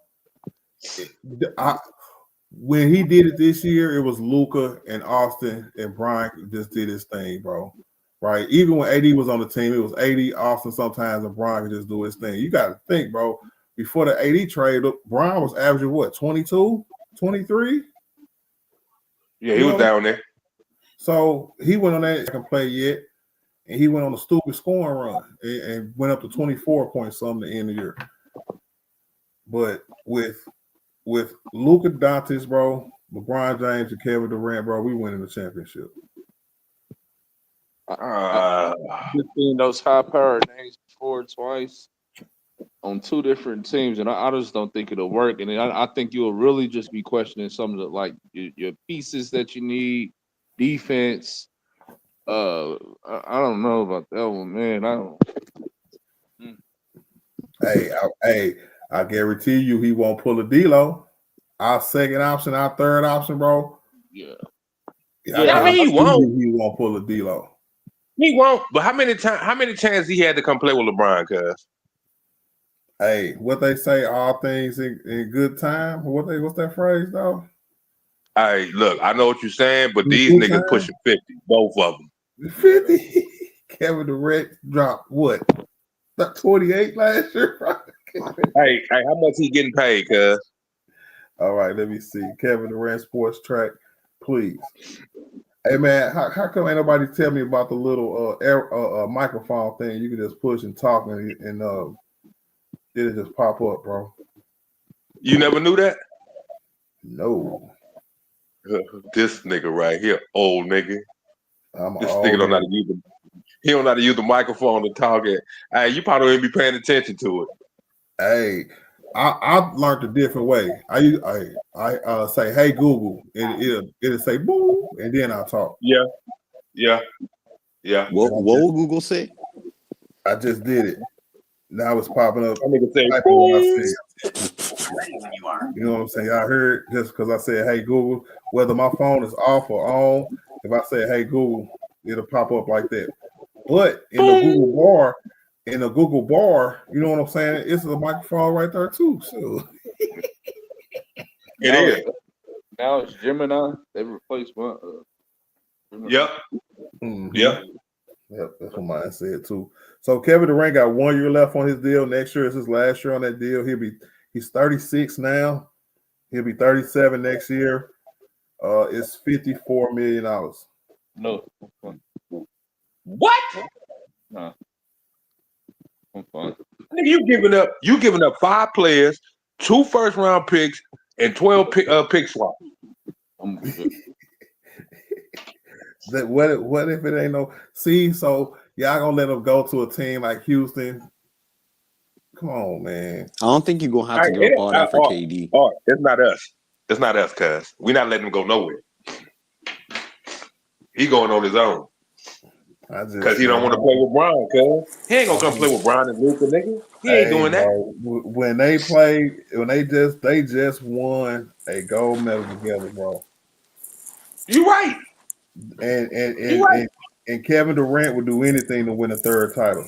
When he did it this year, it was Luka and Austin and Brian just did his thing, bro. Right? Even when AD was on the team, it was AD, Austin sometimes, and Brian could just do his thing. You got to think, bro. Before the AD trade, Brian was averaging what, 22, 23? Yeah, he was down there. So he went on that second play yet, and he went on a stupid scoring run and went up to 24 points something to end the year. But with Luka Doncic, bro, LeBron James and Kevin Durant, bro, we winning the championship. Just seeing those high-powered names before twice. on two different teams, and I just don't think it'll work. And I think you'll really just be questioning some of the like your pieces that you need, defense. I don't know about that one, man. I don't. I guarantee you he won't pull a D-Lo. Our second option, our third option, bro. Yeah. I mean, he won't. He won't pull a D-Lo. He won't. But how many chances he had to come play with LeBron, cuz? Hey, what they say, all things in good time. What's that phrase though? Hey, look, I know what you're saying, but In these good niggas time? pushing 50, both of them. 50. Kevin Durant dropped what? About 28 last year. Hey, how much he getting paid, cuz? All right, let me see. Kevin Durant Sports Track, please. Hey man, how come ain't nobody tell me about the little microphone thing you can just push and talk and it'll just pop up, bro? You never knew that? No. This nigga right here, old nigga. This old nigga don't know how nigga. to use the he don't know how to use the microphone to talk it. Hey, you probably don't even be paying attention to it. Hey, I learned a different way. I say, hey Google, it'll say boo, and then I talk. Yeah. What will Google say? I just did it. Now it's popping up. That nigga say, Typing what I said. You know what I'm saying? I heard just because I said, hey Google, whether my phone is off or on, if I say, hey Google, it'll pop up like that. But in the Google bar, you know what I'm saying? It's a microphone right there too. So it is. Now it's Gemini. They replaced my. Yep. Mm-hmm. Yep. Yep, that's what mine said too. So Kevin Durant got 1 year left on his deal. Next year is his last year on that deal. He's 36 now. He'll be 37 next year. It's $54 million. No. What? No. I'm fine. Nigga, you giving up 5 players, 2 first round picks, and 12 pick swaps. I'm good. That what if it ain't no so y'all gonna let him go to a team like Houston? Come on, man. I don't think you're gonna have to give up all that for KD. Oh, it's not us. It's not us, cuz. We're not letting him go nowhere. He going on his own. Because he don't want to play with Brian, cuz. He ain't gonna come play with Brian and Luka, nigga. He ain't doing that. When they played, they just won a gold medal together, bro. You right. And Kevin Durant would do anything to win a third title.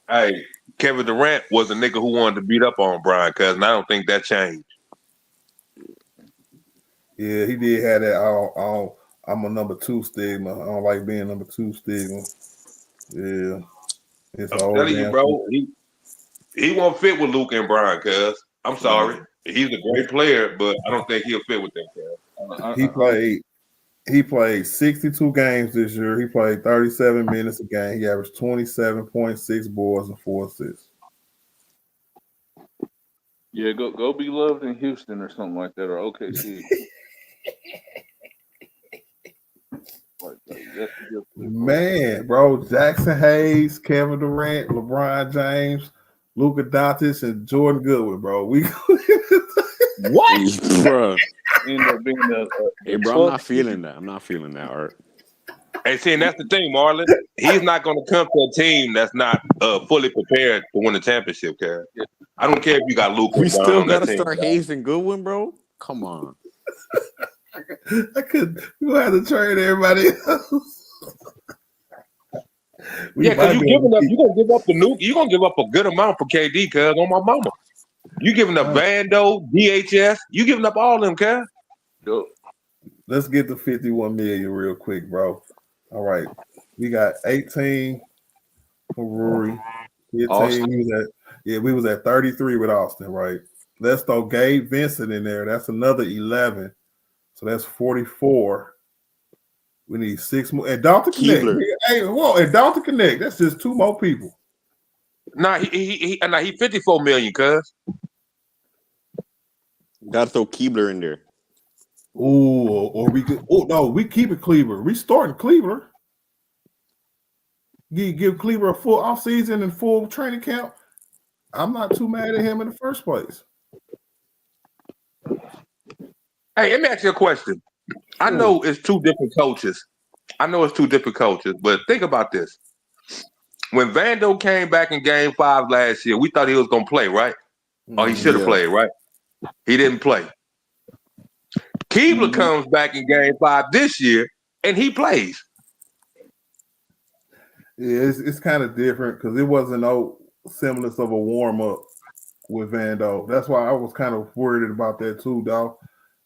Hey, Kevin Durant was a nigga who wanted to beat up on Brian, cuz, and I don't think that changed. Yeah, he did have that. I'm a number 2 stigma. I don't like being number 2 stigma. Yeah, it's I'm telling you, bro. He won't fit with Luke and Brian, cuz. I'm sorry. He's a great player, but I don't think he'll fit with them, cuz. He played 62 games this year. He played 37 minutes a game. He averaged 27.6 boards and 4 assists. Yeah, go be loved in Houston or something like that, or OKC. Man, bro, Jackson Hayes, Kevin Durant, LeBron James, Luka Doncic, and Jordan Goodwin, bro. What? Bro. Hey, bro, I'm not feeling that, Art. Hey, see, and that's the thing, Marlon. He's not going to come to a team that's not fully prepared to win the championship, cuz. I don't care if you got Luka. We still got to start Hayes and Goodwin, bro. Come on. I could. We have to trade everybody else. Yeah, because you're gonna give up you're gonna give up a good amount for KD, cuz, on my mama. You giving up Vando, DHS, you giving up all them, cuz. Let's get to 51 million real quick, bro. All right. We got 18 for Rory. 15. We was at 33 with Austin, right? Let's throw Gabe Vincent in there. That's another 11. So that's 44. We need 6 more. And Dalton Connect. Hey, whoa, and Dalton Connect. That's just 2 more people. Nah, he 54 million, cuz. Gotta throw Keebler in there. Ooh, or we could. Oh no, we keep it Cleaver. We starting Cleaver. Give Cleaver a full offseason and full training camp. I'm not too mad at him in the first place. Hey, let me ask you a question. I know it's two different coaches. But think about this. When Vando came back in Game 5 last year, we thought he was gonna play, right? Or he should have Yeah. played, right? He didn't play. Keebler Mhm. comes back in Game 5 this year, and he plays. Yeah, it's kind of different because it wasn't no semblance of a warm up with Vando. That's why I was kind of worried about that too, dog.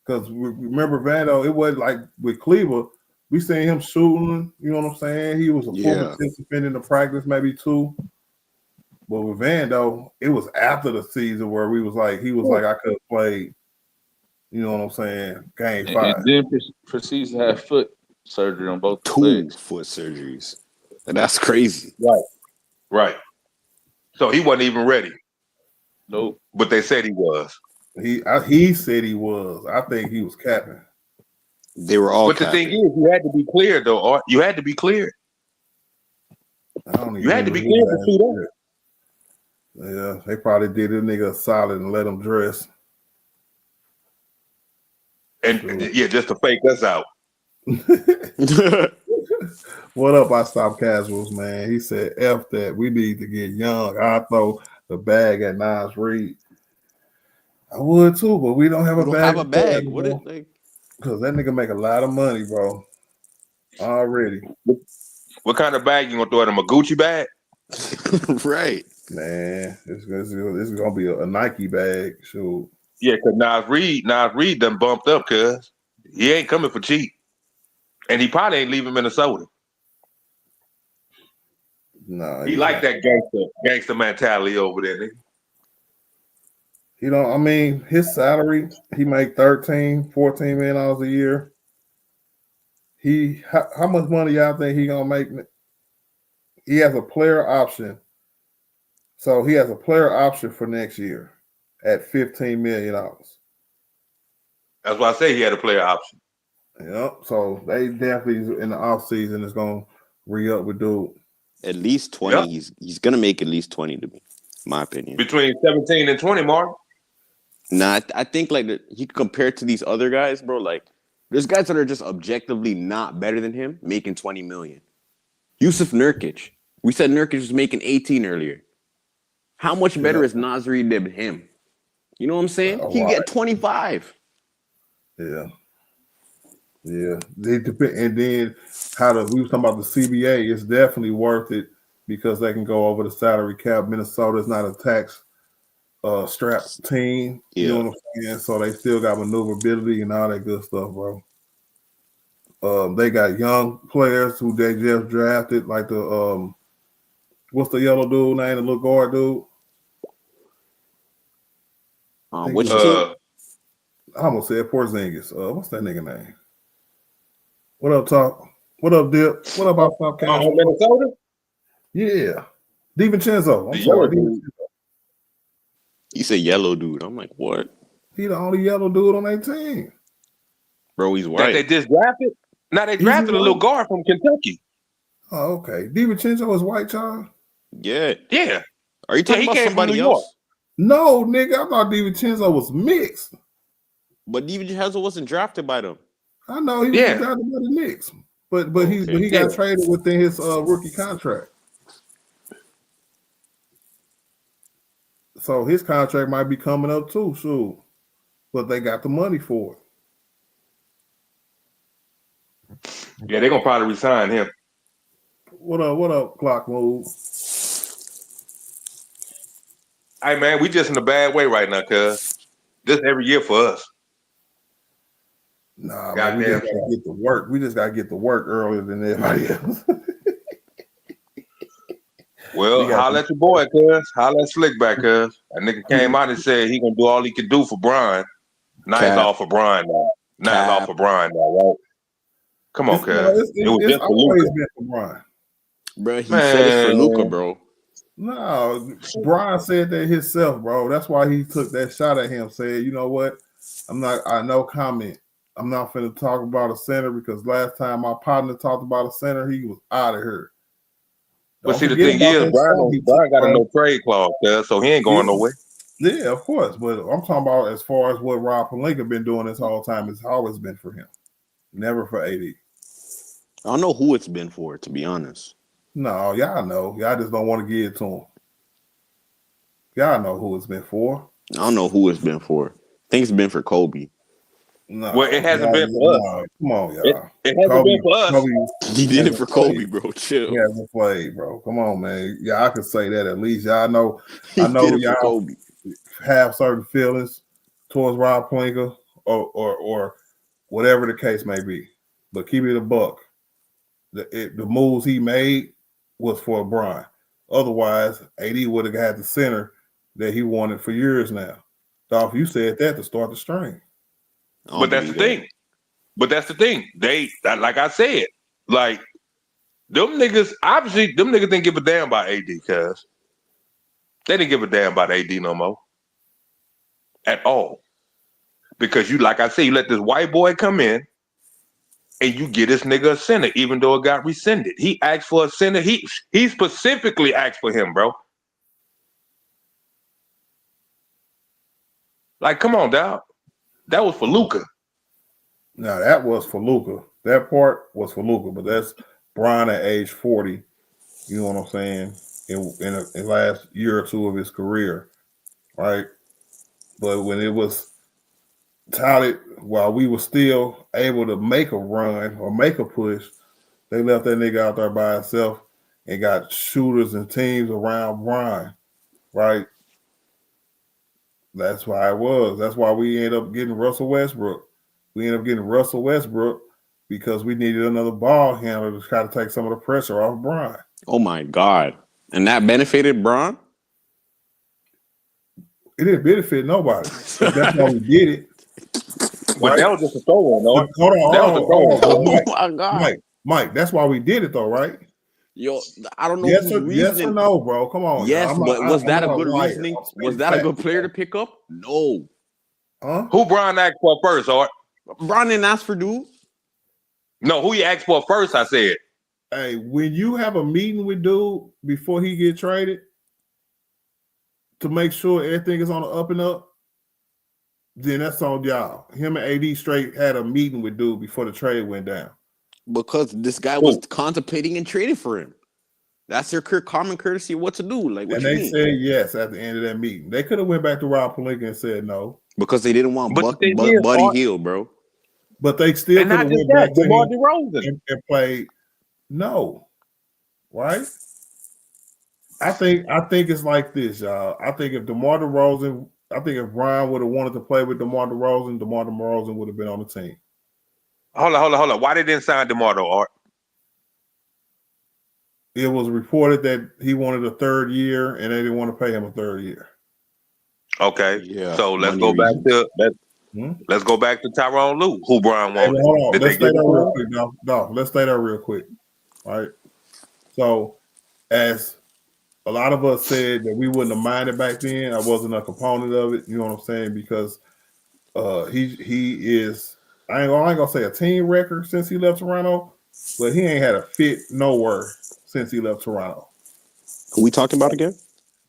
Because remember Vando, it wasn't like with Cleaver. We seen him shooting. You know what I'm saying? He was a full Yeah. participant in the practice, maybe two. But with Vando, it was after the season where he was like, I could have played. You know what I'm saying? Game And 5. then proceeds to have foot surgery on both 2 legs. foot surgeries. And that's crazy. Right. So he wasn't even ready. Nope. But they said he was. He said he was. I think he was capping. They were all But the thing capping. is, you had to be clear though, Art. You had to be clear. I don't even You had to remember be his clear to last see that. year. Yeah, they probably did this nigga a solid and let him dress. And yeah, just to fake us out. What up, I Stop Casuals, man? He said, F that. We need to get young. I throw the bag at Nas Reed. I would too, but we don't have We a don't bag. have a bag. What is like? Because that nigga make a lot of money, bro. Already. What kind of bag you gonna throw at him? A Gucci bag? Right. Man, this is gonna be a Nike bag. Shoot. Yeah, because Nas Reed done bumped up, cuz he ain't coming for cheap. And he probably ain't leaving Minnesota. Nah, He like that gangster mentality over there, nigga. You know, I mean, his salary, he make 13, 14 million dollars a year. How much money y'all think he gonna make? He has a player option. So he has a player option for next year at $15 million. That's why I say he had a player option. Yep. So they definitely in the offseason is gonna re-up with dude. At least 20. Yep. He's gonna make at least 20 to me, my opinion. Between 17 and 20, Mark. Nah, I think like he compared to these other guys, bro. Like there's guys that are just objectively not better than him, making 20 million. Yusuf Nurkic. We said Nurkic was making 18 earlier. How much better is Nasri than him? You know what I'm saying? He can get 25. Yeah. Yeah. They depend, and then we was talking about the CBA, it's definitely worth it because they can go over the salary cap. Minnesota is not a tax strapped team. You know what I'm saying? So they still got maneuverability and all that good stuff, bro. They got young players who they just drafted, like the what's the yellow dude name, the little guard dude? Which team? I almost said Porzingis. What's that nigga name? What up, Talk? What up, Dip? What up, Outside Cash? Minnesota? Yeah. DiVincenzo. I'm The sorry. yellow dude. You say yellow dude. I'm like, what? He the only yellow dude on their team. Bro, he's That white. they just drafted? Now they drafted a little guard from Kentucky. Oh, okay. DiVincenzo is white, child? Yeah. Yeah. Are you talking about somebody else? No, nigga. I thought DiVincenzo was mixed. But DiVincenzo wasn't drafted by them. I know he was drafted by the Knicks. But he got traded within his rookie contract. So his contract might be coming up too, soon. But they got the money for it. Yeah, they're gonna probably resign him. What up, Clock Move? Hey man, we just in a bad way right now, cuz. This every year for us. Nah, man, we just gotta get to work. We just gotta get to work earlier than everybody else. Well, holla at your boy, cuz. Holla at Slickback, cuz. That nigga came out and said he gonna do all he can do for Brian. Now it's all for Brian now. Now it's all for Brian now, right? Come on, cuz. It was just for Luka. Been for Brian. Bro, he said it's for Luka, bro. No, Brian said that himself, bro. That's why he took that shot at him, said, you know what? No comment. I'm not finna talk about a center because last time my partner talked about a center, he was out of here. But Don't see, the forget thing about is, that song he Brian took, got a bro. no trade clause there, so he ain't going nowhere. Yeah, of course. But I'm talking about as far as what Rob Pelinka been doing this whole time, it's always been for him. Never for AD. I don't know who it's been for, to be honest. No, y'all know. Y'all just don't want to give it to him. Y'all know who it's been for. I don't know who it's been for. I think it's been for Kobe. No, Well, it hasn't been for us. no, come on, It, y'all. it hasn't been for us. Kobe He did it hasn't for played. Kobe, bro. He Chill. hasn't played, bro. Come on, man. Yeah, I could say that at least. Y'all know. He I know did it for y'all Kobe. have certain feelings towards Rob Pelinka or whatever the case may be. But keep it a buck. The moves he made was for Bron. Otherwise, AD would have had the center that he wanted for years now. Dolph, you said that to start the string. But that's the thing. But that's the thing. Like I said, like them niggas, obviously, them niggas didn't give a damn about AD, cuz they didn't give a damn about AD no more. At all. Because you, like I said, you let this white boy come in and you get this nigga a center, even though it got rescinded. He asked for a center. He specifically asked for him, bro. Like, come on, dog. That was for Luka. Now that was for Luka. That part was for Luka, but that's Bron at age 40. You know what I'm saying? In the last year or two of his career, right? But when it was touted while we were still able to make a run or make a push, they left that nigga out there by himself and got shooters and teams around Bron, right? That's why it was. That's why we ended up getting Russell Westbrook. We ended up getting Russell Westbrook because we needed another ball handler to try to take some of the pressure off Bron. Oh my God. And that benefited Bron? It didn't benefit nobody. That's why we did it. But that was just a throw-in, though. Hold on. My God. Mike, that's why we did it, though, right? Yo, I don't know Yes who's or, reasoning. yes or no, bro? Come on. Yes, but was that a good reasoning? Was that a good facts. player to pick up? No. Huh? Who Bron asked for first, Art? Bron didn't ask for dude. No, who he asked for first, I said. Hey, when you have a meeting with dude before he get traded to make sure everything is on the up and up, then that's on y'all. Him and AD straight had a meeting with dude before the trade went down. Because this guy was contemplating and trading for him. That's their common courtesy of what to do. Like, what and you they mean? said yes at the end of that meeting. They could have went back to Rob Pelinka and said no. Because they didn't want Buddy Hield, bro. But they still could have went back to him and played no. Right? I think it's like this, y'all. I think if DeMar DeRozan, if Brian would have wanted to play with DeMar DeRozan would have been on the team. Hold on. Why they didn't sign DeMar though, Art? It was reported that he wanted a third year and they didn't want to pay him a third year. Okay. Yeah. So let's go back to let's go back to Tyronn Lue, who Brian wanted. Hold on. Let's stay there real quick. No, let's stay there real quick. All right. So as a lot of us said that we wouldn't have minded back then, I wasn't a component of it. You know what I'm saying? Because he is I ain't gonna say a team record since he left Toronto, but he ain't had a fit nowhere since he left Toronto. Who we talking about again?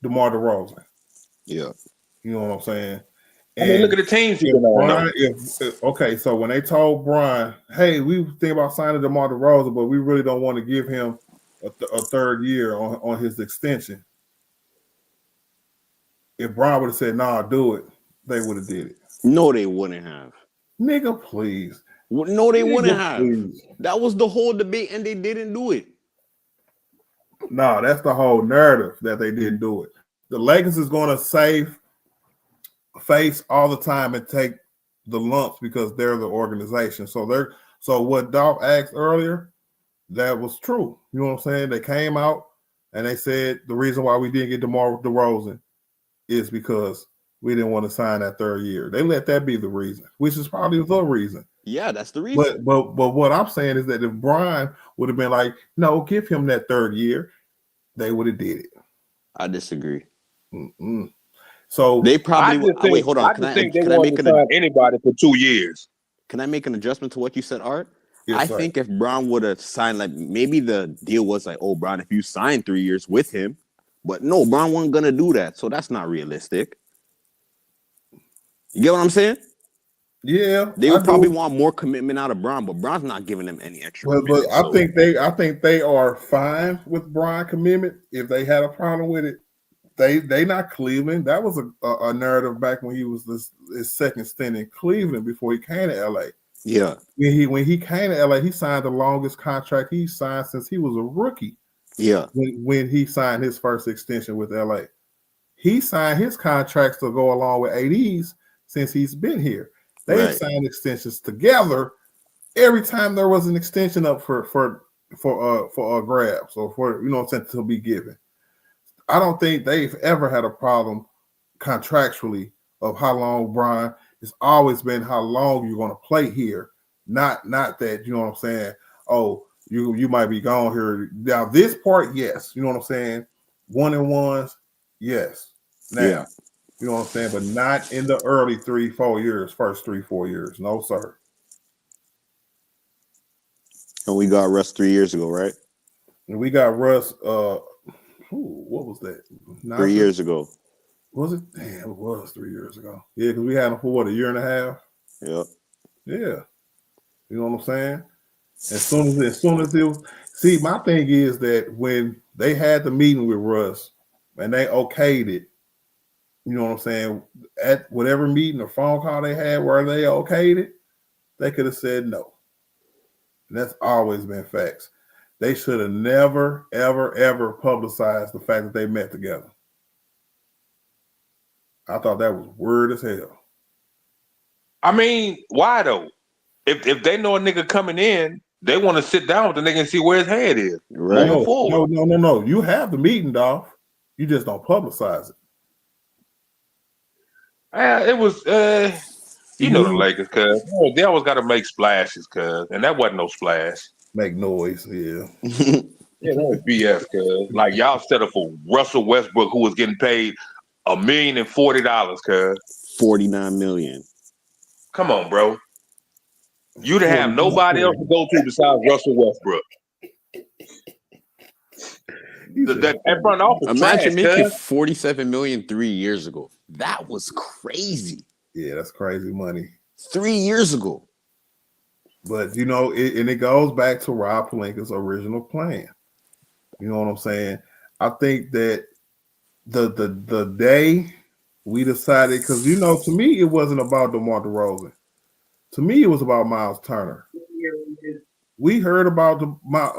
DeMar DeRozan. Yeah. You know what I'm saying? And I mean, look at the teams he's been on. Okay, so when they told Brian, hey, we think about signing DeMar DeRozan, but we really don't want to give him a third year on his extension. If Brian would have said, nah, do it, they would have did it. No, they wouldn't have. Nigga, please. No, they wouldn't have. Please. That was the whole debate, and they didn't do it. No, that's the whole narrative that they didn't do it. The Lakers is going to save face all the time and take the lumps because they're the organization. So what Dolph asked earlier, that was true. You know what I'm saying? They came out and they said the reason why we didn't get DeMar DeRozan is because we didn't want to sign that third year. They let that be the reason, which is probably the reason. Yeah, that's the reason. But what I'm saying is that if Brian would have been like, no, give him that third year, they would have did it. I disagree. Mm-mm. So they probably wait. Hold on. Can I make anybody for 2 years? Can I make an adjustment to what you said, Art? Yes, I sir. think if Brown would have signed, like maybe the deal was like, oh, Brown, if you sign 3 years with him, but no, Brown wasn't gonna do that, so that's not realistic. You get what I'm saying? Yeah, They I would probably do. want more commitment out of Brown, but Brown's not giving them any extra But commitment. I So think they are fine with Brian commitment. If they had a problem with it, they not Cleveland. That was a narrative back when he was his second stint in Cleveland before he came to LA. yeah, When he came to LA, he signed the longest contract he signed since he was a rookie. yeah, When he signed his first extension with LA, he signed his contracts to go along with AD's since he's been here. They've right. signed extensions together every time there was an extension up for grabs or for to be given. I don't think they've ever had a problem contractually of how long Brian. It's always been how long you're going to play here, not that, you know what I'm saying. Oh, you might be gone here now. This part, yes, you know what I'm saying. 1-and-ones, yes. Now, Yeah. you know what I'm saying, but not in the early 3-4 years, first 3-4 years. No, sir. And we got Russ 3 years ago, right? And we got Russ. What was that? 3 years ago. Was it? Damn, it was 3 years ago. Yeah, because we had him for what, a year and a half. Yep. Yeah, you know what I'm saying. As soon as it was, see, my thing is that when they had the meeting with Russ and they okayed it, you know what I'm saying. At whatever meeting or phone call they had where they okayed it, they could have said no. And that's always been facts. They should have never, ever, ever publicized the fact that they met together. I thought that was weird as hell. I mean, why though? If they know a nigga coming in, they want to sit down with the nigga and see where his head is. Right. Moving forward. No. You have the meeting, Dolph. You just don't publicize it. It was you know the Lakers, cuz they always got to make splashes, cuz, and that wasn't no splash. Make noise, yeah. Yeah, that was BS, cuz. Like y'all set up for Russell Westbrook, who was getting paid $1,040,000, cuz. 49 million. Come on, bro. You didn't have nobody else to go to besides Russell Westbrook. That front office. Imagine trash, making cuz. 47 million 3 years ago. That was crazy. Yeah, that's crazy money. 3 years ago. But it goes back to Rob Pelinka's original plan. You know what I'm saying? I think that the day we decided, because to me it wasn't about DeMar DeRozan. To me, it was about Miles Turner. We heard about DeMar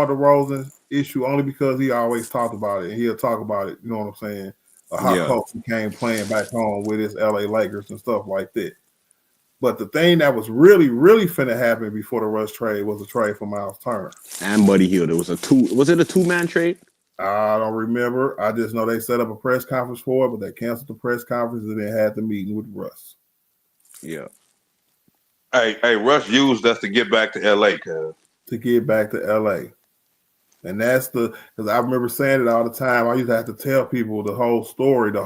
DeRozan issue only because he always talked about it, and he'll talk about it. You know what I'm saying? How close he came playing back home with his LA Lakers and stuff like that. But the thing that was really, really finna happen before the Russ trade was a trade for Miles Turner and Buddy Hield. It was Was it a 2-man trade? I don't remember. I just know they set up a press conference for it, but they canceled the press conference and then had the meeting with Russ. Yeah. Hey, Russ used us to get back to LA, cuz. To get back to LA. And that's because I remember saying it all the time. I used to have to tell people the whole story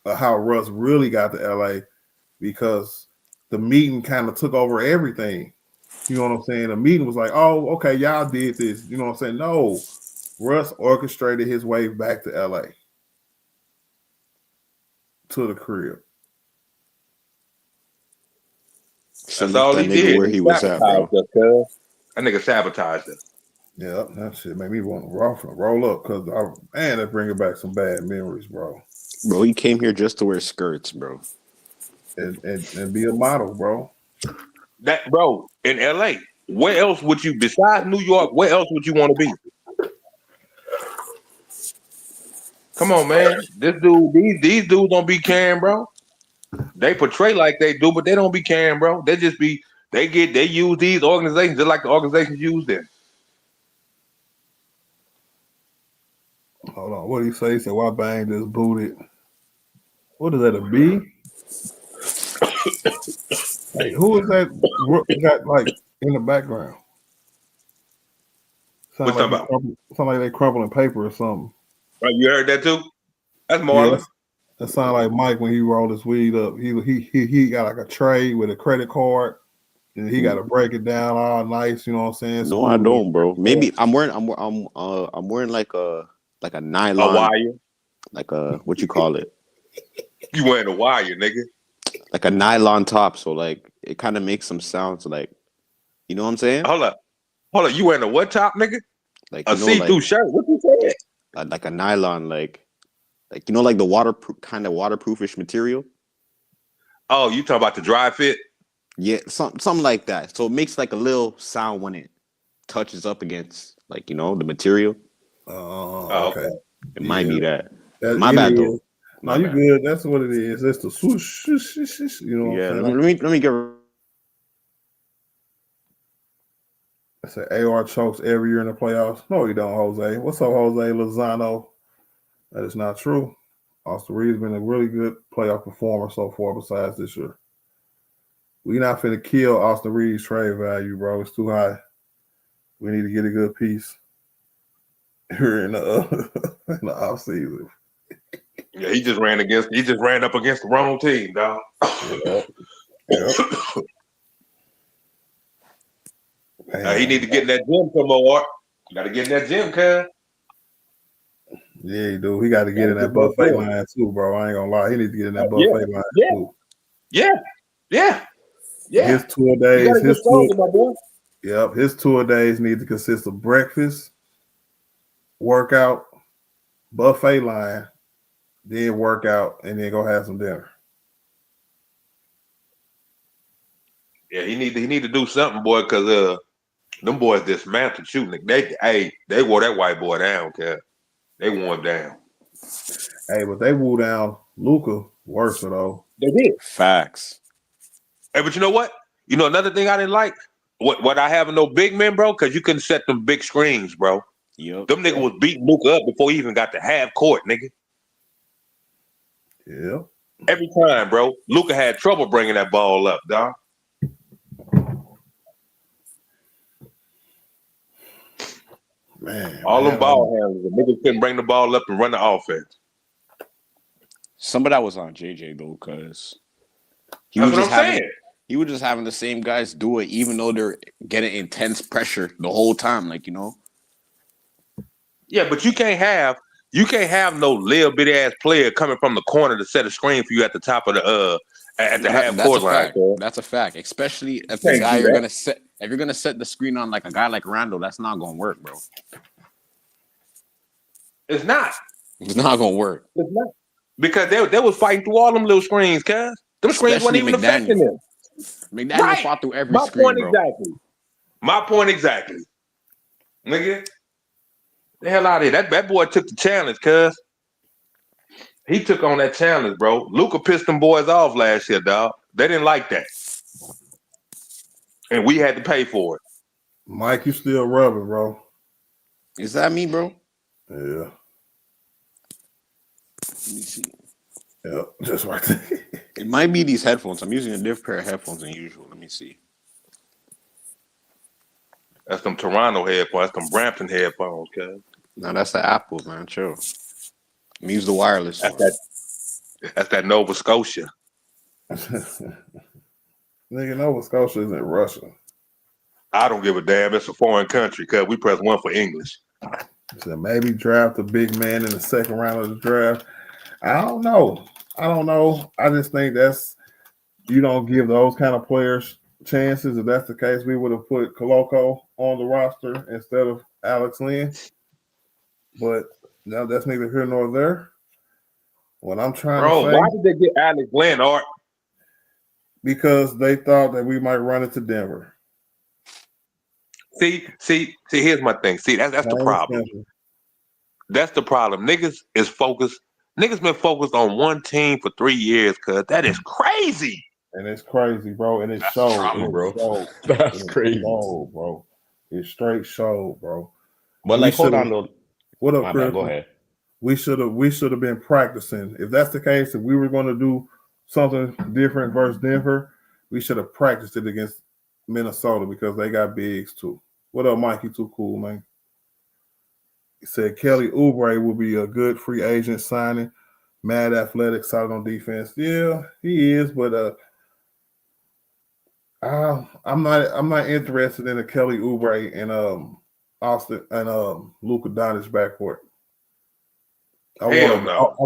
of how Russ really got to LA, because the meeting kind of took over everything. You know what I'm saying? The meeting was like, oh, okay, y'all did this. You know what I'm saying? No, Russ orchestrated his way back to LA, to the crib. That's all he did. Where he was at, bro. That nigga sabotaged us. Yeah, that shit made me want to roll up because that bringing back some bad memories, bro. Bro, he came here just to wear skirts, bro, and be a model, bro. That bro in LA. Where else would you, besides New York? Where else would you want to be? Come on, man. These dudes don't be caring, bro. They portray like they do, but they don't be caring, bro. They just be they use these organizations just like the organizations use them. Hold on, what do you say? He said, "Why bang this booted?" What is that? A B? Hey, who is that? Got like in the background? Sound like they crumpling paper or something. Right, you heard that too? That's Marlon. Yeah, that sound like Mike when he rolled his weed up. He got like a tray with a credit card And he got to break it down all nice. You know what I'm saying? No, I don't, bro. Maybe Yeah. I'm wearing like a A nylon, wire. like a what you call it, You wearing a wire, nigga. like a nylon top. So like it kind of makes some sounds like, you know what I'm saying? Hold up. You wearing a what top, nigga? Like A see-through shirt. What you saying? like a nylon, like like the waterproof kind of waterproofish material. Oh, you talking about the dry fit? Yeah, something like that. So it makes like a little sound when it touches up against like the material. Oh, Okay. It might be that. That My it bad is. though. No, My you bad. good. That's what it is. It's the swoosh. You know what Yeah, I'm saying? let me get. I say AR chokes every year in the playoffs. No, he don't, Jose. What's up, Jose Lozano? That is not true. Austin Reed's been a really good playoff performer so far besides this year. We not finna kill Austin Reed's trade value, bro. It's too high. We need to get a good piece here in the offseason. Yeah, he just ran up against the wrong team, dog. Yep. He need to get in that gym some more. You gotta get in that gym, cuz. Yeah, he do. He got to get in that buffet line too, bro. I ain't gonna lie. He needs to get in that buffet line too. Yeah. His tour You days, gotta get stronger, my boy. Yep, his tour days need to consist of breakfast, workout, buffet line, then workout, and then go have some dinner. Yeah, he need to do something, boy, because them boys dismantled shooting. They wore that white boy down, cuz. They wore him down. Hey, but they woo down Luka worse though. They did. Facts. Hey, but you know what? You know another thing I didn't like? What I have no big men, bro, because you couldn't set them big screens, bro. Yep. Them nigga was beating Luka up before he even got to half court, nigga. Yeah. Every time, bro. Luka had trouble bringing that ball up, dog. Man, all them ball handlers, the niggas couldn't bring the ball up and run the offense. Some of that was on JJ though, because he That's was what just I'm having saying. he was just having the same guys do it, even though they're getting intense pressure the whole time. Like, Yeah, but you can't have no little bitty ass player coming from the corner to set a screen for you at the top of the half that's court a line. fact. That's a fact. Especially if You the can't guy do you're that. gonna set if you're gonna set the screen on like a guy like Randall, that's not gonna work, bro. It's not. It's not gonna work. It's not. Because they was fighting through all them little screens, cuz. Them screens Especially wasn't even affecting them. McDaniel fought through every My screen, point bro. exactly. My point exactly. Nigga. The hell out of here. That boy took the challenge, cuz. He took on that challenge, bro. Luka pissed them boys off last year, dog. They didn't like that. And we had to pay for it. Mike, you still rubbing, bro. Is that me, bro? Yeah. Let me see. Yep, just right there. It might be these headphones. I'm using a different pair of headphones than usual. Let me see. That's them Toronto headphones. That's them Brampton headphones, cuz. No, that's the Apple, man. Chill. I'm use the wireless one. That's that Nova Scotia. Nigga, Nova Scotia isn't Russia. I don't give a damn. It's a foreign country, cuz we press 1 for English. So maybe draft a big man in the second round of the draft. I don't know. I just think you don't give those kind of players chances. If that's the case, we would have put Koloko on the roster instead of Alex Lynn. But now that's neither here nor there. What I'm trying to say, why did they get Alex Lynn, Art? Because they thought that we might run it to Denver. See, here's my thing. See, that's the problem. That's the problem. Niggas is focused. Niggas been focused on one team for 3 years, cuz that is crazy. And it's crazy, bro. And it showed, bro. That's crazy, bro. It's straight show, bro. But like, hold on though. What up, Chris? Go ahead. We should have been practicing. If that's the case, if we were going to do something different versus Denver, we should have practiced it against Minnesota because they got bigs too. What up, Mike? You too cool, man. He said Kelly Oubre will be a good free agent signing. Mad athletic, solid on defense. Yeah, he is, but I'm not interested in a Kelly Oubre and Austin and Luka Doncic backcourt. Hell no. I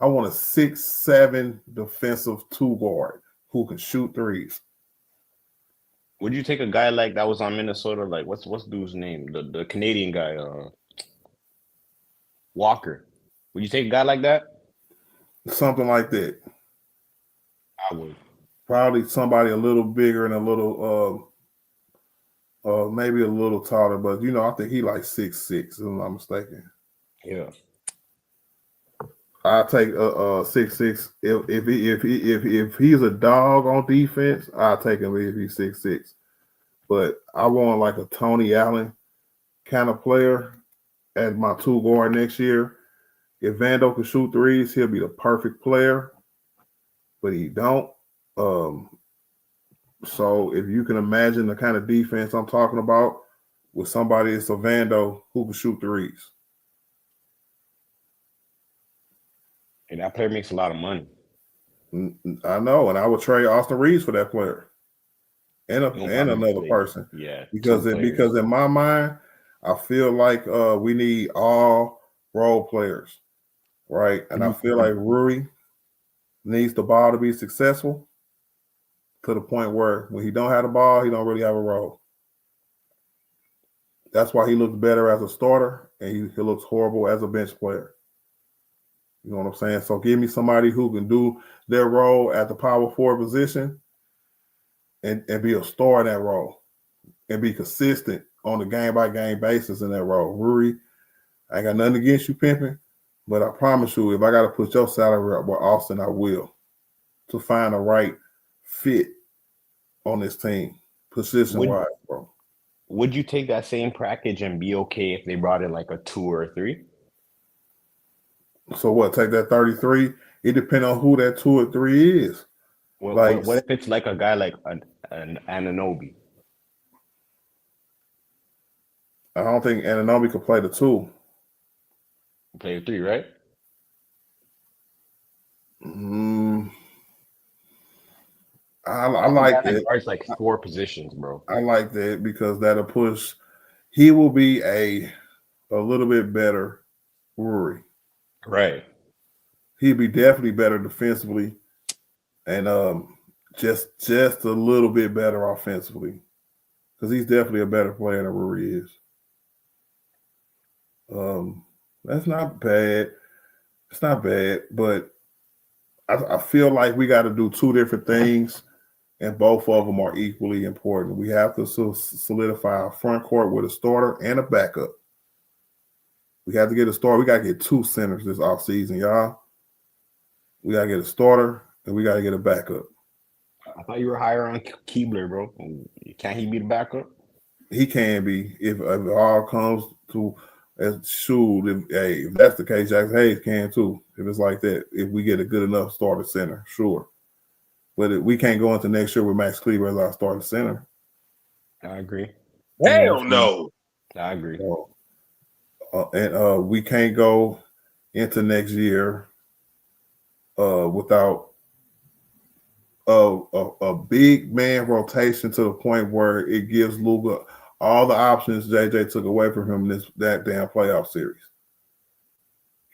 want a 6'7" defensive two guard who can shoot threes. Would you take a guy like that was on Minnesota? Like what's dude's name? The Canadian guy, Walker. Would you take a guy like that? Something like that. I would. Probably somebody a little bigger and a little maybe a little taller, but I think he like 6'6", if I'm not mistaken. Yeah. I take a 6'6". If he's a dog on defense, I'll take him if he's 6'6". But I want like a Tony Allen kind of player as my two guard next year. If Vando can shoot threes, he'll be the perfect player. But he don't. So if you can imagine the kind of defense I'm talking about with somebody it's a Vando who can shoot threes. And that player makes a lot of money. I know, and I would trade Austin Reeves for that player and another person. Yeah, because in my mind, I feel like we need all role players, right? And I feel like Rui needs the ball to be successful to the point where when he don't have the ball, he don't really have a role. That's why he looks better as a starter, and he looks horrible as a bench player. You know what I'm saying? So give me somebody who can do their role at the power forward position and be a star in that role and be consistent on a game-by-game basis in that role. Rui, I ain't got nothing against you pimping, but I promise you, if I got to put your salary up with Austin, I will, to find the right fit on this team, position-wise, bro. Would you take that same package and be okay if they brought in like a 2 or a 3? So what? Take that 33. It depends on who that 2 or 3 is. What if it's like a guy like an Anunoby? I don't think Anunoby could play the 2. Play the 3, right? I like that. It's like 4 positions, bro. I like that because that'll push. He will be a little bit better Rui. Right. He'd be definitely better defensively and just a little bit better offensively because he's definitely a better player than Rui is. That's not bad. It's not bad, but I feel like we got to do 2 different things, and both of them are equally important. We have to solidify our front court with a starter and a backup. We have to get a starter. We got to get 2 centers this offseason, y'all. We got to get a starter, and we got to get a backup. I thought you were higher on Keebler, bro. Can't he be the backup? He can be if it all comes to shoot. If that's the case, Jackson Hayes can too. If it's like that, if we get a good enough starter center, sure. But we can't go into next year with Max Kleber as our starting center. I agree. Hell no. I agree. And we can't go into next year without a big man rotation to the point where it gives Luka all the options JJ took away from him in that damn playoff series.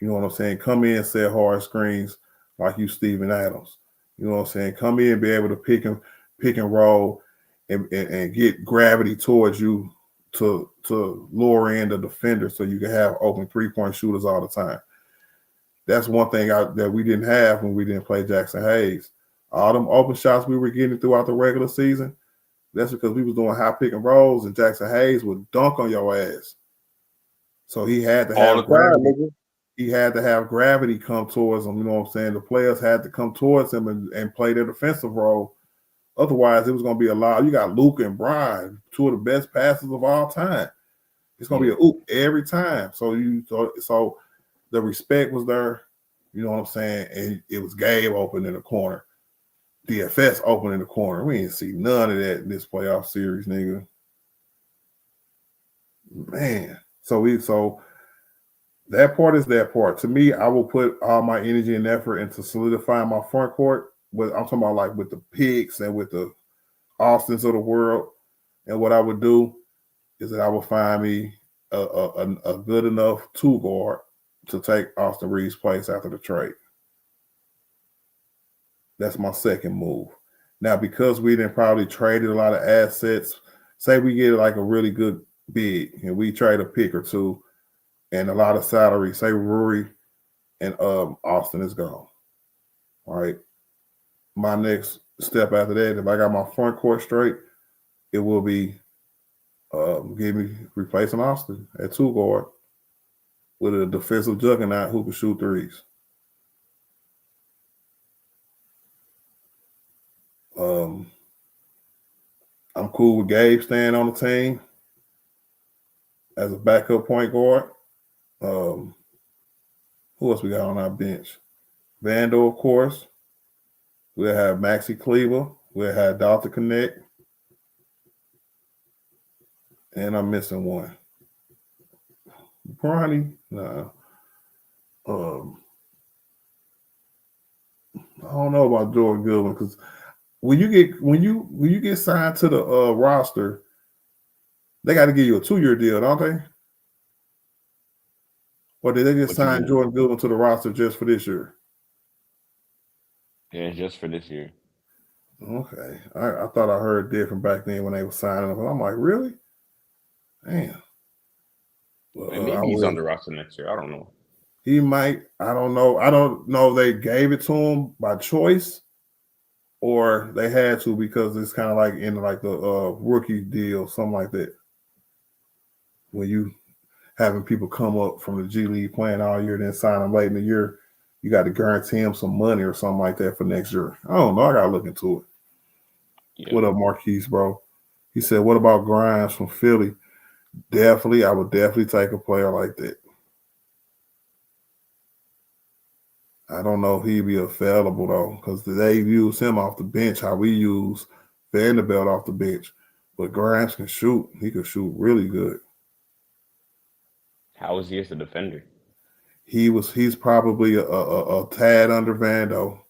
You know what I'm saying? Come in, set hard screens like you Steven Adams. You know what I'm saying? Come in and be able to pick and roll and get gravity towards you to lure in the defender so you can have open 3-point shooters all the time. That's one thing that we didn't have when we didn't play Jackson Hayes. All them open shots we were getting throughout the regular season, that's because we was doing high pick and rolls, and Jackson Hayes would dunk on your ass. So he had to have gravity. He had to have gravity come towards him. You know what I'm saying? The players had to come towards him and play their defensive role. Otherwise, it was going to be a lot. You got Luke and Brian, 2 of the best passers of all time. It's going to be a oop every time. So the respect was there. You know what I'm saying? And it was Gabe open in the corner. DFS open in the corner. We didn't see none of that in this playoff series, nigga. Man. So that part is that part. To me, I will put all my energy and effort into solidifying my front court. But I'm talking about like with the picks and with the Austins of the world. And what I would do is that I would find me a good enough two guard to take Austin Reeves' place after the trade. That's my second move. Now, because we didn't probably traded a lot of assets, say we get like a really good big and we trade a pick or two and a lot of salary, say Rory and Austin is gone. All right. My next step after that, if I got my front court straight, it will be replacing Austin at two guard with a defensive juggernaut who can shoot threes. I'm cool with Gabe staying on the team as a backup point guard. Who else we got on our bench? Vando, of course. We'll have Maxi Cleaver. We'll have Dr. Connect. And I'm missing one. Bronny. Nah. I don't know about Jordan Goodwin because when you get signed to the roster, they got to give you a 2-year deal, don't they? Or did they just sign Jordan Goodwin to the roster just for this year? Yeah, just for this year. Okay. I thought I heard different back then when they were signing him. I'm like, really? Damn. Well, maybe he's on the roster next year. I don't know. He might. I don't know. I don't know if they gave it to him by choice or they had to because it's kind of like in like the rookie deal, something like that. When you having people come up from the G League playing all year, then sign them late in the year, you got to guarantee him some money or something like that for next year. I don't know. I got to look into it. Yeah. What up, Marquise, bro? He said, what about Grimes from Philly? Definitely, I would definitely take a player like that. I don't know if he'd be available, though, because they use him off the bench how we use Vanderbilt off the bench. But Grimes can shoot. He can shoot really good. How is he as a defender? He's probably a tad under Vando.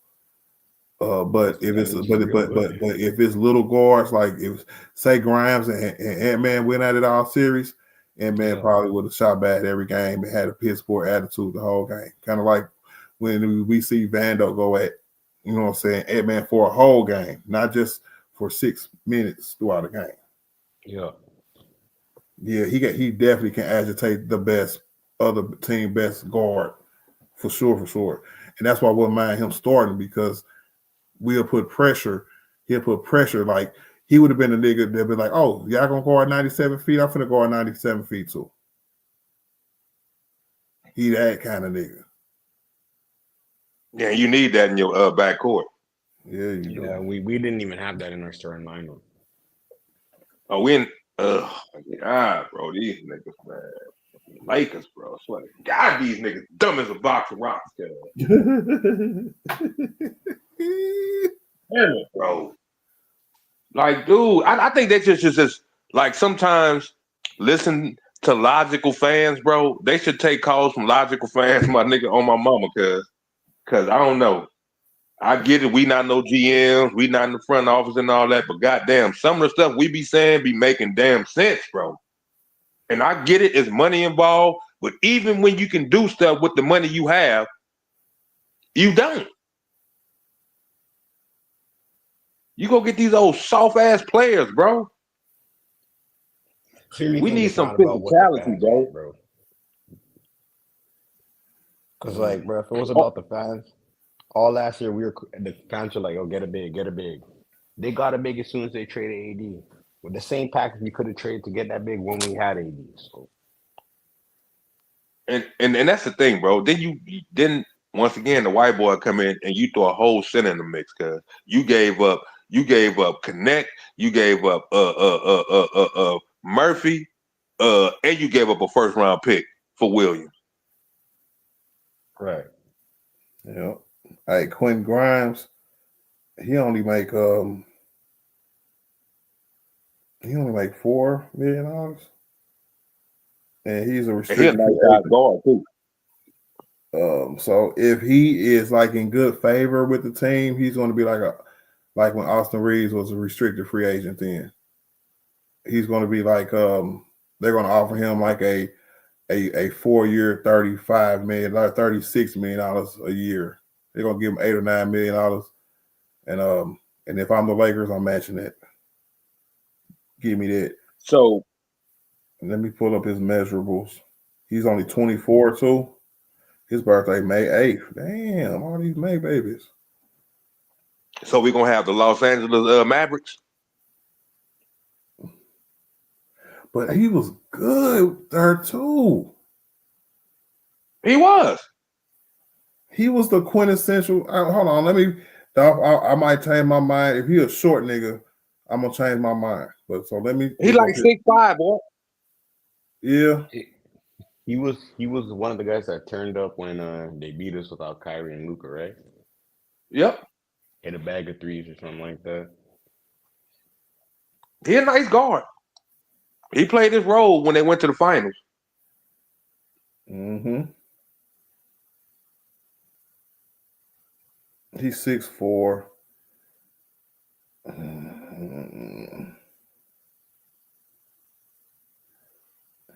But if it's if it's little guards, like if say Grimes and Ant-Man went at it all series, Ant-Man probably would have shot bad every game and had a piss poor attitude the whole game. Kind of like when we see Vando go at, you know what I'm saying, Ant-Man for a whole game, not just for 6 minutes throughout a game. Yeah. Yeah, he definitely can agitate the best other team best guard for sure. And that's why I wouldn't mind him starting because he'll put pressure. Like he would have been a nigga that'd be like, oh, y'all gonna guard 97 feet? I'm finna guard 97 feet too. He that kind of nigga. Yeah, you need that in your backcourt. Yeah, you do. Yeah, we didn't even have that in our starting lineup. Oh, we in God, bro, these niggas, man. Lakers, bro. I swear to God, these niggas dumb as a box of rocks, Damn it, bro. Like, dude, I think they just like sometimes listen to logical fans, bro. They should take calls from logical fans, my nigga, on my mama, cause I don't know. I get it. We not no GMs. We not in the front office and all that. But goddamn, some of the stuff we be saying be making damn sense, bro. And I get it. It's money involved. But even when you can do stuff with the money you have, you don't. You go get these old soft ass players, bro. We need some physicality, bro. Because, like, bro, if it was about the fans, all last year the fans were like, "Oh, get a big." They got a big as soon as they traded AD. With the same package we could have traded to get that big when we had AD. So, and that's the thing, bro. Then you didn't once again the white boy come in and you throw a whole center in the mix, cause you gave up Connect, you gave up Murphy, and you gave up a first round pick for Williams. Right. Yeah. Hey, Quentin Grimes, he only make $4 million, and he's a restricted free agent guard too. So if he is like in good favor with the team, he's going to be like like when Austin Reeves was a restricted free agent. Then he's going to be like they're going to offer him like a 4-year, $35 million, $36 million a year. They're going to give him $8 or $9 million, and if I'm the Lakers, I'm matching it. Give me that. So Let me pull up his measurables. He's only 24 too. His birthday May 8th. Damn, all these May babies. So we're gonna have the Los Angeles Mavericks. But he was good there too. He was. He was the quintessential. Hold on, let me. I might change my mind. If he a short nigga, I'm gonna change my mind. But so let me. He like 6'5", boy. Yeah. He was one of the guys that turned up when they beat us without Kyrie and Luka, right? Yep. Hit a bag of threes or something like that. He a nice guard. He played his role when they went to the finals. Mm-hmm. He's 6'4".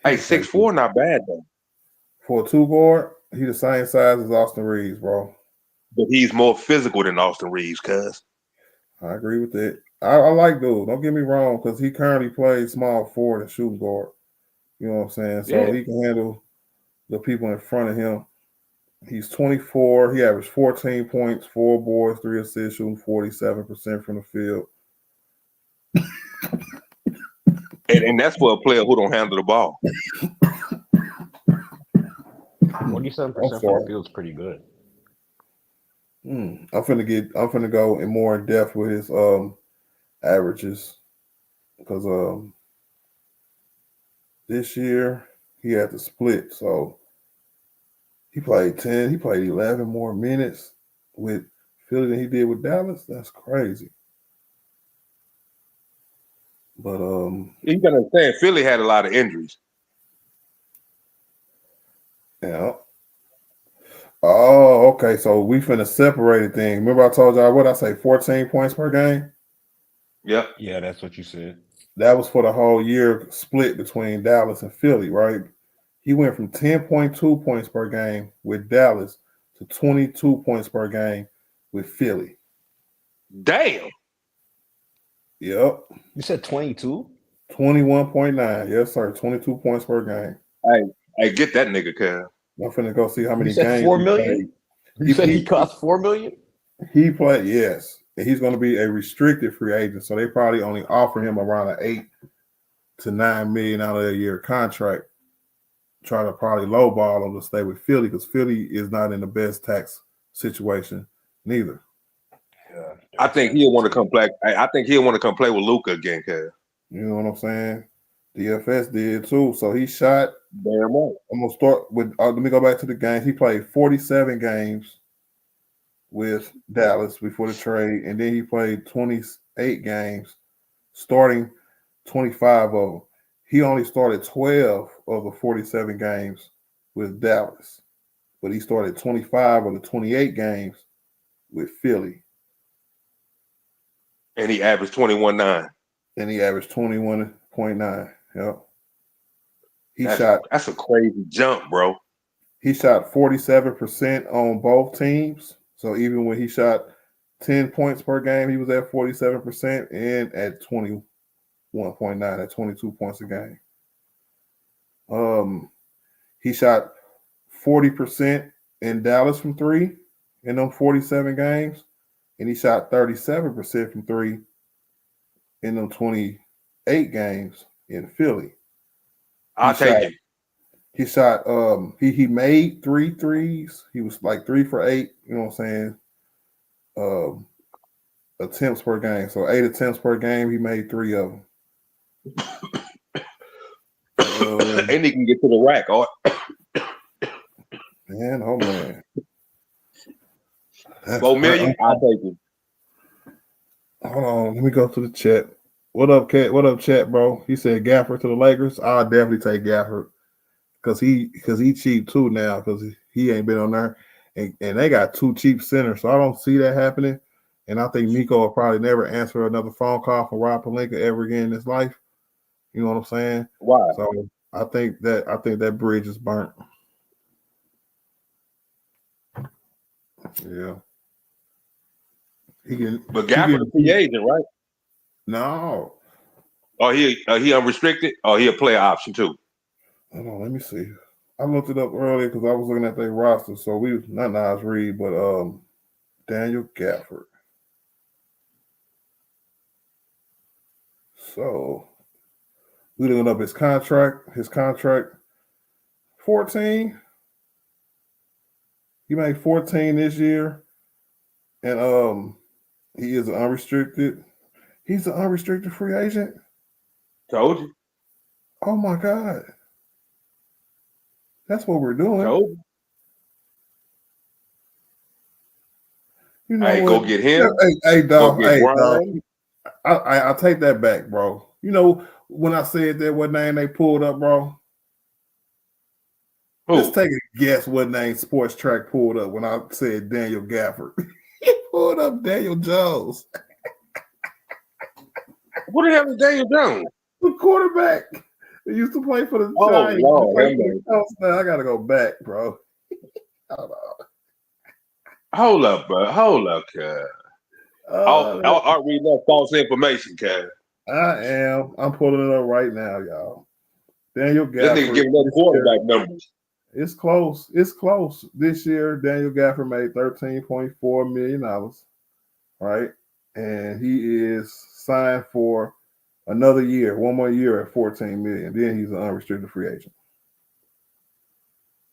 Hey, 6'4", not bad though. For a 2 guard, he the same size as Austin Reeves, bro. But he's more physical than Austin Reeves, cuz. I agree with that. I like dude. Don't get me wrong, because he currently plays small forward and shooting guard. You know what I'm saying? So he can handle the people in front of him. He's 24. He averaged 14 points, 4 boards, 3 assists, shooting 47% from the field. And that's for a player who don't handle the ball. 47% from the field is pretty good. I'm finna go in more in depth with his averages, because this year he had to split, so he played 11 more minutes with Philly than he did with Dallas. That's crazy. But you gotta understand, Philly had a lot of injuries. Yeah. Oh, okay. So we finna separate thing. Remember I told y'all what I say, 14 points per game? Yep. Yeah, that's what you said. That was for the whole year split between Dallas and Philly, right? He went from 10.2 points per game with Dallas to 22 points per game with Philly. Damn. Yep. You said 22? 21.9. Yes, sir. 22 points per game. Hey, get that nigga, cuz. I'm finna go see how many You said games $4 he million? played. You said he cost $4 million? He played, yes. And he's going to be a restricted free agent. So they probably only offer him around an $8 to $9 million out of a year contract. Try to probably lowball him to stay with Philly, because Philly is not in the best tax situation neither. Yeah, I think he'll want to come play. I think he'll want to come play with Luka again, cuz. You know what I'm saying? DFS did too. So he shot. Damn right. I'm gonna start with. Let me go back to the games. He played 47 games with Dallas before the trade, and then he played 28 games, starting 25 of them. He only started 12 of the 47 games with Dallas, but he started 25 of the 28 games with Philly. And he averaged 21.9. And he averaged 21.9. Yep. That's a crazy jump, bro. He shot 47% on both teams. So even when he shot 10 points per game, he was at 47% and at 21.9, at 22 points a game. He shot 40% in Dallas from 3 in them 47 games, and he shot 37% from 3 in them 28 games in Philly. I'll take it. He shot he made 3 threes. He was like 3 for 8, you know what I'm saying? Attempts per game. So 8 attempts per game, he made 3 of them. And he can get to the rack. Oh. Man, oh man. $4 million, I'll take it. Hold on, let me go to the chat. What up, Cat? What up, chat, bro? He said Gafford to the Lakers. I'll definitely take Gafford because he cheap too now, because he ain't been on there, and they got 2 cheap centers, so I don't see that happening. And I think Nico will probably never answer another phone call from Rob Pelinka ever again in his life. You know what I'm saying? Why? So I think that bridge is burnt. Yeah. But Gafford a free agent, right? No. Or he unrestricted, or he a player option too. Hold on, let me see. I looked it up earlier because I was looking at their roster. So we not Nas Reed, but Daniel Gafford. So we looking up his contract. 14. He made 14 this year. And he is unrestricted. He's an unrestricted free agent. Told you. Oh my God. That's what we're doing. Told you. You know Hey, what? go get him. Hey, dog. Go get Hey, dog. Brian. I take that back, bro. You know when I said that, what name they pulled up, bro? Who? Let's take a guess what name Sports Track pulled up when I said Daniel Gafford. He pulled up Daniel Jones, What the hell is Daniel Jones? the quarterback. He used to play for the Oh, Giants. Lord, He played for the Colts. Now I gotta go back, bro. Hold up, bro. Hold up, cuz. I'll read that false information, cuz. I am. I'm pulling it up right now, y'all. Daniel This nigga Gafford. giving up quarterback numbers. It's close. It's close. This year, Daniel Gafford made $13.4 million, right? And he is signed for another year, one more year at $14 million. Then he's an unrestricted free agent.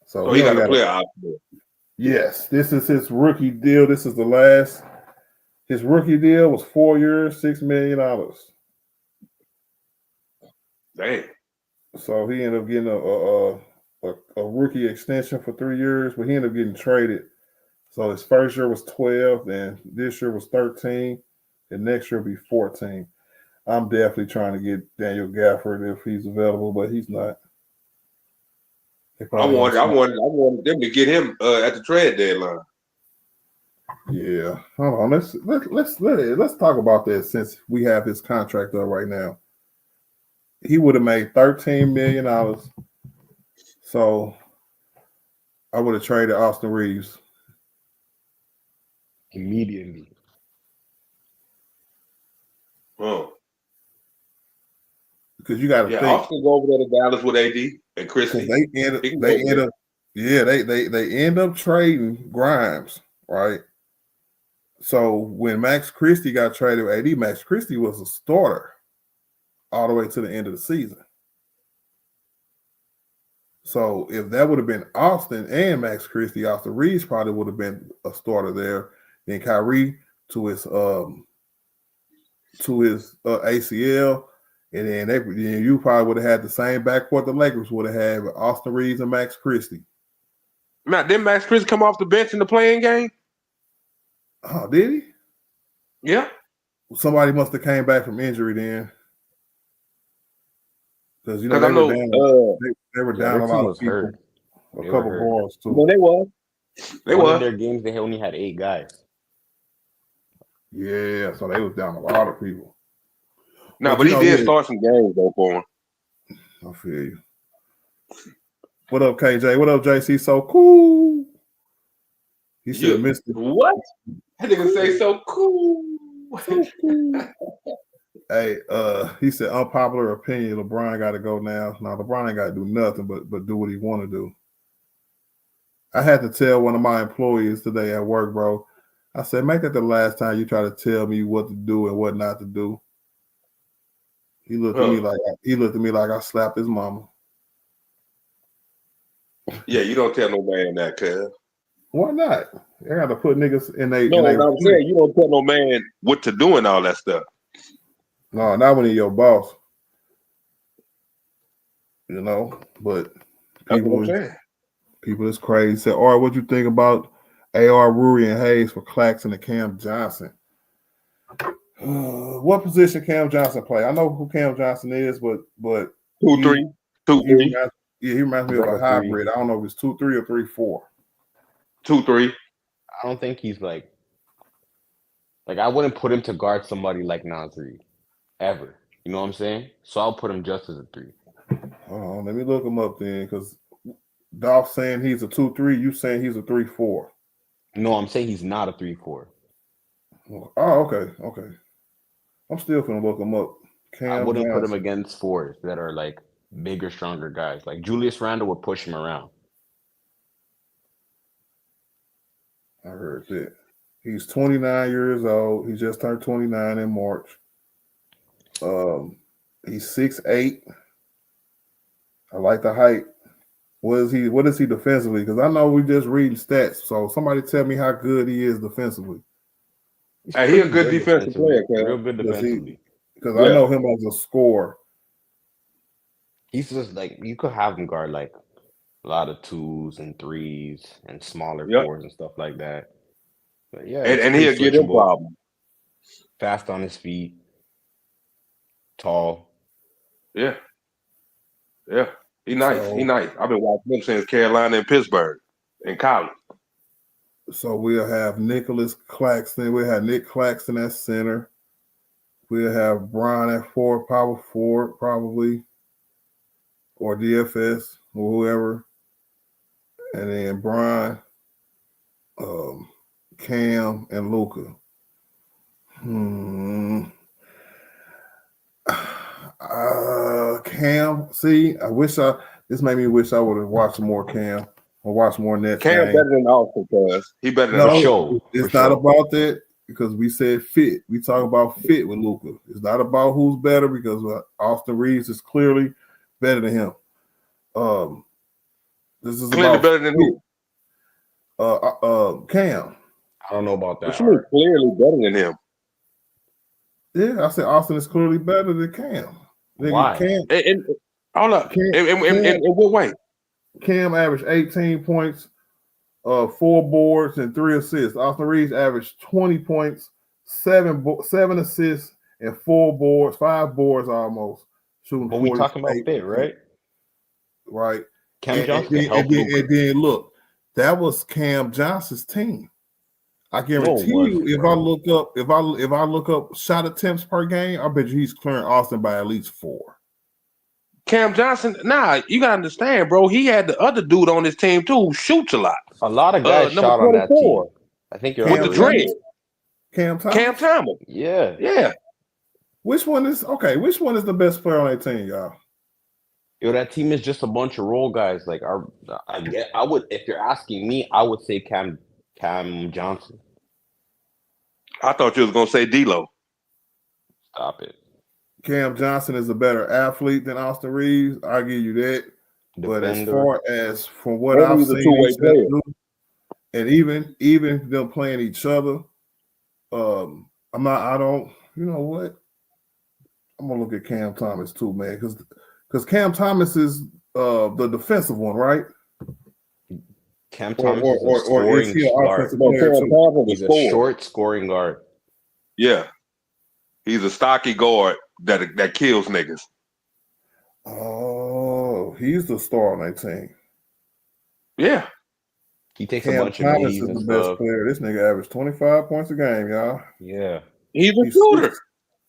So he got a player option. Yes, this is his rookie deal. This is the last. His rookie deal was 4 years, $6 million. Damn. So he ended up getting a rookie extension for 3 years, but he ended up getting traded. So his first year was 12, and this year was 13, and next year will be 14. I'm definitely trying to get Daniel Gafford if he's available, but he's not. I wanted them to get him at the trade deadline. Yeah. Hold on. Let's talk about this since we have his contract up right now. He would have made $13 million. So I would have traded Austin Reeves immediately. Oh. Because you got to think. Austin go over there to Dallas with AD and Christie. They end up trading Grimes, right? So when Max Christie got traded with AD, Max Christie was a starter all the way to the end of the season. So if that would have been Austin and Max Christie, Austin Reeves probably would have been a starter there. Then Kyrie to his ACL, and then you probably would have had the same backcourt the Lakers would have had with Austin Reeves and Max Christie. Man, didn't Max Christie come off the bench in the playing game? Oh, did he? Yeah. Somebody must have came back from injury then. Because they were down a lot of people. Hurt. A couple balls too. No, they were. One of their games they only had 8 guys. Yeah, so they was down a lot of people. No, but he did start some games though for him. I feel you. What up, KJ? What up, JC? So cool. He should have missed it. What? That nigga say so cool. So cool. Hey, he said unpopular opinion. LeBron got to go now. Now LeBron ain't got to do nothing but do what he want to do. I had to tell one of my employees today at work, bro. I said, make that the last time you try to tell me what to do and what not to do. He looked at me like I slapped his mama. Yeah, you don't tell no man that, cuz. Why not? I got to put niggas in they. No, I'm saying you don't tell no man what to do and all that stuff. No, not when he's your boss. You know, but people is crazy. Said, "All right, what you think about A.R. Rury and Hayes for Claxton and Cam Johnson?" What position Cam Johnson play? I know who Cam Johnson is, but 2-3. He reminds me of a hybrid. I don't know if it's 2-3 or 3-4. 2-3. I don't think he's like Like I wouldn't put him to guard somebody like Nas Reed ever. You know what I'm saying? So I'll put him just as a 3. Hold on, let me look him up then, because Dolph saying he's a 2-3. You saying he's a 3-4. No, I'm saying he's not a 3-4. Oh, okay. I'm still gonna look him up. I Cam wouldn't put him Johnson. against 4s that are like bigger, stronger guys. Like Julius Randle would push him around. I heard that. He's 29 years old. He just turned 29 in March. He's 6'8". I like the height. What is he defensively? Because I know we just reading stats. So somebody tell me how good he is defensively. Hey, he a good defensive player, real Cam. good defensively. Because I Yeah. know him as a scorer. He's just like you could have him guard like a lot of 2s and 3s and smaller Yep. 4s and stuff like that. But yeah, And, it's and pretty he'll get him switchable. problems. Fast on his feet, tall. Yeah. Yeah. He nice. So- He nice. I've been watching him since Carolina and Pittsburgh in college. So we'll have Nicholas Claxton. We'll have Nick Claxton at center. We'll have Brian at power forward, probably, or DFS, or whoever. And then Brian, Cam, and Luca. Cam, see, this made me wish I would have watched more Cam or watched more Nets Cam game. better than Austin, cuz. He better than No, Austin. sure. it's For not sure. about that because we said fit. We talk about fit with Luca. It's not about who's better because Austin Reeves is clearly better than him. This is Clearly about better than who? Cam. I don't know about What that. you mean Art. clearly better than him? Yeah, I said Austin is clearly better than Cam. Nigga, Why? And hold up. Cam, In what way? Cam averaged 18 points, 4 boards, and 3 assists. Austin Reeves averaged 20 points, 7 assists, and 4 boards, 5 boards almost. Shooting But we talking about 48%. fit, right? Right. Cam Johnson can help Luka. And then look, that was Cam Johnson's team. I guarantee No, it you, wasn't, if bro. I look up shot attempts per game, I bet you he's clearing Austin by at least 4. Cam Johnson, nah, you gotta understand, bro. He had the other dude on his team too who shoots a lot. A lot of guys Number shot on that 24 team. I think you're with the dread. Cam Thomas. Cam Thomas. Yeah. Yeah. Which one is the best player on that team, y'all? Yo, that team is just a bunch of role guys. Like, I would, if you're asking me, I would say Cam Johnson. I thought you was gonna say D-Lo. Stop it. Cam Johnson is a better athlete than Austin Reeves. I'll give you that. But as Defender. far as from what Maybe I've he's a seen, two-way each other player. do, and even them playing each other, you know what? I'm gonna look at Cam Thomas too, man, because Cam Thomas is the defensive one, right? Cam Thomas is a Or scoring is he an guard. offensive No, player Cam too? Thomas He's is a four. short scoring guard. Yeah. He's a stocky guard that kills niggas. Oh, he's the star on that team. Yeah. He takes Cam a bunch of Thomas knees is and the best stuff. player. This nigga averaged 25 points a game, y'all. Yeah. He's a shooter.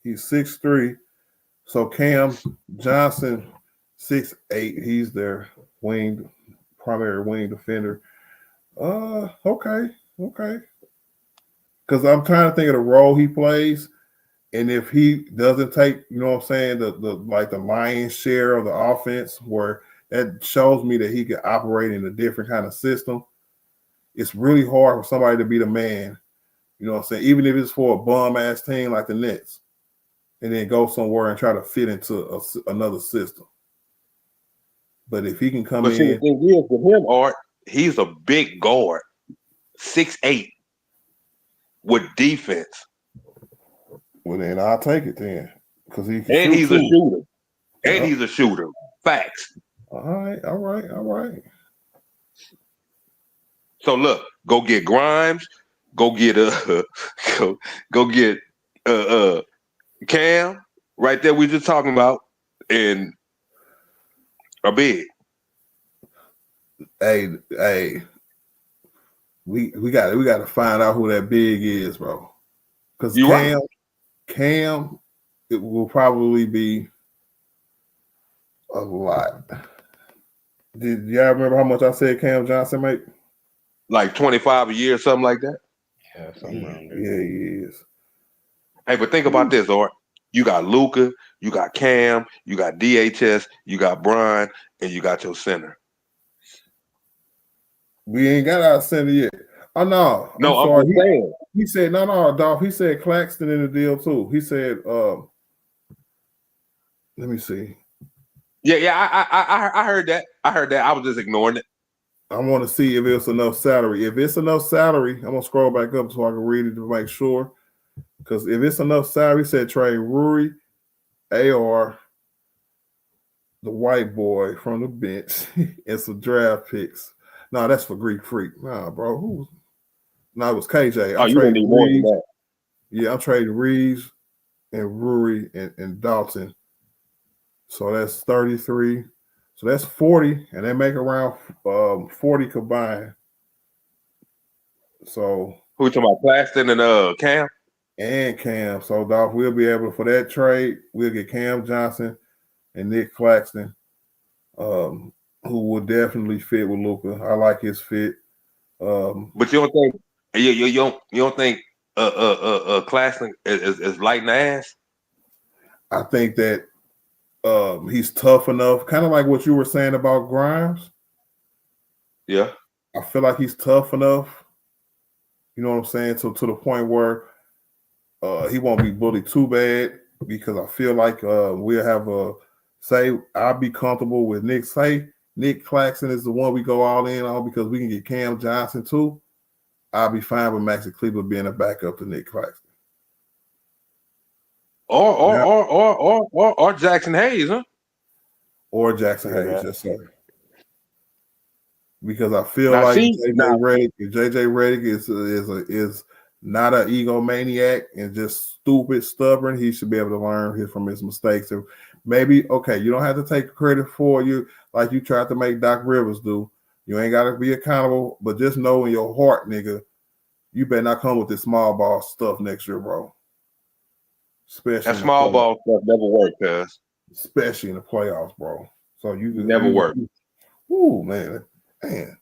He's 6'3". So Cam Johnson, 6'8". He's their primary wing defender. Okay. Because I'm trying to think of the role he plays, and if he doesn't take, you know what I'm saying, the lion's share of the offense, where that shows me that he can operate in a different kind of system. It's really hard for somebody to be the man, you know what I'm saying, even if it's for a bum ass team like the Nets, and then go somewhere and try to fit into another system. But if he can come But see, the in, thing is with him, Art, he's a big guard, 6'8", with defense. well, then I'll take it then, because he can And shoot he's too. a shooter. And Yeah. he's a shooter. Facts. All right. So look, go get Grimes, go get go get Cam, right there we just talking about, and a big. Hey, we got to find out who that big is, bro. Because You right. Cam, it will probably be a lot. Did y'all remember how much I said Cam Johnson make? Like 25 a year, something like that. Yeah, something around there. Yeah, he is. Hey, but think about this, Art. You got Luka, you got Cam, you got DHS, you got Brian, and you got your center. We ain't got our center yet. Oh no, No, I'm I'm sorry. just saying. He said no, Dolph. He said Claxton in the deal too. He said, let me see. Yeah, I heard that. I heard that. I was just ignoring it. I want to see if it's enough salary. If it's enough salary, I'm gonna scroll back up so I can read it to make sure. Because if it's enough salary, he said trade Rui, AR, the white boy from the bench, and some draft picks. No, that's for Greek Freak. Nah, bro. No, it was KJ. Oh, I'm you gonna trading need more than Reeves. that. Yeah, I'm trading Reeves and Rui and Dalton. So that's 33. So that's 40, and they make around 40 combined. So Who you talking about? Claxton and Cam? And Cam. So Dolph, we'll be able for that trade, we'll get Cam Johnson and Nick Claxton, who will definitely fit with Luka. I like his fit. But you don't think you don't think Claxton is lighting the ass? I think that he's tough enough, kind of like what you were saying about Grimes. Yeah. I feel like he's tough enough, you know what I'm saying, to the point where he won't be bullied too bad, because I feel like we'll have I'll be comfortable with Nick. Say Nick Claxton is the one we go all in on because we can get Cam Johnson too. I'll be fine with Maxi Kleber being a backup to Nick Claxton. Or Jackson Hayes, huh? Or Jackson Hayes, yes, sir. Because I feel Now, like see, JJ Redick is not an egomaniac and just stupid, stubborn. He should be able to learn from his mistakes. And maybe, okay, you don't have to take credit for you like you tried to make Doc Rivers do. You ain't got to be accountable, but just know in your heart, nigga, you better not come with this small ball stuff next year, bro. Especially that small ball stuff never worked, cuz. Especially in the playoffs, bro. So you never worked. Ooh, man. You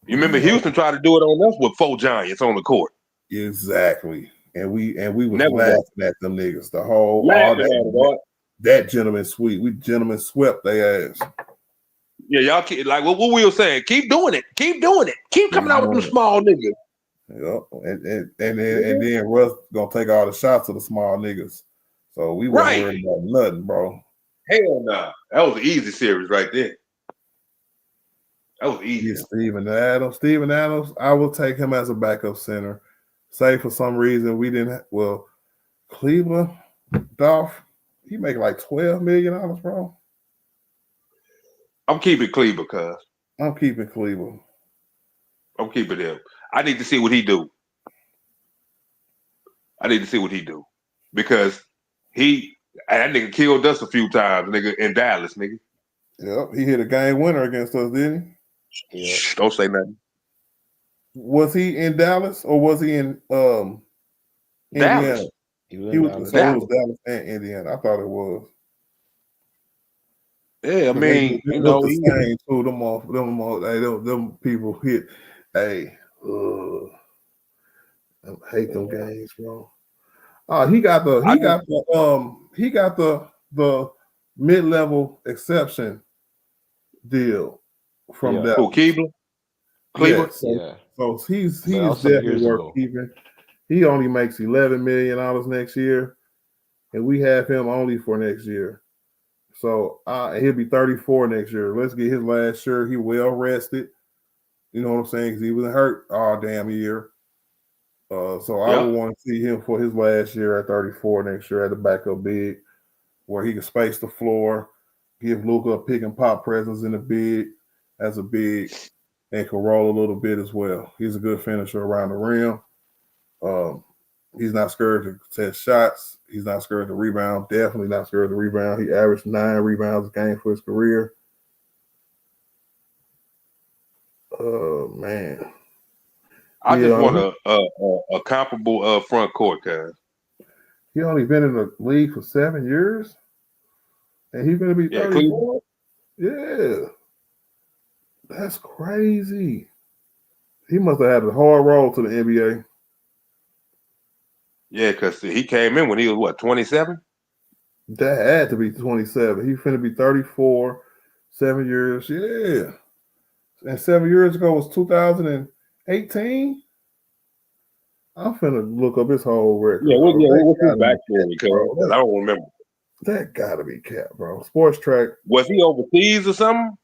remember Houston tried to do it on us with 4 Giants on the court. Exactly. And we was never laughing worked. at them niggas. The whole that gentleman sweep. We gentlemen swept their ass. Yeah, y'all keep, like what we were saying. Keep doing it. Keep doing it. Keep coming out with them small niggas. Yep. And then Russ gonna take all the shots of the small niggas. So we weren't worried about nothing, bro. Hell nah. That was an easy series right there. That was easy. Yeah, Steven Adams, I will take him as a backup center. Say for some reason we didn't Cleveland, Dolph, he make like $12 million, bro. I'm keeping Cleveland, cuz. I'm keeping Cleveland. I'm keeping him. I need to see what he do. Because that nigga killed us a few times, nigga, in Dallas, nigga. Yep, he hit a game winner against us, didn't he? Yeah. Don't say nothing. Was he in Dallas or was he in Indiana? Dallas. He was Dallas. So it was Dallas and Indiana. I thought it was. Yeah, I mean, you know, the same too. Them people hit. Hey, I hate them games, bro. He got the mid-level exception deal from that. Who, Cleveland? So he's definitely worth keeping. He only makes $11 million next year, and we have him only for next year. So he'll be 34 next year. Let's get his last year. He well rested. You know what I'm saying? Because he was hurt all damn year. So I would want to see him for his last year at 34 next year at the backup big, where he can space the floor, give Luka a pick and pop presence in the big as a big, and can roll a little bit as well. He's a good finisher around the rim. He's not scared to test shots. He's not scared to rebound. Definitely not scared to rebound. He averaged 9 rebounds a game for his career. Man. I just Yeah, want a comparable front court, cuz. he only been in the league for 7 years, and he's gonna be Yeah, Cleveland. 34. Yeah, that's crazy. He must have had a hard road to the NBA. Yeah, because he came in when he was what, 27? That had to be 27. He finna be 34, 7 years. Yeah. And 7 years ago was 2018. I'm finna look up his whole record, bro. What's his Gotta be backstory? cap, bro. Because I don't remember. That gotta be cap, bro. Sports track. Was he overseas or something?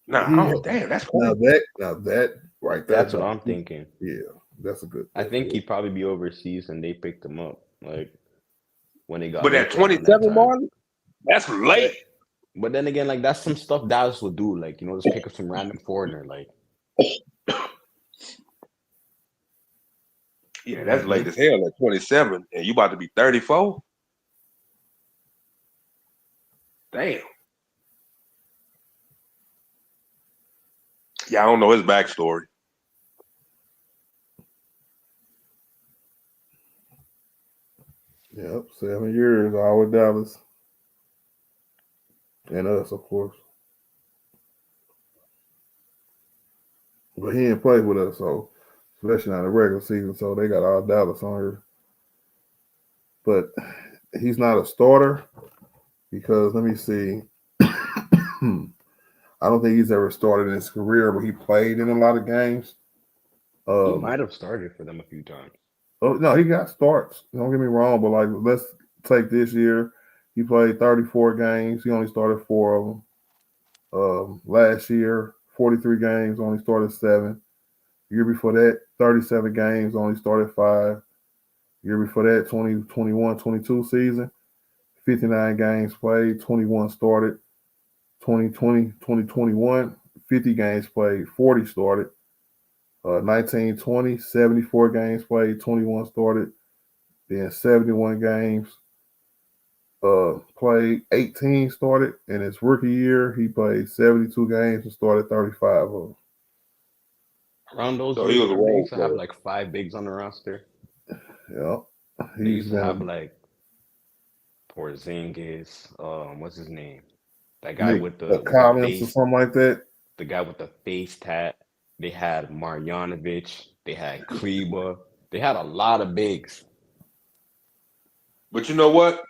Nah, He damn, that's now crazy. that right there. That's what I'm thinking. Yeah, that's a good. I think he'd probably be overseas and they picked him up, like when they got But at linked around that 27, time. Marlon, that's late. But then again, like that's some stuff Dallas would do, like just pick up some random foreigner, like. Yeah, that's late as hell at 27, and you about to be 34. Damn. Yeah, I don't know his backstory. Yep, 7 years all with Dallas. And us, of course. But he didn't play with us, so especially not in the regular season, so they got all Dallas on here. But he's not a starter because let me see. I don't think he's ever started in his career, but he played in a lot of games. He might have started for them a few times. Oh no, he got starts. Don't get me wrong, but like let's take this year. He played 34 games. He only started 4 of them. Last year, 43 games, only started 7. Year before that, 37 games, only started 5. Year before that, 2021-22 season, 59 games played, 21 started. 2020-2021, 50 games played, 40 started. 1920, 74 games played, 21 started. Then 71 games played, 18 started. In his rookie year, he played 72 games and started 35 of them. Around those So years, he was a they role used to have player. like 5 bigs on the roster. Yeah. They used to have like Porzingis, what's his name? That guy with the Collins or face, something like that. the guy with the face tat. They had Marjanovic. They had Kleba. They had a lot of bigs. But you know what?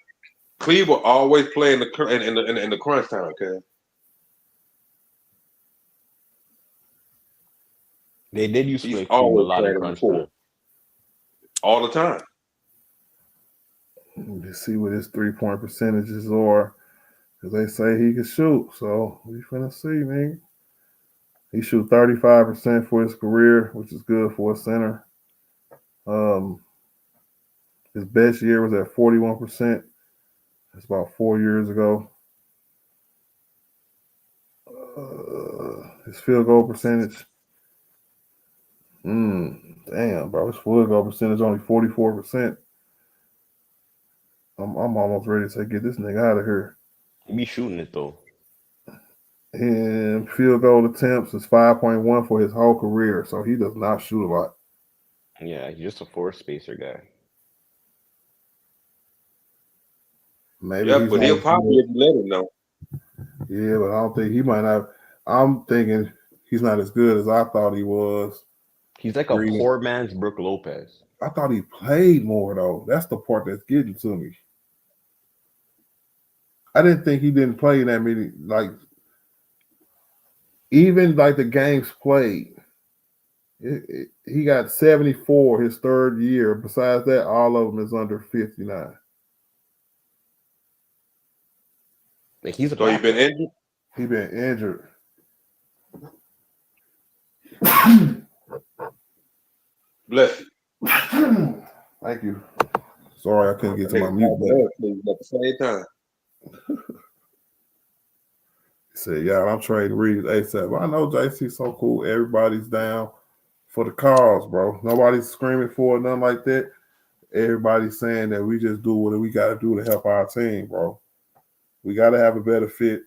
Cleveland always play in the crunch time, okay? They did used to He's play Kleba a always lot in playing in the crunch four. time. All the time. Let's see what his 3-point percentages are. Because they say he can shoot. So we finna see, man. He shoot 35% for his career, which is good for a center. His best year was at 41%. That's about 4 years ago. His field goal percentage. Damn, bro. His field goal percentage only 44%. I'm almost ready to say, get this nigga out of here. He be shooting it though. And field goal attempts is 5.1 for his whole career. So he does not shoot a lot. Yeah, he's just a floor spacer guy. Maybe Yeah, he's but not he'll as pop good. you if you let him know. Yeah, but I don't think he might not. I'm thinking he's not as good as I thought he was. He's like a poor man's Brook Lopez. I thought he played more though. That's the part that's getting to me. I didn't think he didn't play that many. Like even like the games played, he got 74 his third year. Besides that, all of them is under 59. Like he's a So he been injured? He been injured. Bless you. Thank you. Sorry, I couldn't get to my mute button. At the same time. He said, "Yeah, I'm trading Reeves ASAP." Well, I know JC's so cool. Everybody's down for the cause, bro. Nobody's screaming for it, nothing like that. Everybody's saying that we just do what we got to do to help our team, bro. We got to have a better fit,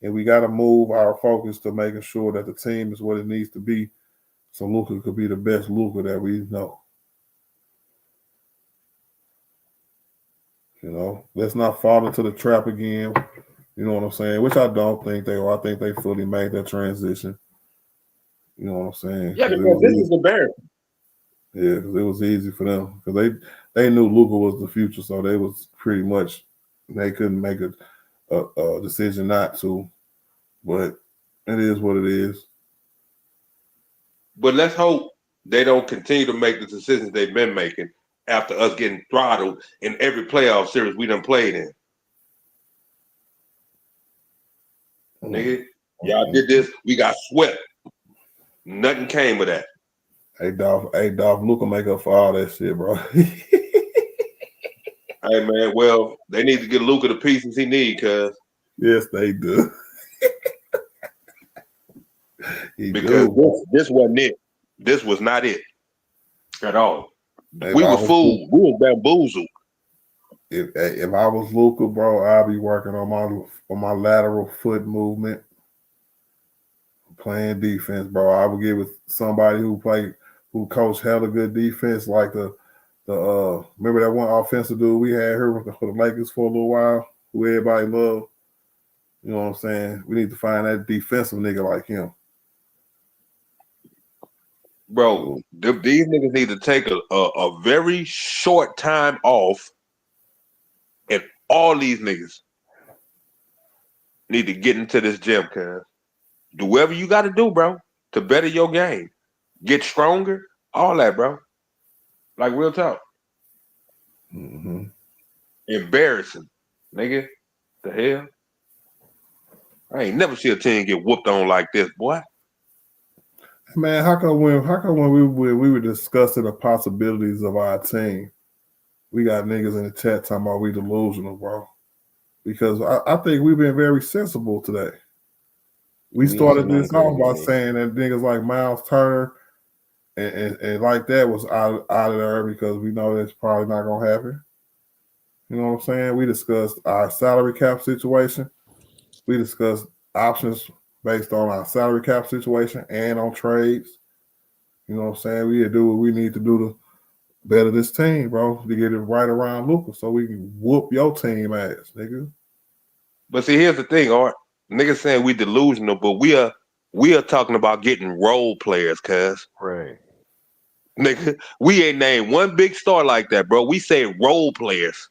and we got to move our focus to making sure that the team is what it needs to be So Luka could be the best Luka that we know. You know, let's not fall into the trap again. You know what I'm saying? Which I don't think they are. I think they fully made that transition. You know what I'm saying? Yeah, 'Cause it because was this easy. is embarrassing. Yeah, because it was easy for them because they knew Luka was the future, so they was pretty much they couldn't make a decision not to. But it is what it is. But let's hope they don't continue to make the decisions they've been making after us getting throttled in every playoff series we done played in. Nigga, y'all did this, we got swept. Nothing came of that. Hey Dolph, Luka make up for all that shit, bro. Hey man, well, they need to get Luka the pieces he need, cuz. Yes, they do. Because this wasn't it. This was not it at all. Hey, We was fooled. We was bamboozled. If I was Luka, bro, I'd be working on my lateral foot movement, playing defense, bro. I would get with somebody who coached hella good defense, like the remember that one offensive dude we had here for the Lakers for a little while, who everybody loved. You know what I'm saying? We need to find that defensive nigga like him. Bro, these niggas need to take a very short time off, and all these niggas need to get into this gym, cuz. Do whatever you got to do, bro, to better your game. Get stronger, all that, bro. Like real talk. Mm-hmm. Embarrassing, nigga. The hell? I ain't never see a team get whooped on like this, boy. Man, how come when we were discussing the possibilities of our team, we got niggas in the chat talking about we delusional, bro? Because I think we've been very sensible today. We started this off by saying that niggas like Miles Turner and like that was out of there because we know that's probably not gonna happen. You know what I'm saying? We discussed our salary cap situation. We discussed options based on our salary cap situation and on trades. You know what I'm saying? We do what we need to do to better this team, bro, to get it right around Luka so we can whoop your team ass, nigga. But see, here's the thing, Art. Niggas saying we delusional, but we are talking about getting role players, cuz. Right. Nigga, we ain't named one big star like that, bro. We say role players.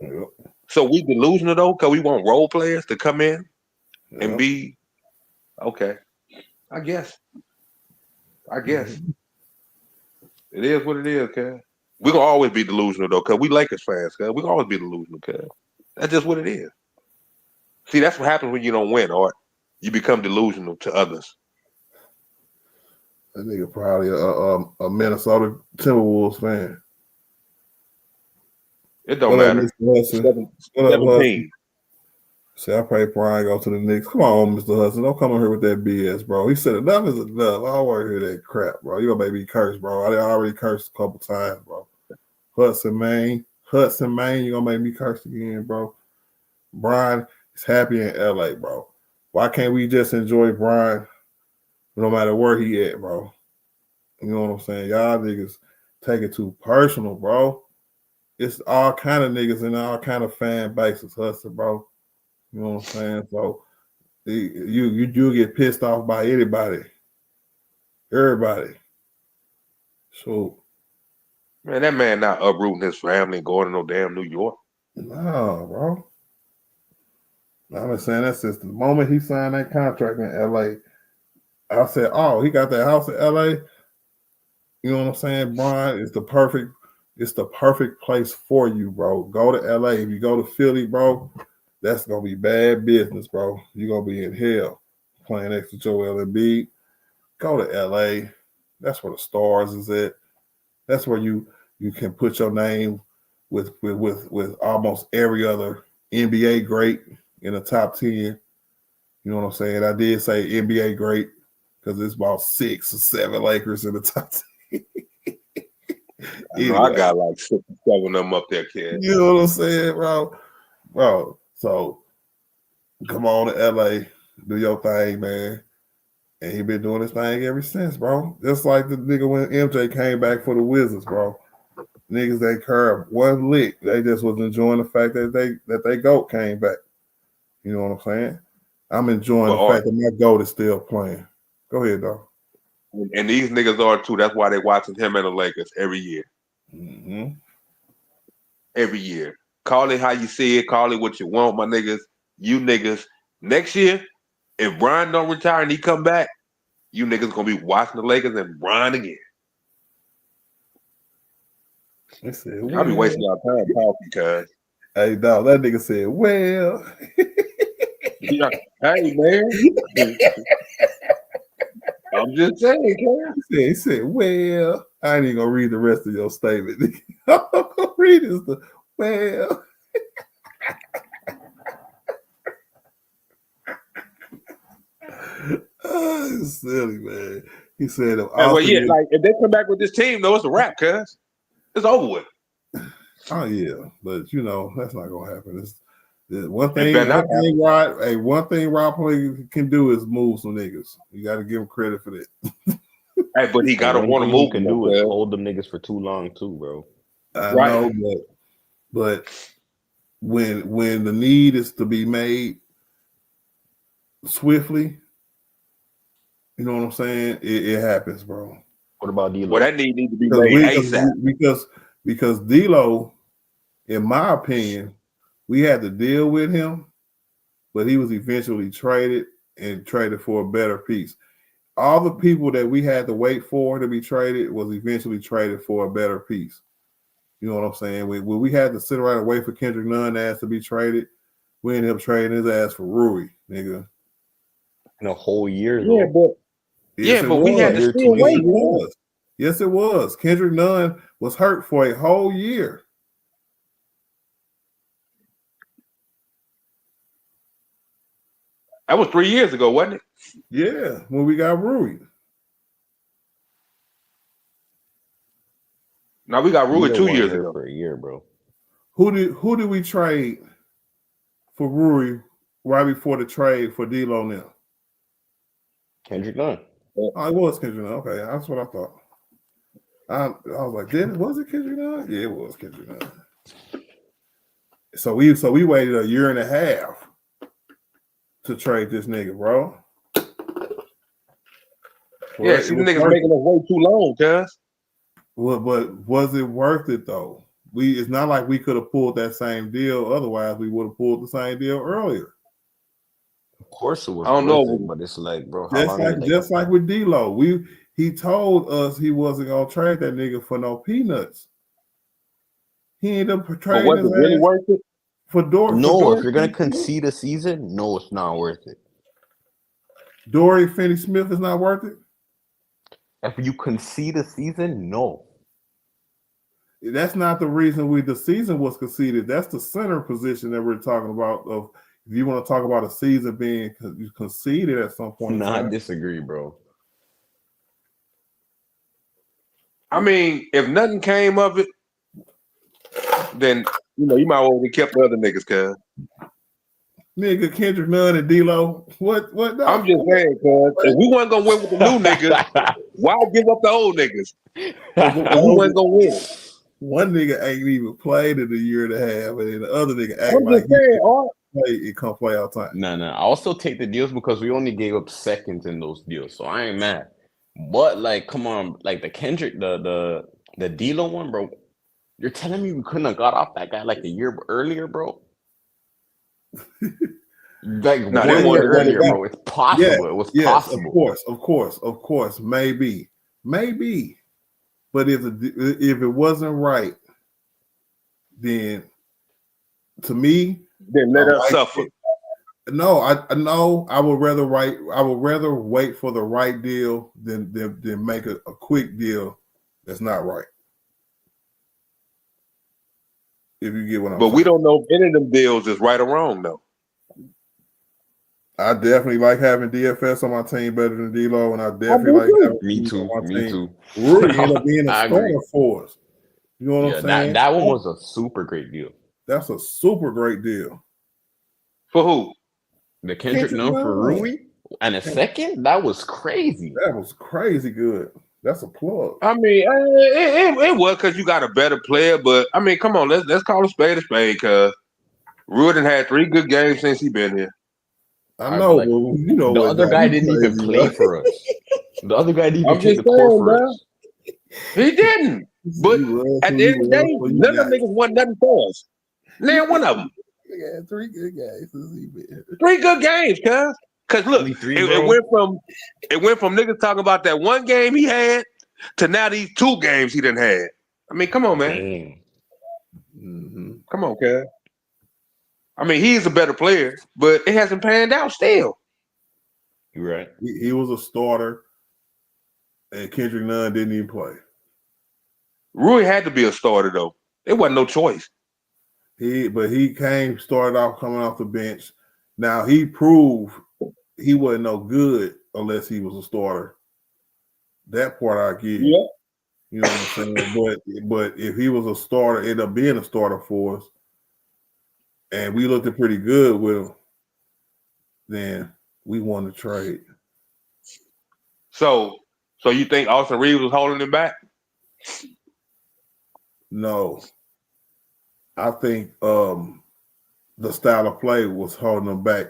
Yep. So we delusional though, because we want role players to come in and be okay. I guess. Mm-hmm. It is what it is, cuz. We're gonna always be delusional though, cuz we Lakers fans, cuz. We're gonna always be delusional, cuz. That's just what it is. See, that's what happens when you don't win, Art. You become delusional to others. That nigga probably a Minnesota Timberwolves fan. It don't matter. Mr. Hudson? 17. See, I pray Brian go to the Knicks. Come on, Mr. Hudson. Don't come in here with that BS, bro. He said enough is enough. I don't want to hear that crap, bro. You gonna make me curse, bro. I already cursed a couple times, bro. Hudson, Maine, you gonna make me curse again, bro. Brian is happy in LA, bro. Why can't we just enjoy Brian no matter where he at, bro? You know what I'm saying? Y'all niggas take it too personal, bro. It's all kind of niggas and all kind of fan bases, Hudson, bro. You know what I'm saying? So you get pissed off by anybody, everybody. So Man, that man not uprooting his family and going to no damn New York. no, bro. I've been saying that since the moment he signed that contract in LA. I said, oh, he got that house in LA. You know what I'm saying? Brian, it's the perfect place for you, bro. Go to LA. If you go to Philly, bro, that's gonna be bad business, bro. You're gonna be in hell playing next to Joel Embiid. Go to LA. That's where the stars is at. That's where you can put your name with almost every other NBA great in the top 10. You know what I'm saying? I did say NBA great because it's about 6 or 7 Lakers in the top 10. Anyway. I got like 6 or 7 of them up there, kid. You know what I'm saying, bro? Bro, so come on to LA, do your thing, man. And he been doing this thing ever since, bro. Just like the nigga when MJ came back for the Wizards, bro. Niggas they curved one lick. They just was enjoying the fact that they GOAT came back. You know what I'm saying? I'm enjoying the fact that my GOAT is still playing. Go ahead, dog. And these niggas are too. That's why they watching him and the Lakers every year. Mm-hmm. Every year. Call it how you see it. Call it what you want, my niggas. You niggas. Next year, if Brian don't retire and he come back, you niggas gonna be watching the Lakers and Brian again. Y'all be wasting y'all time talking, cuz. Hey, dog, that nigga said, well. Yeah. Hey, man. I'm just saying, cuz. He said, well. I ain't even gonna read the rest of your statement. I'm gonna read this. Well. Oh, it's silly, man. He said, well, yeah, like if they come back with this team, though, it's a wrap, cuz. It's over with. Oh yeah, but you know that's not gonna happen. It's one thing Rob Play can do is move some niggas. You got to give him credit for that. Hey, but he gotta want to move. Can do is hold them niggas for too long too, bro. I know, but when the need is to be made swiftly, you know what I'm saying? It happens, bro. What about D-Lo? Well, that need to be made ASAP. Because D-Lo, in my opinion, we had to deal with him, but he was eventually traded for a better piece. All the people that we had to wait for to be traded was eventually traded for a better piece. You know what I'm saying? When we had to sit around and wait for Kendrick Nunn ass to be traded, we ended up trading his ass for Rui, nigga. In a whole year, though. But we had to still wait. Yes, it was. Kendrick Nunn was hurt for a whole year. That was 3 years ago, wasn't it? Yeah, when we got Rui. Now we got Rui 2 years ago. For a year, bro. Who did we trade for Rui right before the trade for D-Lo now? Kendrick Nunn. Oh, it was Kendrick Nunn. Okay, that's what I thought. I was like, was it Kendrick Nunn? Yeah, it was Kendrick Nunn. So we waited a year and a half to trade this nigga, bro. Yeah, see, the niggas making us wait too long, cuz. Well, but was it worth it though? It's not like we could have pulled that same deal. Otherwise, we would have pulled the same deal earlier. Of course it was. I don't know, but it's like, bro, just like with D-Lo, he told us he wasn't gonna trade that nigga for no peanuts. He ended up trading. But was it really worth it? For Dory? No, if you're gonna concede a season, no, it's not worth it. Dory Finney-Smith is not worth it. If you concede a season, no. That's not the reason the season was conceded. That's the center position that we're talking about. Of if you want to talk about a season being conceded at some point. No, I disagree, bro. I mean, if nothing came of it, then you might well have kept the other niggas, cuz. Nigga, Kendrick Nunn and D-Lo. What? No. I'm just saying, cuz if we wasn't gonna win with the new niggas, why give up the old niggas? If we wasn't gonna win. One nigga ain't even played in a year and a half, and then the other nigga act like he can't play all the time. No. I also take the deals because we only gave up seconds in those deals, so I ain't mad. But like, come on, like the Kendrick, the D-Lo one, bro. You're telling me we couldn't have got off that guy like a year earlier, bro? Like 1 year earlier, bro. It's possible. Yeah, it was possible. Of course, maybe. But if it wasn't right, then to me, then let us suffer. No, I would rather wait for the right deal than make a quick deal that's not right. If you get what I'm saying. But we don't know if any of them deals is right or wrong, though. I definitely like having DFS on my team better than D-Lo, and I definitely like having me too. Rui ended up being a starter for us. You know what I'm saying? That one was a super great deal. That's a super great deal. For who? The Kendrick Nunn for Rui? And a second, that was crazy. That was crazy good. That's a plug. I mean, it was because you got a better player, but I mean, come on, let's call a spade, cause Rudin had 3 good games since he been here. I All right, know, but like but you know the what? other Got guy me didn't even crazy, play bro. for us. The other guy didn't even I'm take just the court saying, for bro. us. He didn't. But He was at who the he end of the was, day, so you none of got them niggas won nothing for us. Name one of them. He had 3 good games since he been here. 3 good games, cuz. Cause look, Only 3, it bro. went from niggas talking about that one game he had to now these 2 games he done had. I mean, come on, man. Damn. Mm-hmm. Come on, cuz. I mean, he's a better player, but it hasn't panned out still. You're right. He was a starter, and Kendrick Nunn didn't even play. Rui had to be a starter though. It wasn't no choice. But he started off coming off the bench. Now he proved he wasn't no good unless he was a starter. That part I give you. Yeah. You know what I'm saying? But if he was a starter, ended up being a starter for us, and we looked pretty good with him, then we won the trade. So you think Austin Reeves was holding him back? No. I think the style of play was holding him back.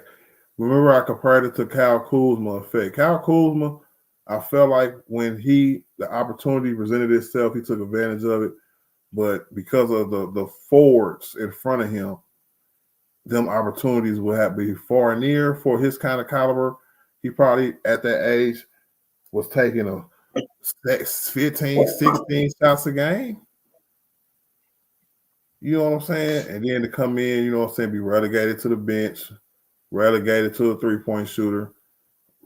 Remember, I compared it to Kyle Kuzma effect. Kyle Kuzma, I felt like when the opportunity presented itself, he took advantage of it. But because of the forwards in front of him, them opportunities will have to be far and near for his kind of caliber. He probably at that age was taking a 15, 16 shots a game. You know what I'm saying? And then to come in, you know what I'm saying, be relegated to the bench, relegated to a 3-point shooter,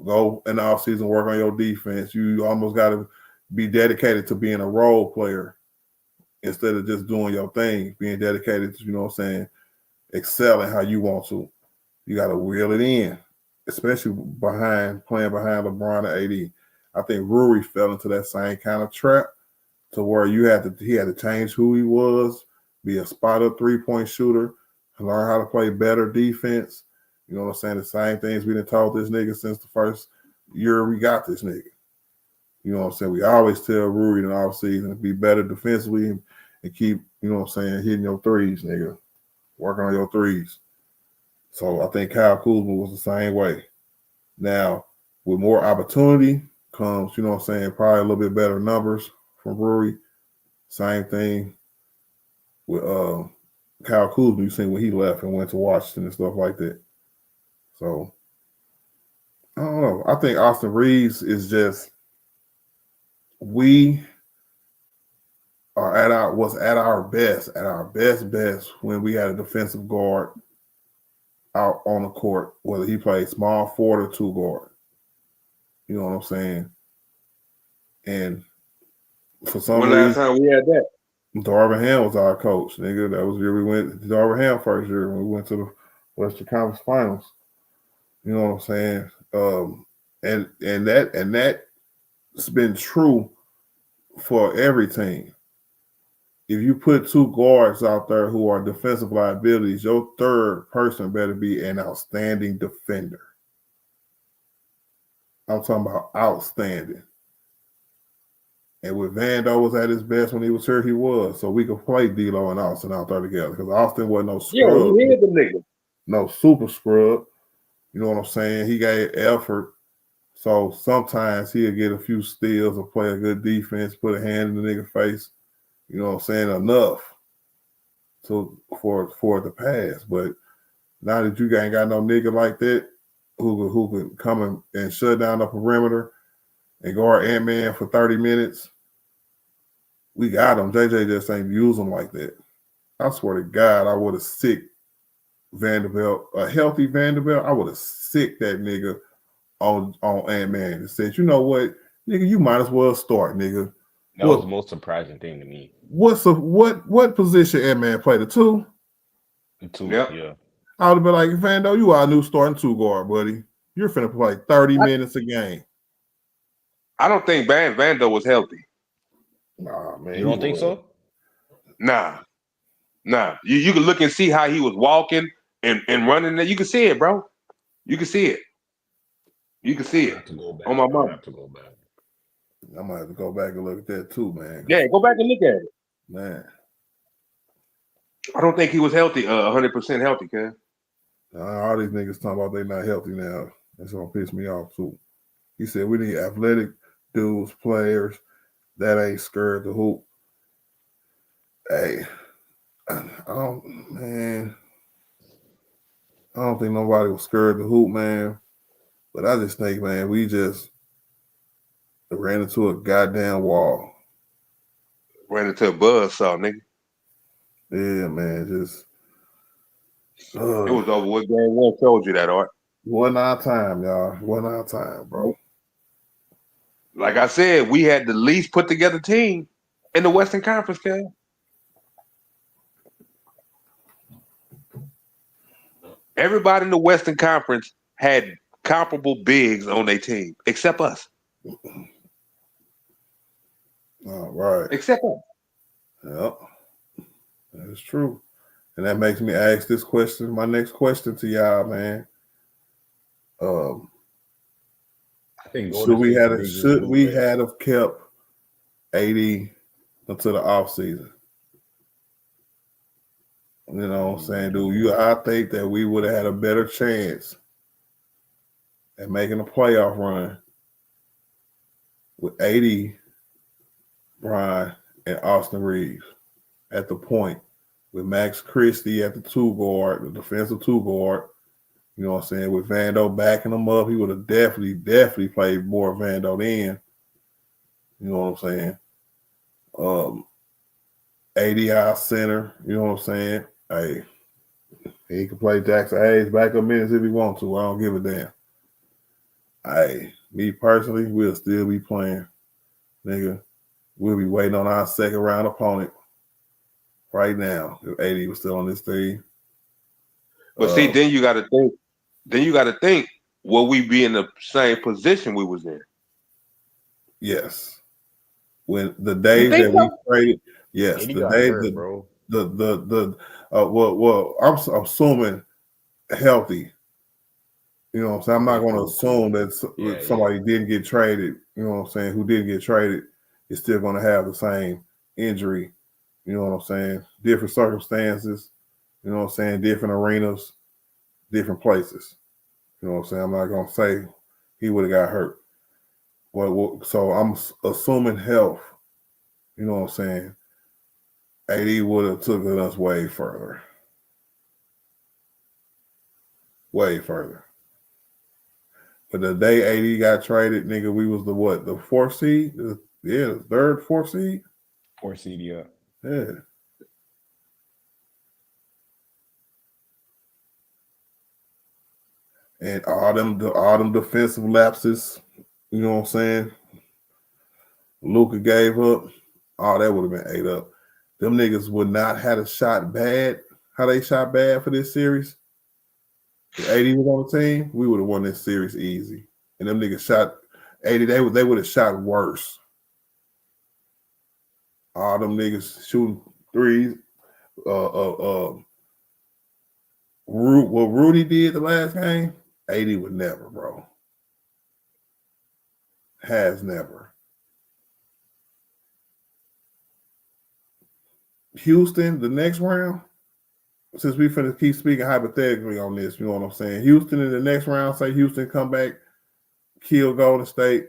go in the offseason, work on your defense. You almost got to be dedicated to being a role player instead of just doing your thing, being dedicated to, you know what I'm saying, excelling how you want to. You got to reel it in, especially playing behind LeBron and AD. I think Rui fell into that same kind of trap to where he had to change who he was, be a spot-up 3-point shooter, learn how to play better defense. You know what I'm saying? The same things we done taught this nigga since the first year we got this nigga. You know what I'm saying? We always tell Rui in the offseason to be better defensively and keep, you know what I'm saying, hitting your threes, nigga. Working on your threes. So I think Kyle Kuzma was the same way. Now, with more opportunity comes, you know what I'm saying, probably a little bit better numbers from Rui. Same thing with Kyle Kuzma. You seen when he left and went to Washington and stuff like that. So I don't know. I think Austin Reeves is just we are was at our best when we had a defensive guard out on the court, whether he played small forward or 2 guard. You know what I'm saying? And for some When last reason, time we had that? Darvin Ham was our coach, nigga. That was the year we went to Darvin Ham first year when we went to the Western Conference Finals. You know what I'm saying? And that's been true for every team. If you put 2 guards out there who are defensive liabilities, your third person better be an outstanding defender. I'm talking about outstanding. And with Vando was at his best when he was here, he was. So we could play D'Lo and Austin out there together because Austin wasn't no scrub. Yeah, he is the nigga. No super scrub. You know what I'm saying? He gave effort. So sometimes he'll get a few steals or play a good defense, put a hand in the nigga face. You know what I'm saying? Enough for it to pass. But now that you ain't got no nigga like that who can come and shut down the perimeter and guard Ant-Man for 30 minutes, we got him. JJ just ain't use him like that. I swear to God, I would have sick Vanderbilt, a healthy Vanderbilt. I would have sick that nigga on Ant-Man and said, you know what, nigga, you might as well start, nigga. That was the most surprising thing to me. What position Ant-Man played? The 2? The 2, Yep. yeah. I would have been like, Vando, you are a new starting 2 guard, buddy. You're finna play 30 minutes a game. I don't think Vando was healthy. Nah, man. You don't think so? Nah. You can look and see how he was walking and running. You can see it, bro. You can see it. You can see I it have to go back. on my I mom. have to go back. I might have to go back and look at that too, man. Yeah, go back and look at it. Man, I don't think he was healthy, 100% healthy, Ken. all these niggas talking about they not healthy now. That's gonna piss me off too. He said we need athletic dudes, players that ain't scared to hoop. Hey, I don't think nobody was scared to hoop, man. But I just think, man, we just ran into a goddamn wall. Ran into a buzzsaw, nigga. Yeah, man, just It was over with. Game one told you that, Art. wasn't our time, y'all. Wasn't our time, bro. Like I said, we had the least put together team in the Western Conference, Ken. Everybody in the Western Conference had comparable bigs on their team, except us. All right. Except us. Yep. That's true. And that makes me ask this question, my next question to y'all, man. I think Should we have have kept 80 until the off season? You know what I'm saying? I think that we would have had a better chance at making a playoff run with 80, Brian, and Austin Reeves at the point, with Max Christie at the two guard, the defensive two guard. You know what I'm saying? With Vando backing him up, he would have definitely played more Vando then. You know what I'm saying? 80 our center, you know what I'm saying? Hey, he can play Jackson Hayes backup minutes if he wants to. I don't give a damn. Hey, me personally, we'll still be playing. Nigga, we'll be waiting on our second round opponent right now if 80 was still on this team. But see, then you got to think. Then you got to think, will we be in the same position we was in? Yes. When the days that we traded, yes, the day bro. I'm assuming healthy. You know what I'm saying? I'm not going to assume that somebody didn't get traded, you know what I'm saying, who didn't get traded is still going to have the same injury. You know what I'm saying? Different circumstances, you know what I'm saying? Different arenas, different places. You know what I'm saying? I'm not going to say he would have got hurt. Well, so I'm assuming health. You know what I'm saying? AD would have took us way further. Way further. But the day AD got traded, nigga, we was the fourth seed? The third, fourth seed? Fourth seed, yeah. Yeah. And all them defensive lapses, you know what I'm saying? Luka gave up. Oh, that would have been 8 up. Them niggas would not have a shot bad. How they shot bad for this series? If 80 was on the team, we would have won this series easy. And them niggas shot 80. They would have shot worse. All them niggas shooting threes. What Rudy did the last game, 80 would never, bro. Has never. Houston, the next round, since we finna keep speaking hypothetically on this, you know what I'm saying? Houston in the next round, say Houston come back, kill Golden State,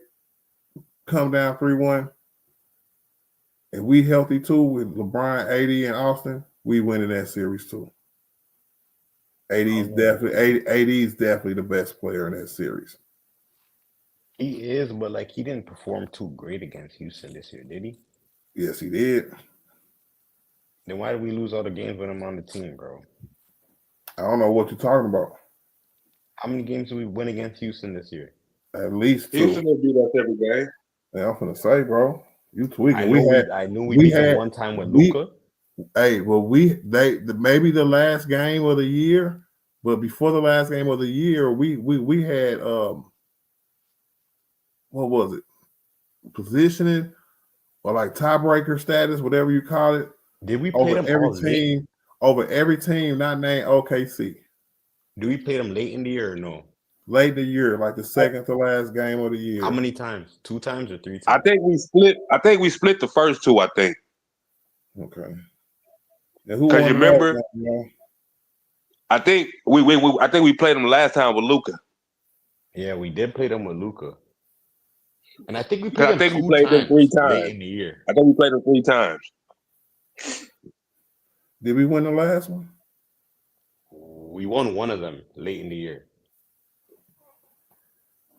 come down 3-1, and we healthy too with LeBron, 80, and Austin, we winning that series too. 80 is definitely the best player in that series. He is, but like he didn't perform too great against Houston this year, did he? Yes, he did. Then why did we lose all the games with him on the team, bro? I don't know what you're talking about. How many games did we win against Houston this year? At least 2. Houston will beat us every game. Yeah, I'm finna say, bro, you tweaking. I knew we beat them one time with Luka. Hey, well, maybe the last game of the year, but before the last game of the year, we had what was it? Positioning or like tiebreaker status, whatever you call it. Did we play them every team over every team not named OKC? Do we play them late in the year or no? late in the year, like the second to last game of the year. How many times? 2 times or 3 times? I think we split the first two. I think. Okay. And who Because won you the remember, last game, I think we played them last time with Luca. Yeah, we did play them with Luca. And I think we played Because I them think we 2 played them 3 times late times. in the year. I think we played them 3 times. Did we win the last one? We won one of them late in the year.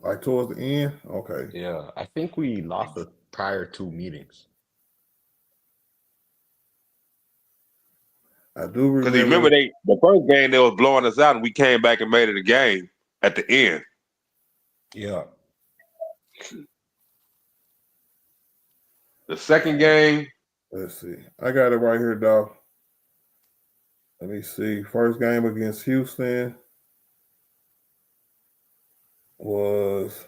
Like towards the end? Okay. Yeah, I think we lost the prior 2 meetings. I do Because you remember. remember the first game they was blowing us out, and we came back and made it a game at the end. Yeah. The second game, Let's see. I got it right here, dog. Let me see. First game against Houston was.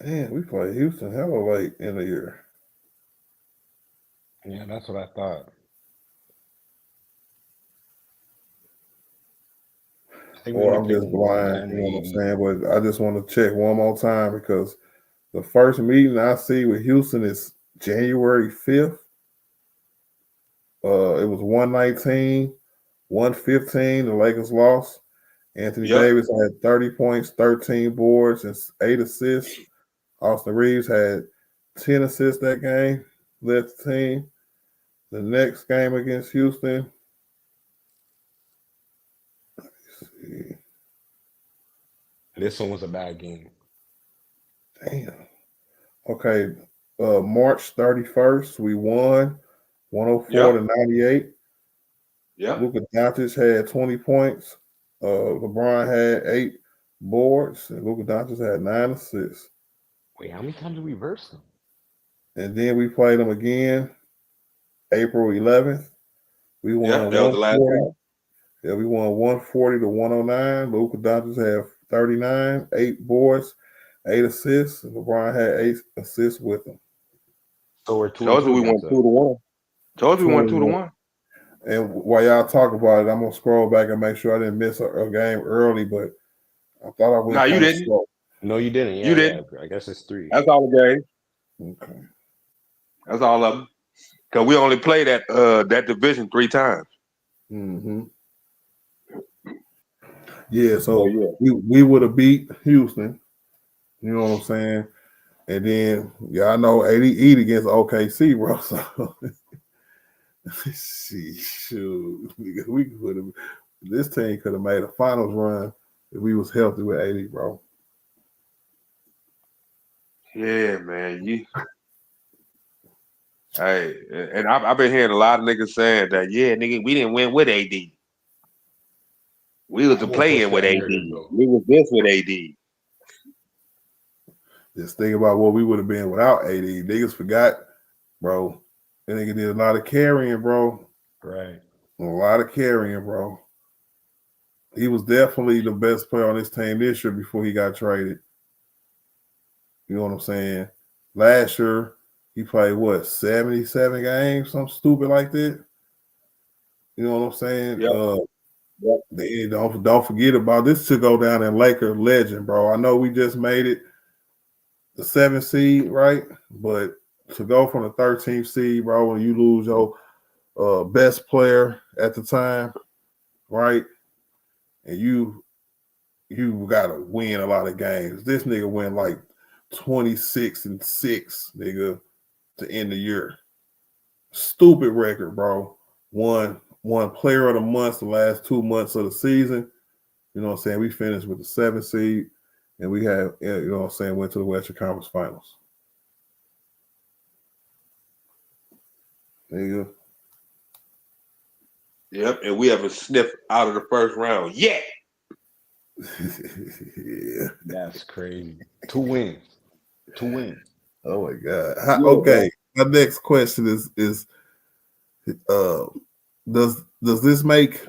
Man, we played Houston hella late in the year. Yeah, that's what I thought. I think we Or only I'm played just them one blind, time you know what I'm with saying? But I just want to check one more time because the first meeting I see with Houston is January 5th. It was 119, 115. The Lakers lost. Anthony Yep. Davis had 30 points, 13 boards, and 8 assists. Austin Reeves had 10 assists that game, led the team. The next game against Houston, let me see. This one was a bad game. Damn. Okay. March 31st, we won 104 to 98. Yeah. Luka Doncic had 20 points. LeBron had 8 boards, and Luka Doncic had 9 assists. Wait, how many times did we verse them? And then we played them again April 11th. We won Yeah, that was the last 140. time. Yeah, we won 140 to 109. Luka Doncic had 39, 8 boards, 8 assists, and LeBron had 8 assists with him. So we're 2 Told you we won 2 to 1. Told you we won 2 to 1. And while y'all talk about it, I'm gonna scroll back and make sure I didn't miss a game early, but I thought I went. No, you didn't. Slow. No, you didn't. Yeah, You didn't. Yeah. I guess it's 3. That's all the games. Okay. That's all of them. Because we only played that division 3 times. Mm-hmm. Yeah, so yeah. we would have beat Houston. You know what I'm saying? And then I know 80 eat against OKC, bro. So shoot, we could have. This team could have made a finals run if we was healthy with 80, bro. Yeah, man. Hey, and I've been hearing a lot of niggas saying that, yeah, nigga, we didn't win with AD. We was playing with AD. We was this with AD. Just think about what we would have been without AD. Niggas forgot, bro. That nigga did a lot of carrying, bro. Right. A lot of carrying, bro. He was definitely the best player on this team this year before he got traded. You know what I'm saying? Last year, he played, 77 games? Something stupid like that. You know what I'm saying? Yep. Don't forget about this to go down in Laker legend, bro. I know we just made it the 7th seed, right? But to go from the 13th seed, bro, when you lose your best player at the time, right? And you gotta win a lot of games. This nigga went like 26-6, nigga, to end the year. Stupid record, bro. One player of the month the last 2 months of the season. You know what I'm saying? We finished with the 7th seed, and we have, you know what I'm saying, went to the Western Conference Finals. Nigga. Yep, and we haven't sniffed out of the first round yet. Yeah. That's crazy. 2 wins. 2 wins. Oh my God. Okay. My next question is does this make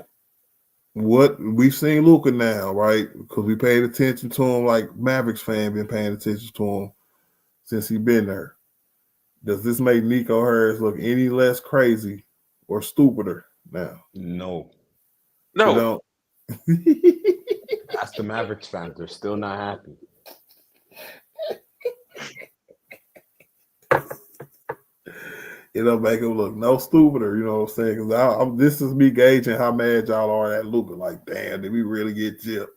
what we've seen Luka now, right? Because we paid attention to him like Mavericks fan been paying attention to him since he been there. Does this make Nico Harris look any less crazy or stupider now? No. No. Ask the Mavericks fans; they're still not happy. It'll make him look no stupider, you know what I'm saying? Because this is me gauging how mad y'all are at Luka. Like, damn, did we really get chipped?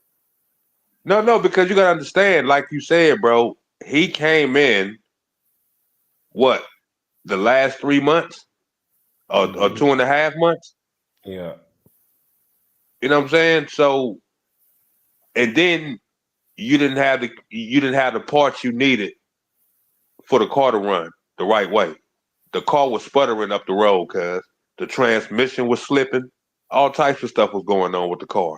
No, because you gotta understand, like you said, bro, he came in what the last 3 months or 2.5 months. Yeah. You know what I'm saying? So, and then you didn't have the parts you needed for the car to run the right way. The car was sputtering up the road because the transmission was slipping. All types of stuff was going on with the car.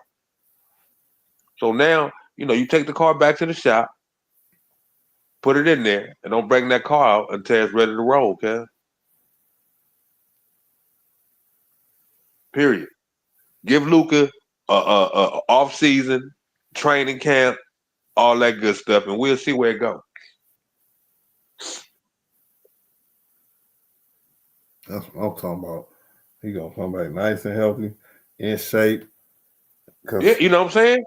So now, you take the car back to the shop, put it in there, and don't bring that car out until it's ready to roll, cuz. Period. Give Luca a off season, training camp, all that good stuff, and we'll see where it goes. That's what I'm talking about. He gonna come back nice and healthy, in shape. Yeah, you know what I'm saying?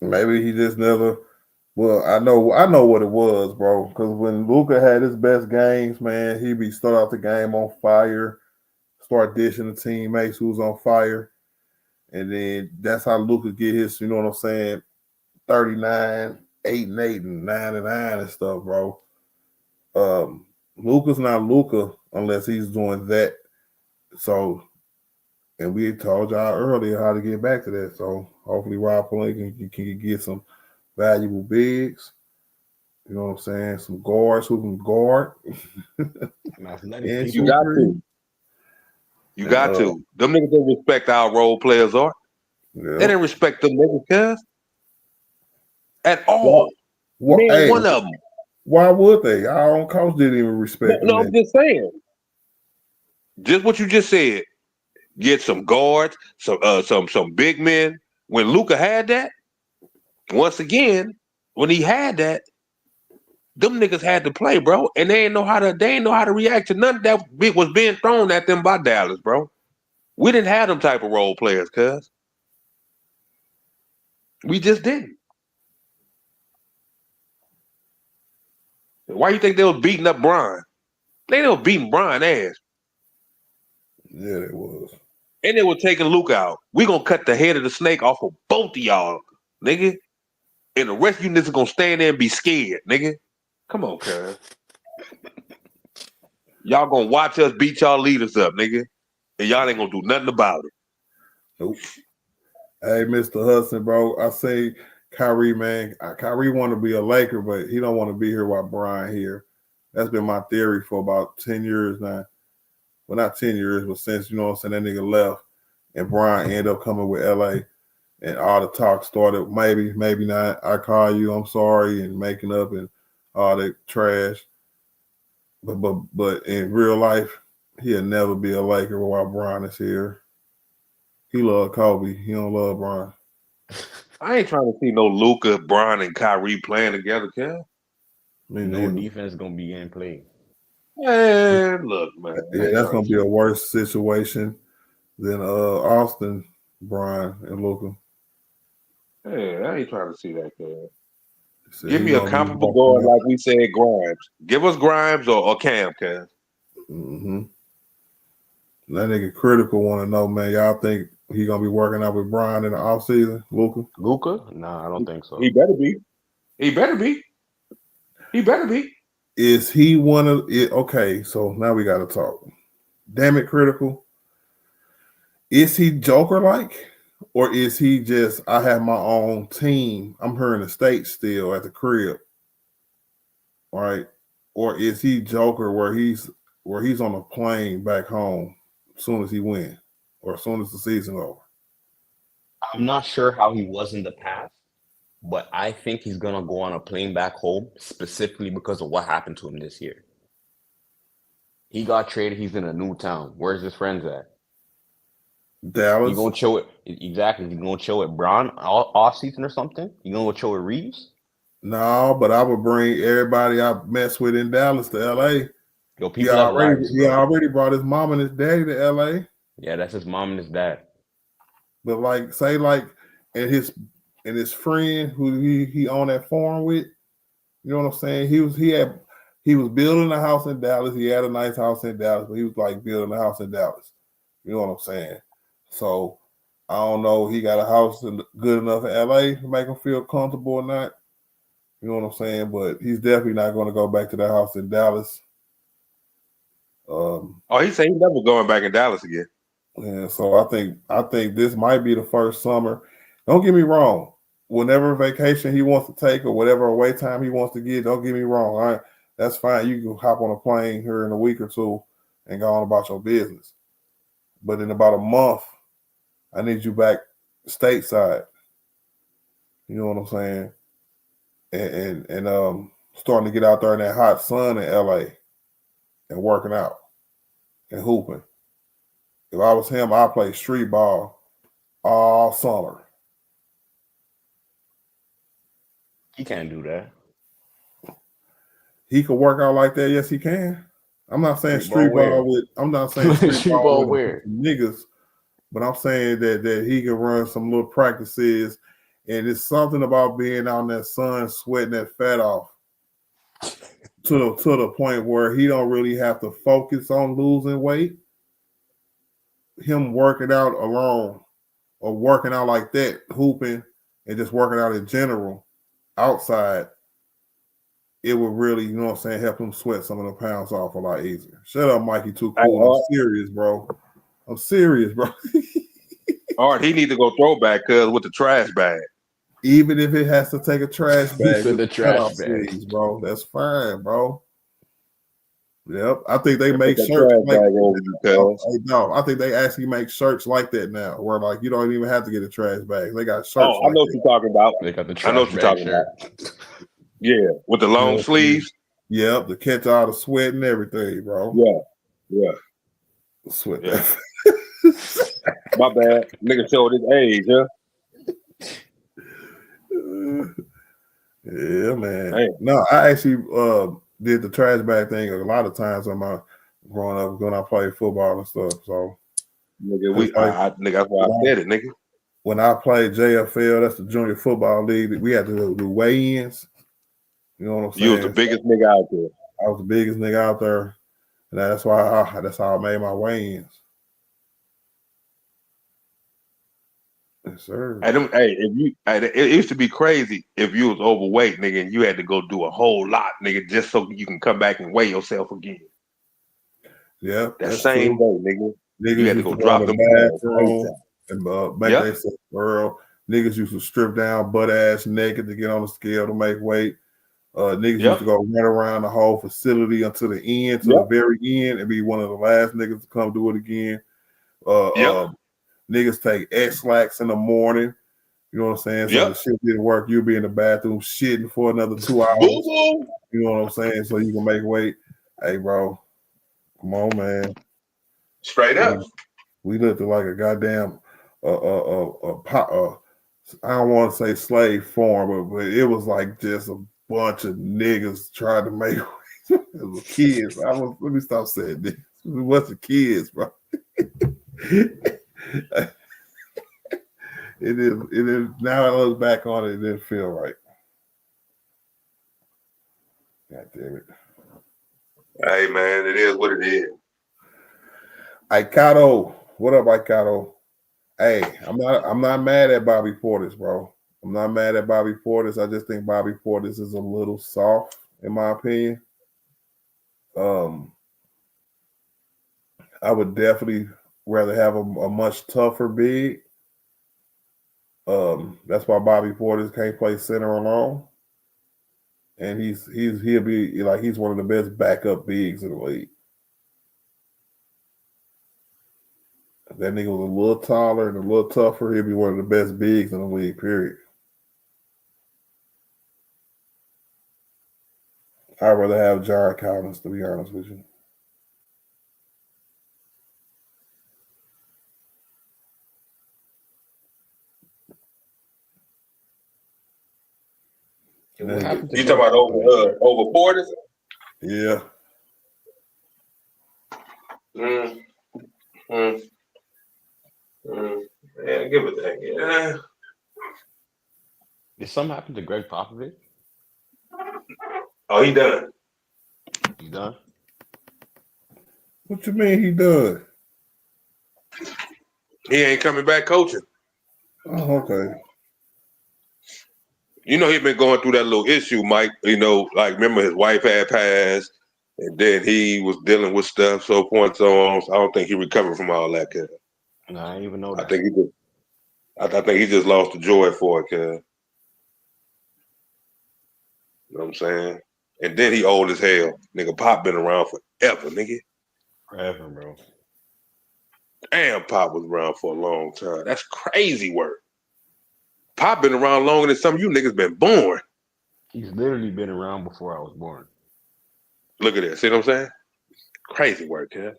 Maybe he just never. Well, I know what it was, bro. Because when Luka had his best games, man, he be start out the game on fire, start dishing the teammates who's on fire, and then that's how Luka get his. You know what I'm saying? 39, 8-8, and 9-9 and stuff, bro. Luka's not Luka unless he's doing that. So, and we told y'all earlier how to get back to that. So hopefully Rob Pelinka can get some valuable bigs. You know what I'm saying? Some guards who can guard. And You got to. You got to. Them niggas don't respect our role players, are. Yeah. They didn't respect them niggas, cuz. At all. Man, one of them. Why would they? Our own coach didn't even respect them. No, I'm just saying. Just what you just said. Get some guards, some big men. When Luka had that, once again, when he had that, them niggas had to play, bro, and they ain't know how to react to none of that was being thrown at them by Dallas, bro. We didn't have them type of role players, cuz. We just didn't. Why you think they was beating up Brian? They were beating Brian ass. Yeah, they was. And they were taking Luke out. We gonna cut the head of the snake off of both of y'all, nigga. And the rest of you niggas gonna stand there and be scared, nigga. Come on, cuz. Y'all gonna watch us beat y'all leaders up, nigga. And y'all ain't gonna do nothing about it. Nope. Hey, Mr. Hudson, bro. I say Kyrie, man. Kyrie want to be a Laker, but he don't want to be here while Brian here. That's been my theory for about 10 years now. Well, not 10 years, but since, you know what I'm saying, that nigga left and Brian ended up coming with LA and all the talk started, maybe not. I call you, I'm sorry, and making up and all that trash. But in real life, he'll never be a Laker while Brian is here. He love Kobe. He don't love Brian. I ain't trying to see no Luka, Brian, and Kyrie playing together, kid. No defense gonna be getting played. Man, look, man. Yeah, that's gonna be a worse situation than Austin, Brian, and Luka. Hey, I ain't trying to see that, kid. So give me a comparable guard like we said, Grimes. Give us Grimes or Cam, kid. Mm-hmm. That nigga Critical want to know, man. Y'all think he gonna be working out with Brian in the offseason, Luka? Luka? Nah, I don't think so. He better be. He better be. He better be. Is he one of it? Okay, so now we got to talk. Damn it, Critical. Is he Joker like, or is he just I have my own team? I'm here in the States still at the crib, all right? Or is he Joker where he's on a plane back home as soon as he wins or as soon as the season over? I'm not sure how he was in the past, but I think he's gonna go on a plane back home specifically because of what happened to him this year. He got traded. He's in a new town. Where's his friends at? Dallas. You gonna chill it exactly? You gonna chill with Braun off season or something? You gonna go chill with Reeves? No, but I would bring everybody I mess with in Dallas to LA. Yo, people have lives, he already brought his mom and his daddy to LA. Yeah, that's his mom and his dad. But like, say like, and and his friend who he on that farm with. You know what I'm saying? He was building a house in Dallas. He had a nice house in Dallas, but he was like building a house in Dallas. You know what I'm saying? So I don't know. He got a house good enough in LA to make him feel comfortable or not. You know what I'm saying? But he's definitely not going to go back to that house in Dallas. Oh, he said he's never going back in Dallas again. Yeah, so I think this might be the first summer. Don't get me wrong. Whenever vacation he wants to take or whatever away time he wants to get, don't get me wrong. That's fine. You can hop on a plane here in a week or two and go on about your business. But in about a month, I need you back stateside. You know what I'm saying? And starting to get out there in that hot sun in LA and working out and hooping. If I was him, I'd play street ball all summer. He can't do that. He could work out like that. Yes, he can. I'm not saying Street ball where? I'm not saying street ball with where? niggas, but I'm saying that he can run some little practices, and it's something about being out in that sun, sweating that fat off to the point where he don't really have to focus on losing weight. Him working out alone or working out like that, hooping and just working out in general outside, it would really, you know what I'm saying, help him sweat some of the pounds off a lot easier. Shut up, Mikey. Too cool. I'm serious, bro. I'm serious, bro. All right, he need to go throwback with the trash bag. Even if it has to take a trash bag, said the trash bag, sleeves, bro. That's fine, bro. Yep, I think they make shirts like no. I think they actually make shirts like that now, where like you don't even have to get a trash bag. They got shirts. Oh, I know what you're talking about. They got the I know what you're talking about. Yeah, with the long sleeves. Yep, to catch all the sweat and everything, bro. Yeah. Sweat. Yeah. My bad. Nigga showed his age, huh? Yeah, man. Damn. No, I actually did the trash bag thing a lot of times on my growing up when I played football and stuff. So, nigga, nigga, that's why I said it, nigga. When I played JFL, that's the Junior Football League. We had to do weigh-ins. You know what I'm saying? You was the biggest nigga out there. I was the biggest nigga out there, and that's how I made my weigh-ins. Yes, sir. It used to be crazy if you was overweight, nigga, and you had to go do a whole lot, nigga, just so you can come back and weigh yourself again. Yeah, that same true. day, nigga. Niggas You had to used go to drop go to them the balls. bathroom and make themselves Earl. Niggas used to strip down butt ass naked to get on the scale to make weight. Niggas used to go run around the whole facility until the end, to the very end, and be one of the last niggas to come do it again. Niggas take X-Lax in the morning. You know what I'm saying? So the shit didn't work. You'll be in the bathroom shitting for another 2 hours. You know what I'm saying? So you can make weight. Hey, bro. Come on, man. Straight up. We looked like a goddamn I don't want to say slave farm, but it was like just a bunch of niggas trying to make kids. Let me stop saying this. It was a bunch of kids, bro. It is now I look back on it, it didn't feel right. God damn it. Hey man, it is what it is. Ikato. What up, Ikato? Hey, I'm not mad at Bobby Portis, bro. I'm not mad at Bobby Portis. I just think Bobby Portis is a little soft, in my opinion. I would definitely rather have a much tougher big. That's why Bobby Portis can't play center alone. And he'll be like he's one of the best backup bigs in the league. If that nigga was a little taller and a little tougher, he'll be one of the best bigs in the league, period. I'd rather have John Collins, to be honest with you. You talking about over Portis? Yeah. Yeah, give it that. Yeah. Did something happen to Greg Popovich? Oh, he done. He done? What you mean he done? He ain't coming back coaching. Oh, okay. You know, he been going through that little issue, Mike. You know, like remember his wife had passed, and then he was dealing with stuff, so forth and so on. So I don't think he recovered from all that, kid. No, I didn't even know I that. think he just, I think he just lost the joy for it, kid. You know what I'm saying? And then he old as hell. Nigga, Pop been around forever, nigga. Forever, bro. Damn, Pop was around for a long time. That's crazy work. Pop been around longer than some of you niggas been born. He's literally been around before I was born. Look at that. See what I'm saying? Crazy work, kid.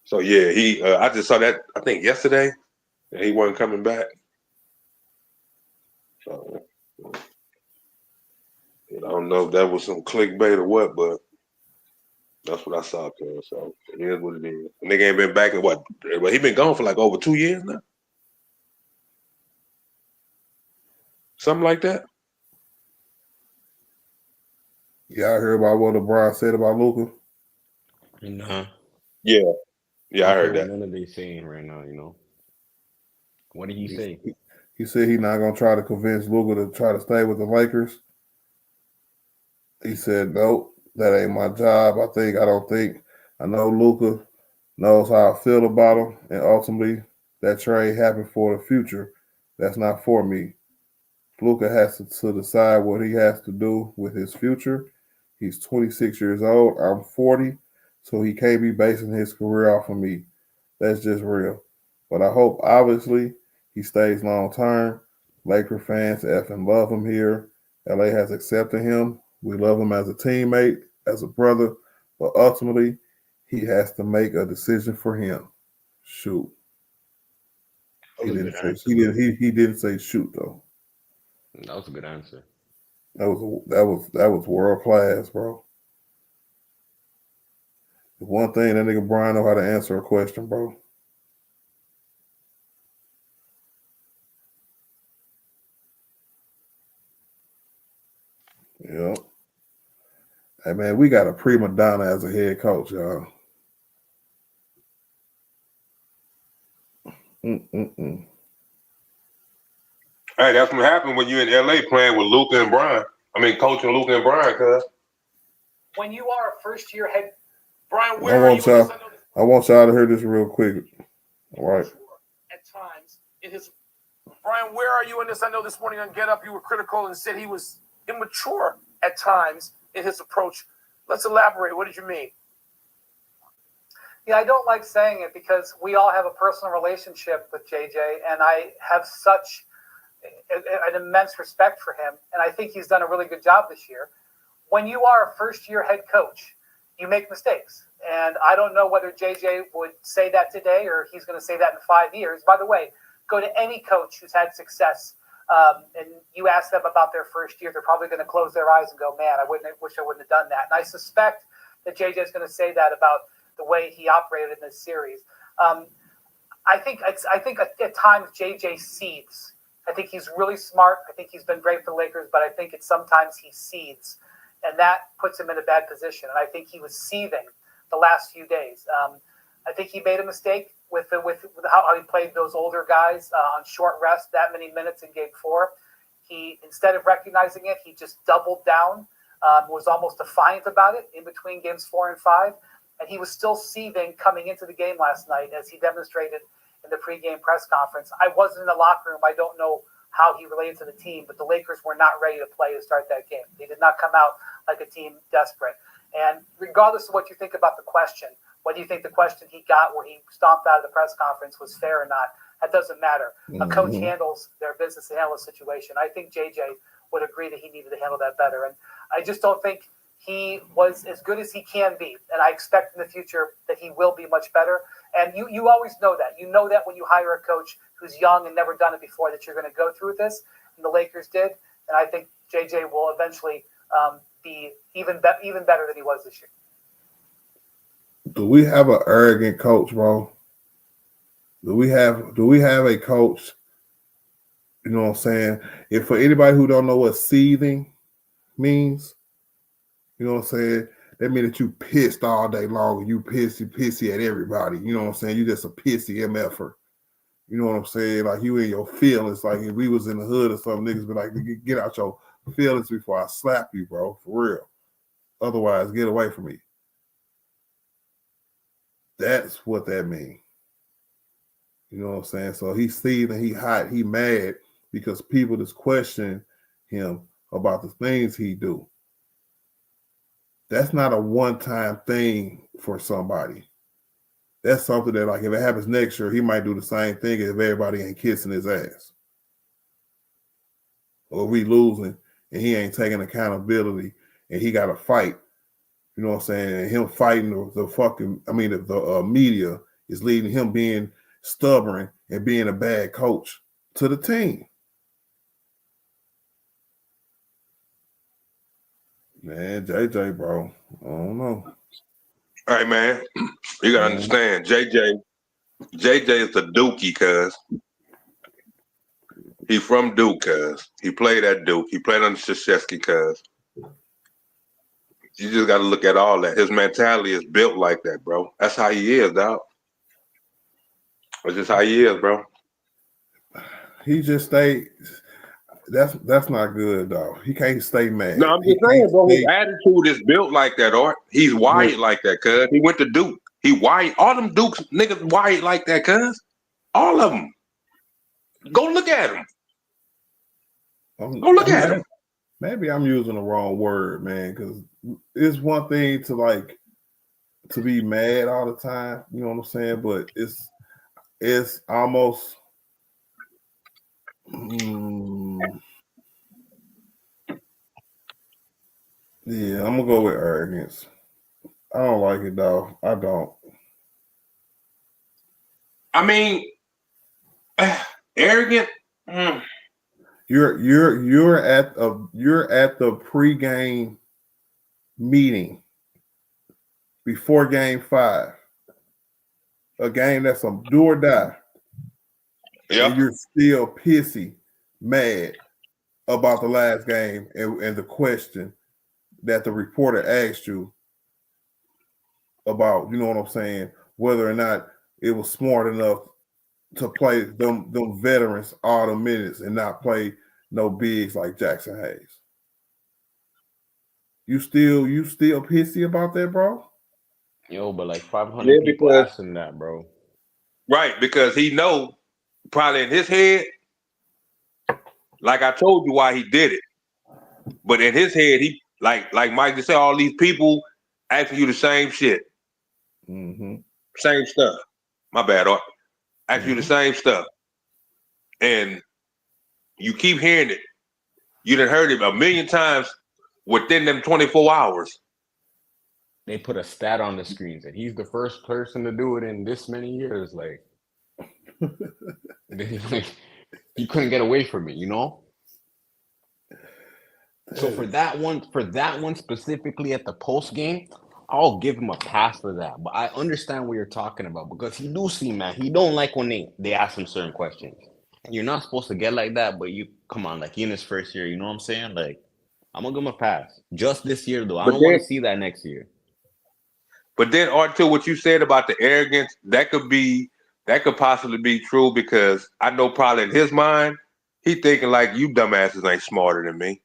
So yeah, he. I just saw that. I think yesterday, that he wasn't coming back. So I don't know if that was some clickbait or what, but that's what I saw, kid. So it is what it is. The nigga ain't been back in what? Well, he been gone for like over 2 years now. Something like that. Yeah, I heard about what LeBron said about Luka. Nah. Yeah, I I heard hear what that. none of they saying right now, you know. What did he say? He said he's not gonna try to convince Luka to try to stay with the Lakers. He said, "Nope, that ain't my job. I know Luka knows how I feel about him, and ultimately that trade happened for the future. That's not for me. Luka has to decide what he has to do with his future. He's 26 years old. I'm 40, so he can't be basing his career off of me. That's just real. But I hope, obviously, he stays long term. Laker fans effing love him here. LA has accepted him. We love him as a teammate, as a brother. But ultimately, he has to make a decision for him. Shoot. That He was a didn't good say answer, bro. he didn't say shoot though. That was a good answer. That was world class, bro. The one thing that nigga Brian know how to answer a question, bro. Yep. Hey man, we got a prima donna as a head coach, y'all. Mm-mm-mm. Hey, that's what happened when you in LA playing with Luka and Brian. I mean, coaching Luka and Brian, cuz. When you are a first-year head, Brian, I where are you in this? want y'all to hear this real quick. All right. At times, in his Brian, where are you in this? I know this morning on Get Up you were critical and said he was immature at times in his approach. Let's elaborate. What did you mean? Yeah, I don't like saying it because we all have a personal relationship with JJ, and I have such an immense respect for him, and I think he's done a really good job this year. When you are a first-year head coach, you make mistakes, and I don't know whether JJ would say that today or he's going to say that in 5 years. By the way, go to any coach who's had success, and you ask them about their first year, they're probably going to close their eyes and go, "Man, wish I wouldn't have done that." And I suspect that JJ is going to say that about the way he operated in this series. I think at times JJ seethes. I think he's really smart. I think he's been great for the Lakers, but I think sometimes he seethes, and that puts him in a bad position. And I think he was seething the last few days. I think he made a mistake with how he played those older guys on short rest that many minutes in Game 4. He, instead of recognizing it, he just doubled down, was almost defiant about it in between Games 4 and 5. And he was still seething coming into the game last night, as he demonstrated in the pregame press conference. I wasn't in the locker room. I don't know how he related to the team, but the Lakers were not ready to play to start that game. They did not come out like a team desperate. And regardless of what you think about the question, whether you think the question he got where he stomped out of the press conference was fair or not, that doesn't matter. A coach handles their business and handles the situation. I think JJ would agree that he needed to handle that better. And I just don't think he was as good as he can be, and I expect in the future that he will be much better. And you always know that. You know that when you hire a coach who's young and never done it before, that you're going to go through this, and the Lakers did. And I think JJ will eventually be even better than he was this year. Do we have an arrogant coach, bro? Do we have a coach? You know what I'm saying? If for anybody who don't know what seething means, you know what I'm saying? That means that you pissed all day long and you pissy at everybody. You know what I'm saying? You just a pissy MFer. You know what I'm saying? Like you in your feelings. Like if we was in the hood or something, niggas be like, get out your feelings before I slap you, bro. For real. Otherwise, get away from me. That's what that means. You know what I'm saying? So he's seething, he hot, he mad because people just question him about the things he do. That's not a one-time thing for somebody. That's something that, like, if it happens next year, he might do the same thing if everybody ain't kissing his ass. Or we losing and he ain't taking accountability and he got to fight. You know what I'm saying? And him fighting the media is leading him being stubborn and being a bad coach to the team. Man, JJ, bro, I don't know. All right, man. You gotta understand, JJ is a Dookie, cuz. He from Duke, cuz. He played at Duke. He played under Krzyzewski, cuz. You just gotta look at all that. His mentality is built like that, bro. That's how he is, dog. That's just how he is, bro. He just stay. That's not good, though. He can't stay mad. No, I'm just saying, bro. His attitude is built like that, Art. He's wired like that, cuz. He went to Duke. He wired. All them Dukes niggas wired like that, cuz. All of them. Go look at him. Go look at him. Maybe I'm using the wrong word, man, because it's one thing to be mad all the time, you know what I'm saying? But it's almost yeah, I'm gonna go with arrogance. I don't like it, though. I don't. I mean, arrogant. You're at the pregame meeting before game 5, a game that's a do or die. Yep. And you're still pissy, mad about the last game and the question that the reporter asked you about, you know what I'm saying, whether or not it was smart enough to play them veterans all the minutes and not play no bigs like Jackson Hayes. You still pissy about that, bro? Yo, but like 500 people asking that, bro. Right, because he know probably in his head, like I told you why he did it. But in his head, he like Mike just said, all these people asking you the same shit. Mm-hmm. Same stuff. My bad, Art. Asking you the same stuff. And you keep hearing it. You done heard it a million times within them 24 hours. They put a stat on the screens and he's the first person to do it in this many years. Like, he couldn't get away from it, you know? So for that one specifically at the post game, I'll give him a pass for that. But I understand what you're talking about because he do seem mad. He don't like when they ask him certain questions. And you're not supposed to get like that, but you come on, like he in his first year, you know what I'm saying? Like, I'm gonna give him a pass. Just this year though. I don't want to see that next year. But then Art, what you said about the arrogance, that could possibly be true because I know probably in his mind, he thinking like you dumbasses ain't smarter than me.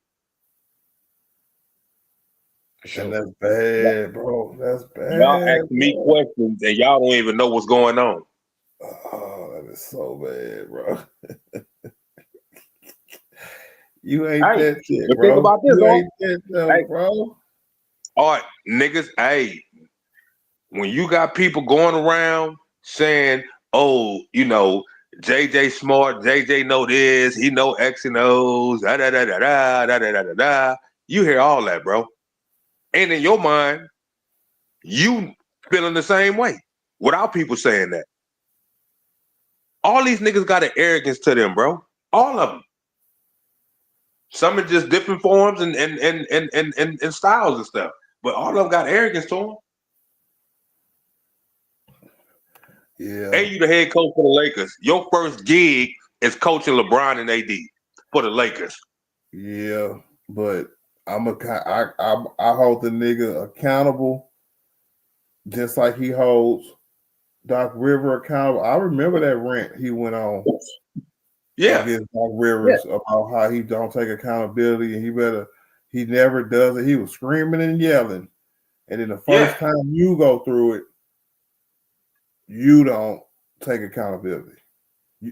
And that's bad, bro. That's bad. Y'all ask me questions and y'all don't even know what's going on. Oh, that is so bad, bro. You ain't that shit, bro. Think about this, you ain't that shit, bro. All right, niggas, when you got people going around saying, oh, you know, JJ smart, JJ know this, he know X and O's, da da da da da da da da da. You hear all that, bro. And in your mind, you feeling the same way without people saying that. All these niggas got an arrogance to them, bro. All of them. Some are just different forms and styles and stuff. But all of them got arrogance to them. Yeah. And you the head coach for the Lakers. Your first gig is coaching LeBron and AD. for the Lakers. Yeah, but I hold the nigga accountable, just like he holds Doc River accountable. I remember that rant he went on against Doc Rivers about how he don't take accountability and he never does it. He was screaming and yelling, and then the first time you go through it, you don't take accountability.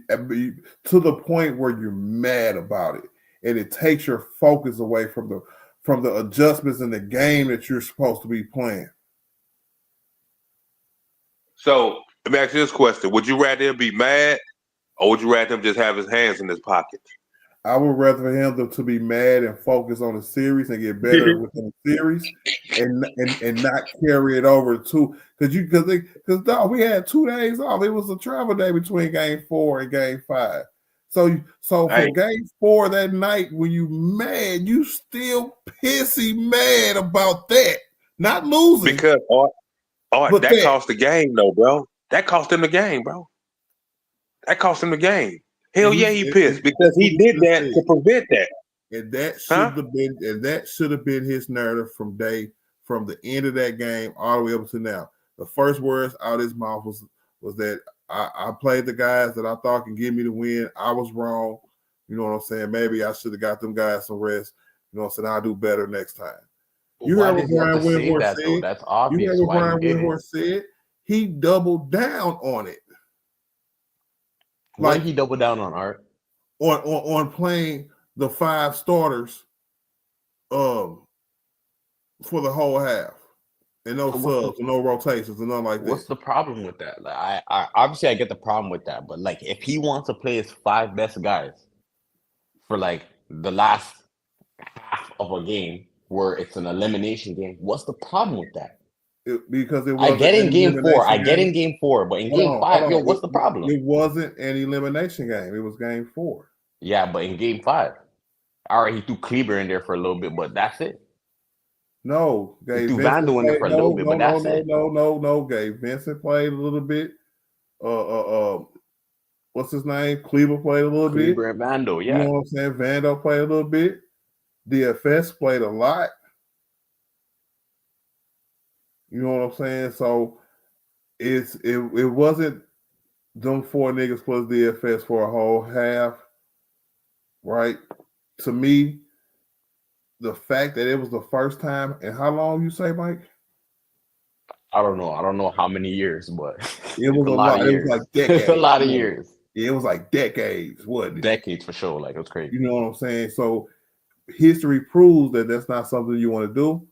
To the point where you're mad about it, and it takes your focus away from the adjustments in the game that you're supposed to be playing. So let me ask you this question: would you rather him be mad, or would you rather him just have his hands in his pocket? I would rather him to be mad and focus on the series and get better within the series, and not carry it over to because we had 2 days off. It was a travel day between Game 4 and Game 5. So for Game 4 that night, when you mad, you still pissy mad about that, not losing. Because that cost the game, though, bro. That cost him the game, bro. That cost him the game. Hell yeah, he pissed because he did that to prevent that. And that should have been his narrative from the end of that game all the way up to now. The first words out of his mouth was that I played the guys that I thought can give me the win. I was wrong. You know what I'm saying? Maybe I should have got them guys some rest. You know what I'm saying? I'll do better next time. You heard what Brian Windhorst said. That's obvious. You heard what Brian Windhorst said. He doubled down on it. Like he doubled down on Art on playing the 5 starters for the whole half, and no subs, and no rotations, and nothing like that. What's the problem with that? Like, I obviously I get the problem with that, but like if he wants to play his 5 best guys for like the last half of a game where it's an elimination game, what's the problem with that? Because it I get in game 4. I get in game 4, but in game 5, what's the problem? It wasn't an elimination game. It was game 4. Yeah, but in game 5, all right, he threw Kleber in there for a little bit, but that's it. No, he threw Vandal in there for a little bit, but that's it. No. Gabe Vincent played a little bit. What's his name? Kleber played a little bit. Kleber and Vandal, yeah. You know what I'm saying? Vandal played a little bit. DFS played a lot. You know what I'm saying? So it wasn't them 4 niggas plus DFS for a whole half, right? To me, the fact that it was the first time, and how long you say, Mike? I don't know. I don't know how many years, but it was a lot. It was like decades. It's a lot of years. Yeah, it was like decades, wasn't it? Decades for sure. Like, it was crazy. You know what I'm saying? So history proves that that's not something you want to do,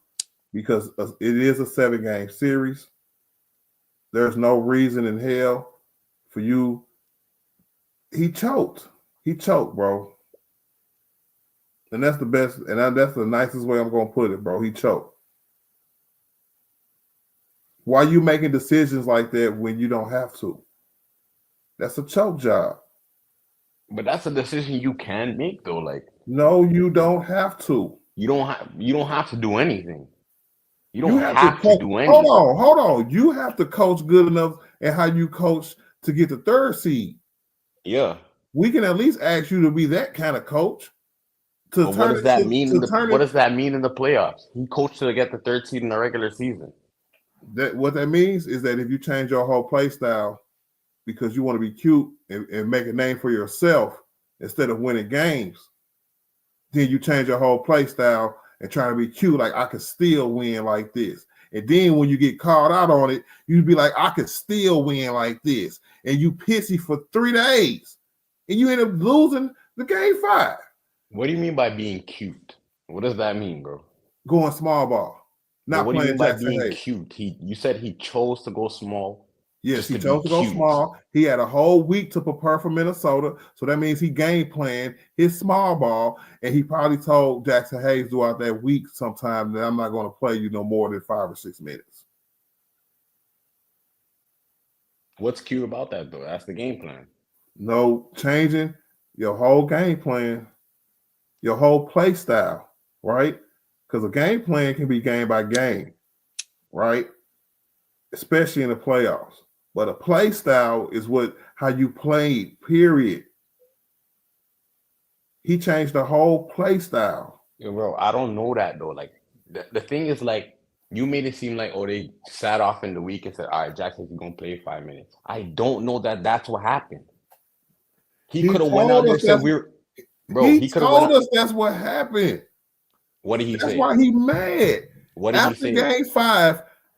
because it is a 7-game series. There's no reason in hell for you. He choked, bro. And that's the best, and that's the nicest way I'm going to put it, bro. He choked. Why you making decisions like that when you don't have to? That's a choke job. But that's a decision you can make, though. Like, no, you don't have to. You don't have to do anything. You don't have to do anything. Hold on. You have to coach good enough at how you coach to get the 3rd seed. Yeah. We can at least ask you to be that kind of coach. What does that mean in the playoffs? He coached to get the 3rd seed in the regular season. What that means is that if you change your whole play style because you want to be cute and make a name for yourself instead of winning games, then you change your whole play style and try to be cute, like I could still win like this. And then when you get called out on it, you'd be like, I could still win like this. And you pissy for 3 days. And you end up losing the game 5. What do you mean by being cute? What does that mean, bro? Going small ball. Not what do you playing mean by Jackson being Hayes. Cute? You said he chose to go small. Yes, he chose to go small. He had a whole week to prepare for Minnesota. So that means he game planned his small ball. And he probably told Jackson Hayes throughout that week sometime that I'm not going to play you no more than 5 or 6 minutes. What's cute about that, though? That's the game plan. No, changing your whole game plan, your whole play style, right? Because a game plan can be game by game, right? Especially in the playoffs. But a play style is how you play, period. He changed the whole play style. Yo, bro, I don't know that though. Like the thing is, like, you made it seem like, oh, they sat off in the week and said, all right, Jackson's gonna play 5 minutes. I don't know that that's what happened. He He could have went out told there us and said, that's we're bro, he he could have went told out. us that's what happened. What did he That's say? why he mad. What did he say?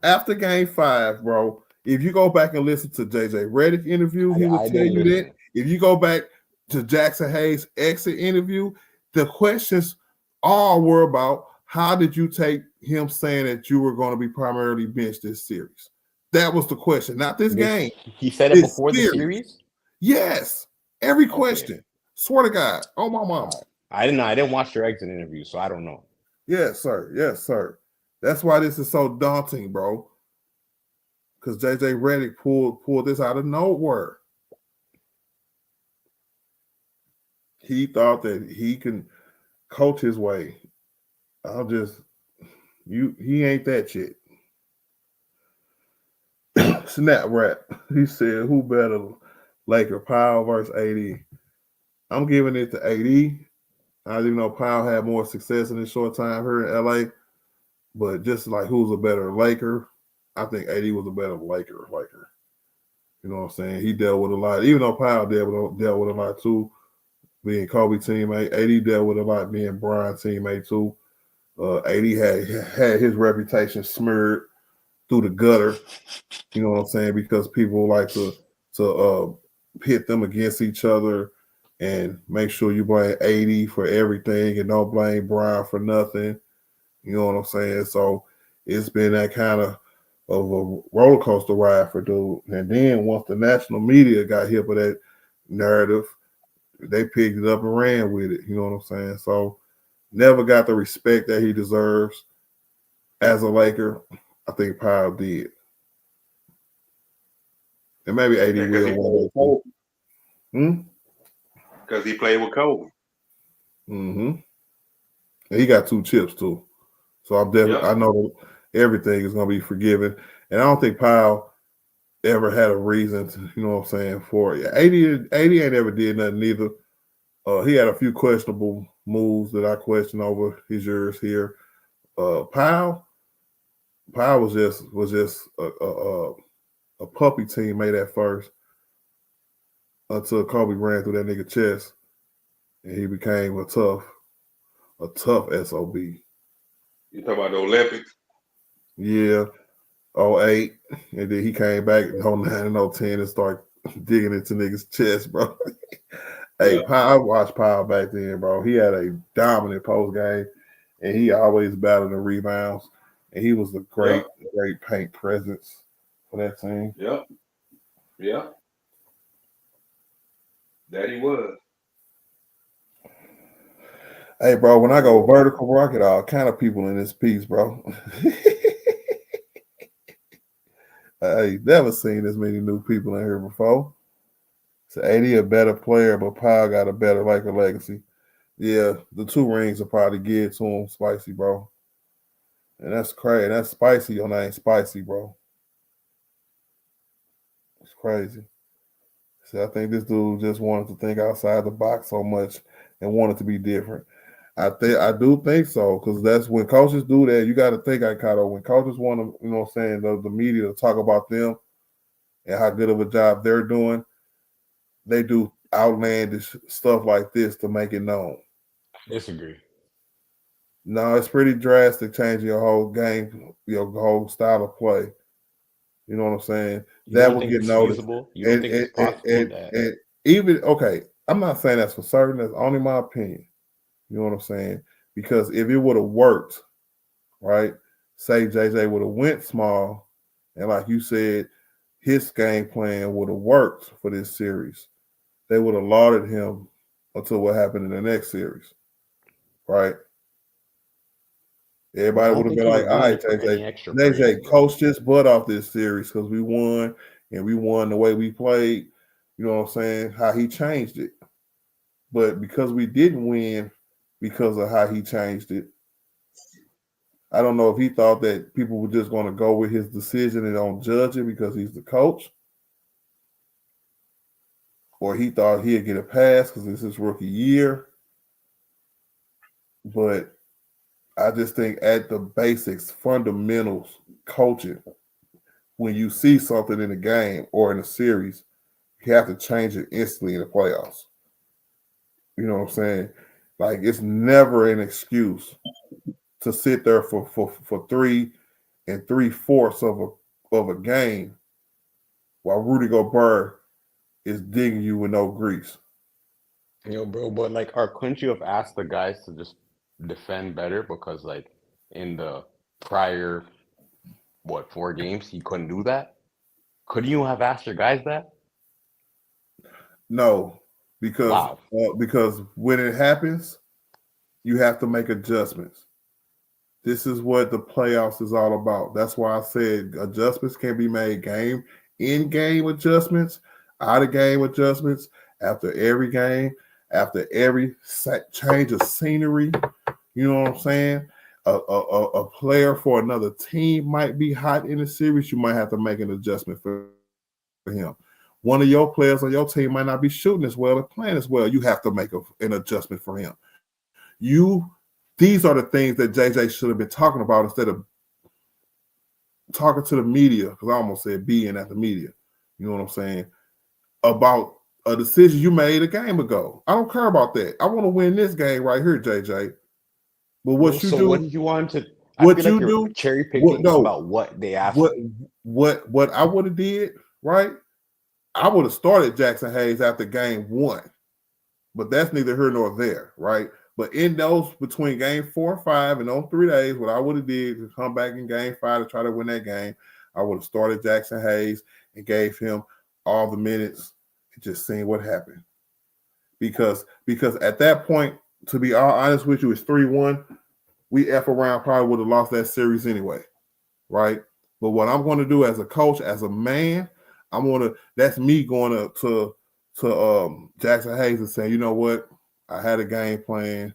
After game five, bro, if you go back and listen to JJ Redick interview, he would I tell didn't you that. listen. If you go back to Jackson Hayes' exit interview, the questions all were about how did you take him saying that you were going to be primarily benched this series? That was the question, not this game. He said it This before the series. series? Yes. Every Okay. question. Swear to God. Oh, my mama. I didn't watch your exit interview, so I don't know. Yes, sir. Yes, sir. That's why this is so daunting, bro. Because JJ Redick pulled this out of nowhere. He thought that he can coach his way. He ain't that shit. Snap rap. He said, who better, Laker, Powell versus AD? I'm giving it to AD. I didn't know Powell had more success in his short time here in LA. But just like who's a better Laker, I think AD was a better Laker. You know what I'm saying? He dealt with a lot. Even though Powell dealt with a lot too, being Kobe teammate. AD dealt with a lot being Brian teammate too. AD had his reputation smeared through the gutter. You know what I'm saying? Because people like to pit them against each other and make sure you blame AD for everything and don't blame Brian for nothing. You know what I'm saying? So it's been that kind of a roller coaster ride for dude. And then once the national media got hip of that narrative, they picked it up and ran with it. You know what I'm saying? So never got the respect that he deserves as a Laker. I think Powell did. And maybe AD will one day. Because he played with Kobe. Mm-hmm. And he got 2 chips too. So I'm definitely I know everything is gonna be forgiven. And I don't think Powell ever had a reason to, you know what I'm saying, for it. 80 ain't ever did nothing neither. He had a few questionable moves that I question over his years here. Powell was just a puppy teammate at first until Kobe ran through that nigga chest and he became a tough SOB. You talking about the Olympics? Yeah. 08, and then he came back in 09 and 010 and started digging into niggas' chest, bro. Hey, I watched Powell back then, bro. He had a dominant post game, and he always battled the rebounds, and he was a great paint presence for that team. Yeah. That he was. Hey, bro, when I go vertical, bro, I get all kind of people in this piece, bro. I ain't never seen this many new people in here before. So 80 a better player, but Powell got a better Laker legacy. Yeah, the 2 rings will probably give to him, spicy, bro. And that's crazy. That's spicy. Your name spicy, bro. It's crazy. See, I think this dude just wanted to think outside the box so much and wanted to be different. I do think so, because that's when coaches do that. You got to think, when coaches want to, you know what I'm saying, the media to talk about them and how good of a job they're doing, they do outlandish stuff like this to make it known. Disagree. No, it's pretty drastic, changing your whole game, your whole style of play. You know what I'm saying? That will get noticed. Feasible? You don't think it's possible that? And even I'm not saying that's for certain. That's only my opinion. You know what I'm saying? Because if it would have worked, right? Say JJ would have went small, and like you said, his game plan would have worked for this series. They would have lauded him until what happened in the next series, right? Everybody would have been like, all right, JJ coached his butt off this series because we won, and we won the way we played. You know what I'm saying? How he changed it. But because we didn't win because of how he changed it, I don't know if he thought that people were just going to go with his decision and don't judge it because he's the coach, or he thought he'd get a pass because it's his rookie year. but I just think at the basics, fundamentals, coaching, when you see something in a game or in a series, you have to change it instantly in the playoffs. You know what I'm saying? Like it's never an excuse to sit there for 3 3/4 of a game while Rudy Gobert is digging you with no grease. Yo, bro, but like, couldn't you have asked the guys to just defend better? Because like in the prior 4 games, he couldn't do that. Couldn't you have asked your guys that? No, Wow. because when it happens, you have to make adjustments. This is what the playoffs is all about. That's why I said adjustments can be made in-game adjustments, out-of-game adjustments, after every game, after every change of scenery. You know what I'm saying? A player for another team might be hot in the series. You might have to make an adjustment for him. One of your players on your team might not be shooting as well or playing as well. You have to make an adjustment for him. These are the things that JJ should have been talking about instead of talking to the media, because I almost said being at the media. You know what I'm saying? About a decision you made a game ago. I don't care about that. I want to win this game right here, JJ. But what So you what do, did you want to? I what feel like you you're do, cherry what picking no, about what they asked what you. what I would have did, right? I would have started Jackson Hayes after game 1. But that's neither here nor there, right? But in those between game 4 and 5 and those 3 days, what I would have did to come back in game 5 to try to win that game, I would have started Jackson Hayes and gave him all the minutes and just seen what happened. Because at that point, to be all honest with you, it's 3-1. We F around probably would have lost that series anyway, right? But what I'm going to do as a coach, as a man, that's me going to Jackson Hayes and saying, you know what, I had a game plan.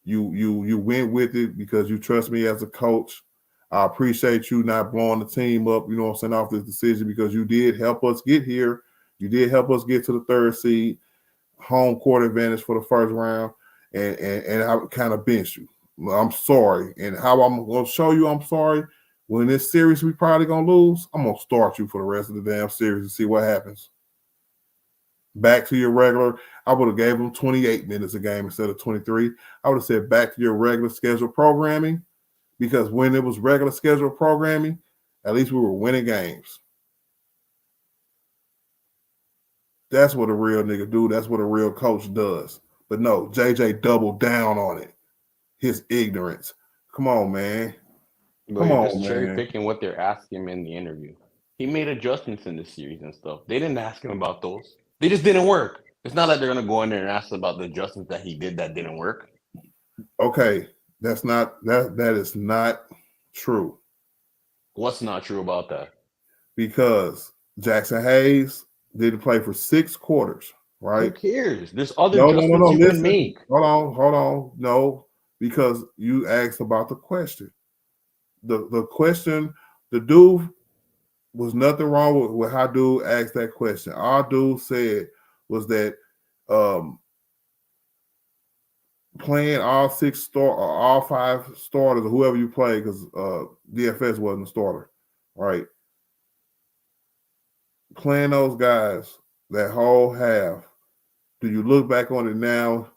You went with it because you trust me as a coach. I appreciate you not blowing the team up, you know what I'm saying, off this decision, because you did help us get here. You did help us get to the 3rd seed, home court advantage for the 1st round, and I kind of benched you. I'm sorry. And how I'm going to show you I'm sorry, when this series we probably going to lose, I'm going to start you for the rest of the damn series and see what happens. Back to your regular. I would have gave them 28 minutes a game instead of 23. I would have said back to your regular schedule programming, because when it was regular schedule programming, at least we were winning games. That's what a real nigga do. That's what a real coach does. But no, JJ doubled down on it. His ignorance. Come on, man. But Come you're on, just cherry man. picking what they're asking him in the interview. He made adjustments in the series and stuff. They didn't ask him about those. They just didn't work. It's not like they're gonna go in there and ask about the adjustments that he did that didn't work. Okay, that is not true. What's not true about that? Because Jackson Hayes didn't play for 6 quarters, Who right? cares? There's other No. adjustments you can Listen. make. Hold on. No, because you asked about the question. The question, the dude was nothing wrong with how dude asked that question. All dude said was that playing all 5 starters or whoever you play, because DFS wasn't a starter, right? Playing those guys that whole half, do you look back on it now,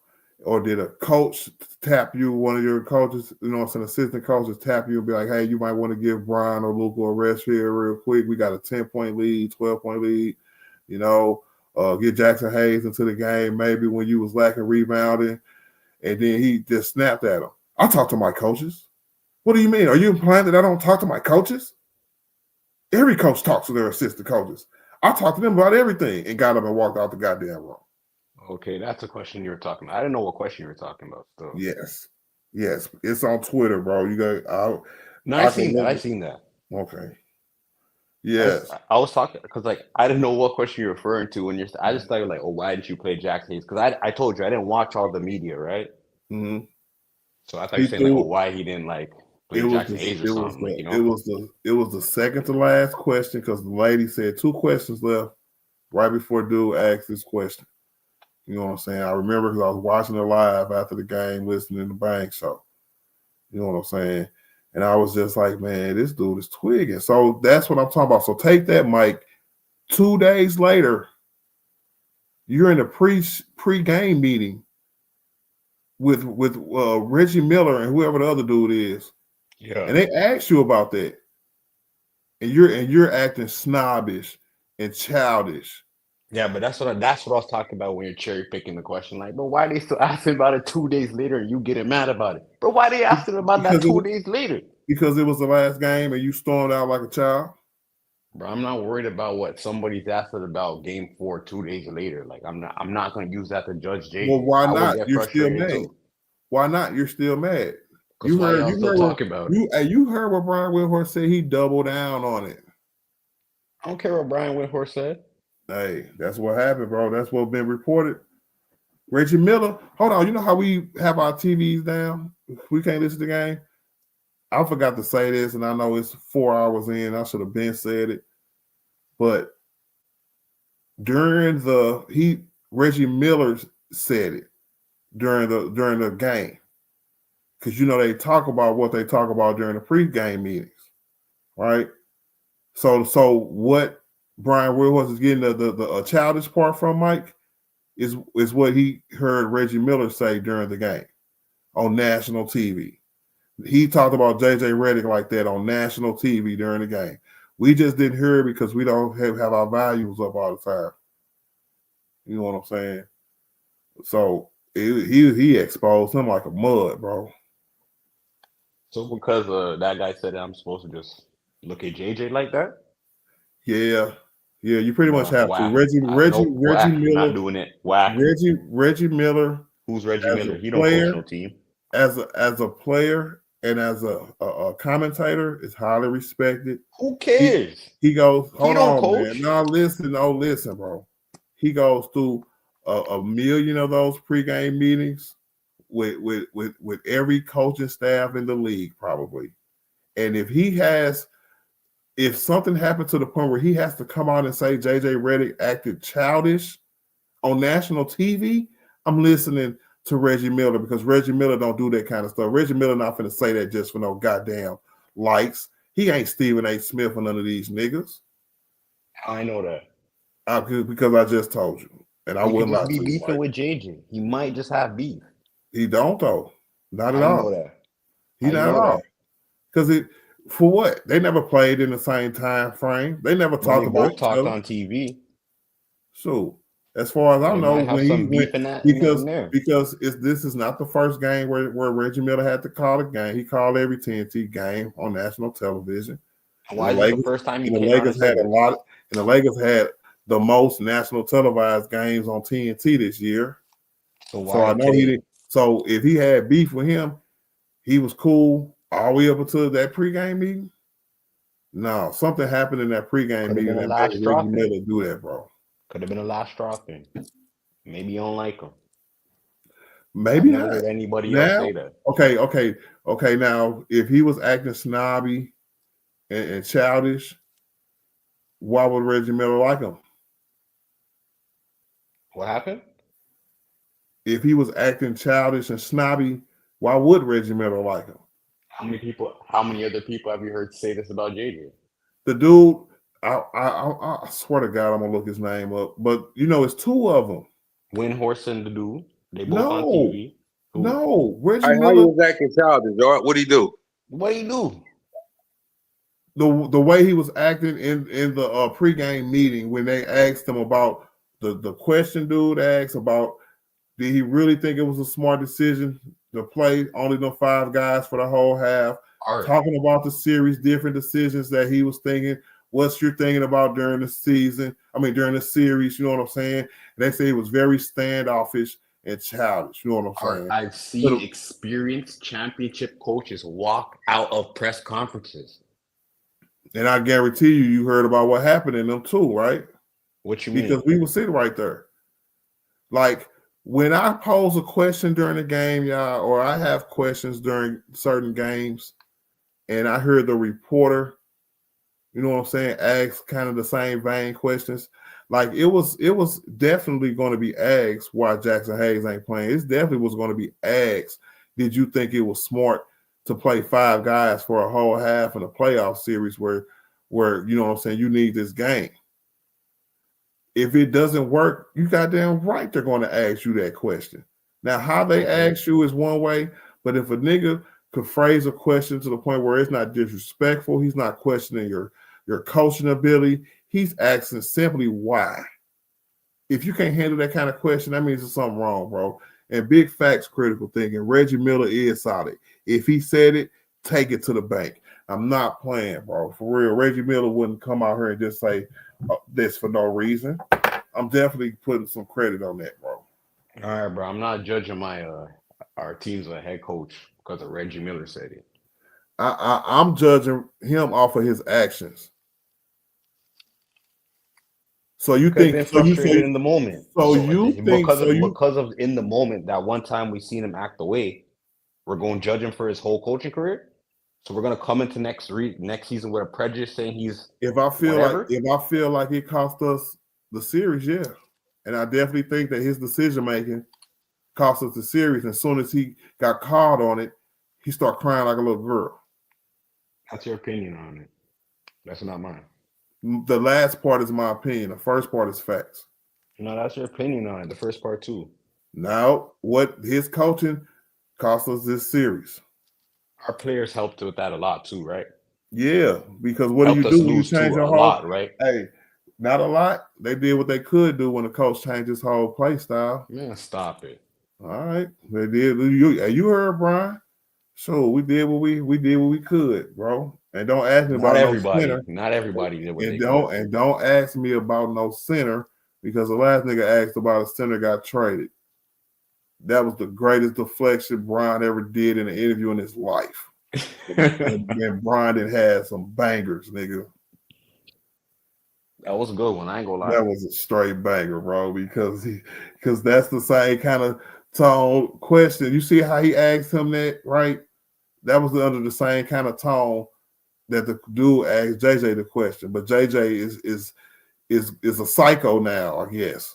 or did a coach tap you, one of your coaches, you know, some assistant coaches tap you and be like, hey, you might want to give Brian or Luka a rest here real quick. We got a 10-point lead, 12-point lead, you know, get Jackson Hayes into the game maybe when you was lacking rebounding. And then he just snapped at him. I talk to my coaches. What do you mean? Are you implying that I don't talk to my coaches? Every coach talks to their assistant coaches. I talk to them about everything, and got up and walked out the goddamn room. Okay, that's a question you were talking about. I didn't know what question you were talking about. So. Yes, it's on Twitter, bro. You got. I seen that. Okay. Yes. I was talking because like I didn't know what question you're referring to when you're. I just thought like, oh, why didn't you play Jackson Hayes? Because I told you I didn't watch all the media, right? Mm-hmm. So I thought you were saying like, oh, why he didn't like play Jackson Hayes or something, like, you know? It was the second to last question, because the lady said 2 questions left right before dude asked this question. You know what I'm saying? I remember because I was watching it live after the game, listening to the Bang Show. You know what I'm saying? And I was just like, man, this dude is twigging. So that's what I'm talking about. So take that, Mike. 2 days later, you're in a pre-game meeting with Reggie Miller and whoever the other dude is. Yeah. And they ask you about that. And you're acting snobbish and childish. Yeah, but that's what I was talking about when you're cherry picking the question. Like, but why they still asking about it 2 days later and you getting mad about it? But why they asking about that 2 days later? Because it was the last game and you stormed out like a child. Bro, I'm not worried about what somebody's asking about game 4 2 days later. Like, I'm not gonna use that to judge JJ. Well, why I would not? get You're still frustrated mad. too. Why not? You're still mad. Because why y'all still talking about it? You heard what Brian Windhorst said. He doubled down on it. I don't care what Brian Windhorst said. Hey, that's what happened, bro. That's what's been reported. Reggie Miller, hold on. You know how we have our TVs down? We can't listen to the game. I forgot to say this, and I know it's 4 hours in. I should have been said it. But during Reggie Miller said it during the game. Because they talk about what they talk about during the pregame meetings, right? So what Brian Windhorst is getting the childish part from, Mike, is what he heard Reggie Miller say during the game on national TV. He talked about JJ Redick like that on national TV during the game. We just didn't hear it because we don't have our values up all the time. You know what I'm saying? So he exposed him like a mud, bro. So because that guy said that, I'm supposed to just look at JJ like that? Yeah, you pretty much have whack. to. Reggie Whack. Miller, Not doing it. Whack. Reggie Miller. Who's Reggie Miller? He don't player, coach no team. As a player and as a commentator, is highly respected. Who cares? He goes, hold on, coach. man. No, listen, bro. He goes through a million of those pregame meetings with every coaching staff in the league, probably. And if something happened to the point where he has to come out and say JJ Redick acted childish on national TV, I'm listening to Reggie Miller, because Reggie Miller don't do that kind of stuff. Reggie Miller not finna say that just for no goddamn likes. He ain't Stephen A. Smith or none of these niggas. I know that. Because I just told you. And I wouldn't lie to you. He could just be beefing with JJ. He might just have beef. He don't, though. Not at I all. know that. He not at all. Because for what? They never played in the same time frame. They never talked about each other. On TV. So, as far as I know, because this is not the first game where Reggie Miller had to call a game. He called every TNT game on national television. Why is it the first time he came Lakers had the Lakers had the most national televised games on TNT this year. So I know he didn't. So if he had beef with him, he was cool all the way up until that pregame meeting. No, something happened in that pregame meeting that made Reggie Miller do that, bro. Could have been a last straw thing. Maybe you don't like him. Maybe not. Heard anybody else say that? Okay. Now, if he was acting snobby and childish, why would Reggie Miller like him? What happened? If he was acting childish and snobby, why would Reggie Miller like him? How many other people have you heard say this about JJ? The dude, I swear to God, I'm gonna look his name up. But it's two of them. Windhorst and the dude. They both on TV. No, Reggie How Miller. he was acting childish, George? What'd he do? What he do? The way he was acting in the pregame meeting when they asked him about the question dude asked about, did he really think it was a smart decision to play only the 5 guys for the whole half? Talking about the series, different decisions that he was thinking. What's you're thinking about during the season? During the series, you know what I'm saying? And they say he was very standoffish and childish. You know what I'm saying? I've seen experienced championship coaches walk out of press conferences. And I guarantee you heard about what happened in them too, right? What you mean? Because we were sitting right there. Like, when I pose a question during the game, y'all, or I have questions during certain games, and I hear the reporter, you know what I'm saying, ask kind of the same vein questions, Like it was definitely going to be asked why Jackson Hayes ain't playing. It definitely was going to be asked, did you think it was smart to play 5 guys for a whole half in a playoff series where you know what I'm saying, you need this game? If it doesn't work, you goddamn right they're going to ask you that question. Now, how they ask you is one way, but if a nigga could phrase a question to the point where it's not disrespectful, he's not questioning your coaching ability, he's asking simply why. If you can't handle that kind of question, that means there's something wrong, bro. And big facts, critical thinking. Reggie Miller is solid. If he said it, take it to the bank. I'm not playing, bro. For real, Reggie Miller wouldn't come out here and just say this for no reason. I'm definitely putting some credit on that, bro. All right, bro. I'm not judging my our team's head coach because of Reggie Miller said it. I'm judging him off of his actions. So you Could have think been frustrated in the moment. Because of in the moment that one time we seen him act away, we're going to judge him for his whole coaching career. So we're going to come into next season with a prejudice saying he's if I feel like it cost us the series, yeah. And I definitely think that his decision making cost us the series. And as soon as he got called on it, he started crying like a little girl. That's your opinion on it. That's not mine. The last part is my opinion. The first part is facts. No, that's your opinion on it. The first part too. Now, what his coaching cost us this series. Our players helped with that a lot too, right? Yeah, because what do you do when you change your whole lot, right? Hey, not a lot. They did what they could do when the coach changed his whole play style. Man, stop it. All right, they did. You heard Brian. So we did what we could, bro. And don't ask me about no center. Not everybody did what they could. And and don't ask me about no center because the last nigga asked about a center got traded. That was the greatest deflection Brian ever did in an interview in his life. and Brian done had some bangers, nigga. That was a good one. I ain't gonna lie. That was a straight banger, bro, because that's the same kind of tone question. You see how he asked him that, right? That was under the same kind of tone that the dude asked JJ the question. But JJ is a psycho now, I guess.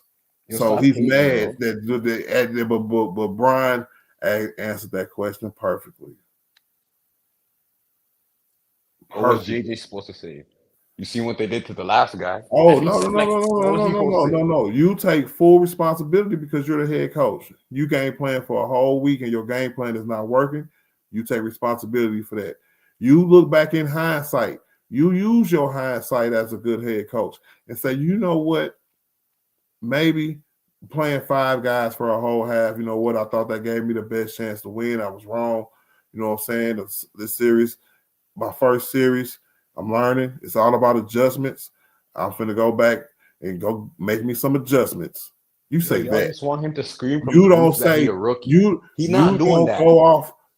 So he's mad but Brian answered that question perfectly. What was JJ supposed to say? You seen what they did to the last guy? Oh, no. You take full responsibility because you're the head coach. You game plan for a whole week and your game plan is not working. You take responsibility for that. You look back in hindsight. You use your hindsight as a good head coach and say, you know what? Maybe playing 5 guys for a whole half, you know what? I thought that gave me the best chance to win. I was wrong. You know what I'm saying? This series, my first series, I'm learning. It's all about adjustments. I'm finna go back and go make me some adjustments. You say that. I just want him to scream from you don't say a rookie. He's not doing that.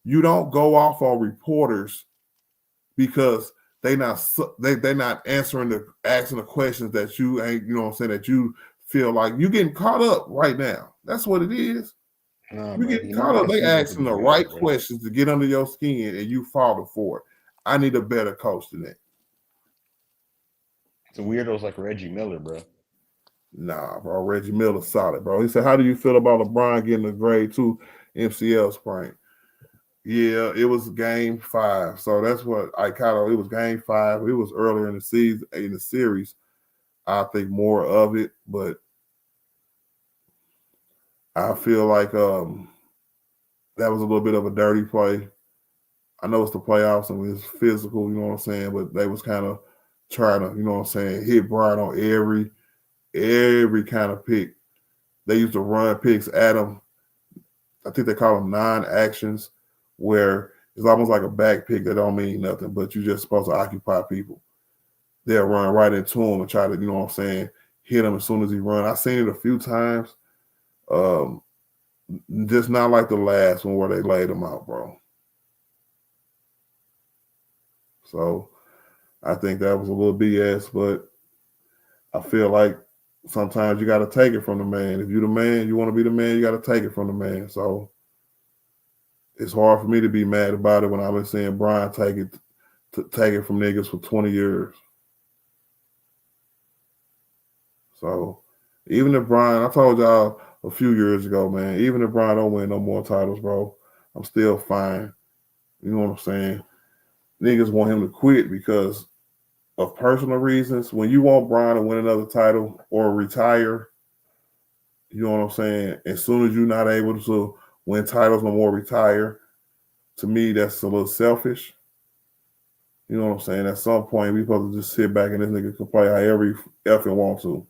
You don't go off on reporters because they're not asking the questions that you ain't, you know what I'm saying, that you feel like you getting caught up right now. That's what it is. You getting caught up. They asking the right questions to get under your skin and you falling for it. I need a better coach than that. It's weirdos like Reggie Miller, bro. Nah, bro. Reggie Miller's solid, bro. He said, how do you feel about LeBron getting a grade 2 MCL sprain? Yeah, it was game 5. So that's what it was game 5. It was earlier in the season, in the series. I think more of it, but I feel like that was a little bit of a dirty play. I know it's the playoffs and it's physical, you know what I'm saying, but they was kind of trying to, you know what I'm saying, hit Brian on every kind of pick. They used to run picks at him. I think they call them non-actions, where it's almost like a back pick that don't mean nothing, but you're just supposed to occupy people. They'll run right into him and try to, you know what I'm saying, hit him as soon as he run. I've seen it a few times. Just not like the last one where they laid him out, bro. So I think that was a little BS, but I feel like sometimes you got to take it from the man. If you're the man, you want to be the man, you got to take it from the man. So it's hard for me to be mad about it when I've been seeing Brian take it from niggas for 20 years. So even if Brian, I told y'all a few years ago, man, even if Brian don't win no more titles, bro, I'm still fine. You know what I'm saying? Niggas want him to quit because of personal reasons. When you want Brian to win another title or retire, you know what I'm saying? As soon as you're not able to win titles no more, retire. To me, that's a little selfish. You know what I'm saying? At some point, we supposed to just sit back and this nigga can play however he effing want to.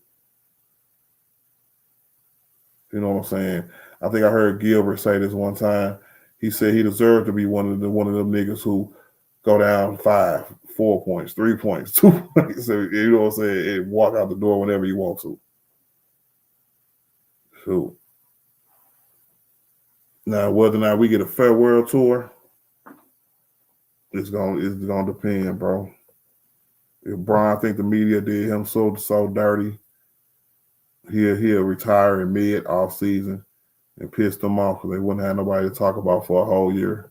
You know what I'm saying? I think I heard Gilbert say this one time. He said he deserved to be one of them niggas who go down 5, 4 points, 3 points, 2 points. So, you know what I'm saying? And walk out the door whenever you want to. Shoot. Now, whether or not we get a farewell tour, it's gonna depend, bro. If Brian think the media did him so dirty, he'll retire in mid off season and piss them off because they wouldn't have nobody to talk about for a whole year.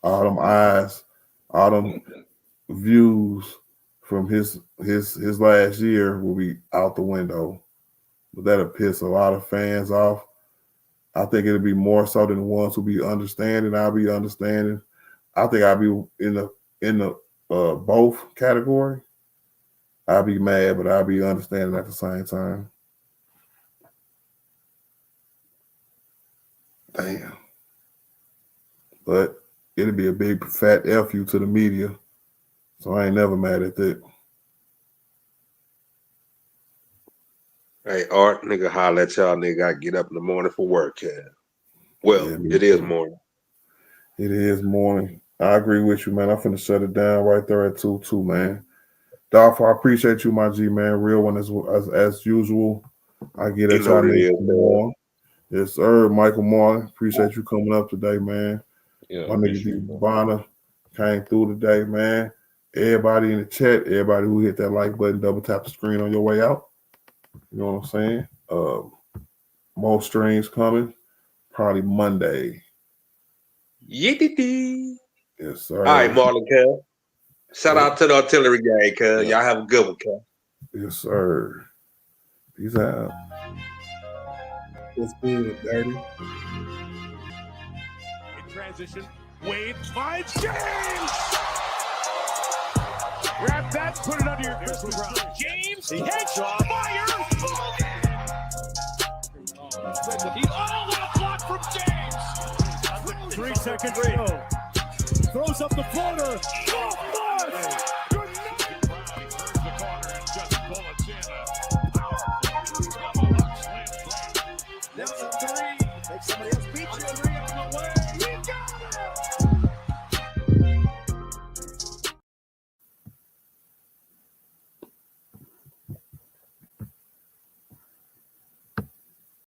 All them eyes, all them views from his last year will be out the window. But that'll piss a lot of fans off. I think it'll be more so than the ones who be understanding. I'll be understanding. I think I'll be in the both category. I'll be mad, but I'll be understanding at the same time. Damn. But it'll be a big fat F you to the media. So I ain't never mad at that. Hey, Art, nigga, holla at y'all, nigga. I get up in the morning for work, yeah. Well, Yeah, it is morning. It is morning. I agree with you, man. I'm finna shut it down right there at 2-2, man. Dolph, I appreciate you, my G, man. Real one as usual. I get at y'all niggas more. Yes, sir. Michael Martin, appreciate you coming up today, man. Yeah, my nigga D. Bonner came through today, man. Everybody in the chat, everybody who hit that like button, double tap the screen on your way out. You know what I'm saying? More streams coming, probably Monday. Yiddity. Yes, sir. All right, Marlon, cuz. Shout out to the artillery gang, cuz. Y'all have a good one, cuz. Yes, sir. Peace out. What's good, Dirty? In transition, Wade finds James! Grab that, put it under your Chris Brown. James, he hits, fire! Oh, what a block from James! 3 seconds to go. Throws up the floater. Oh, Marsh! Good night! Brown, he turns the corner and just bullets in a power. Now it's a 3. Make somebody else beat you.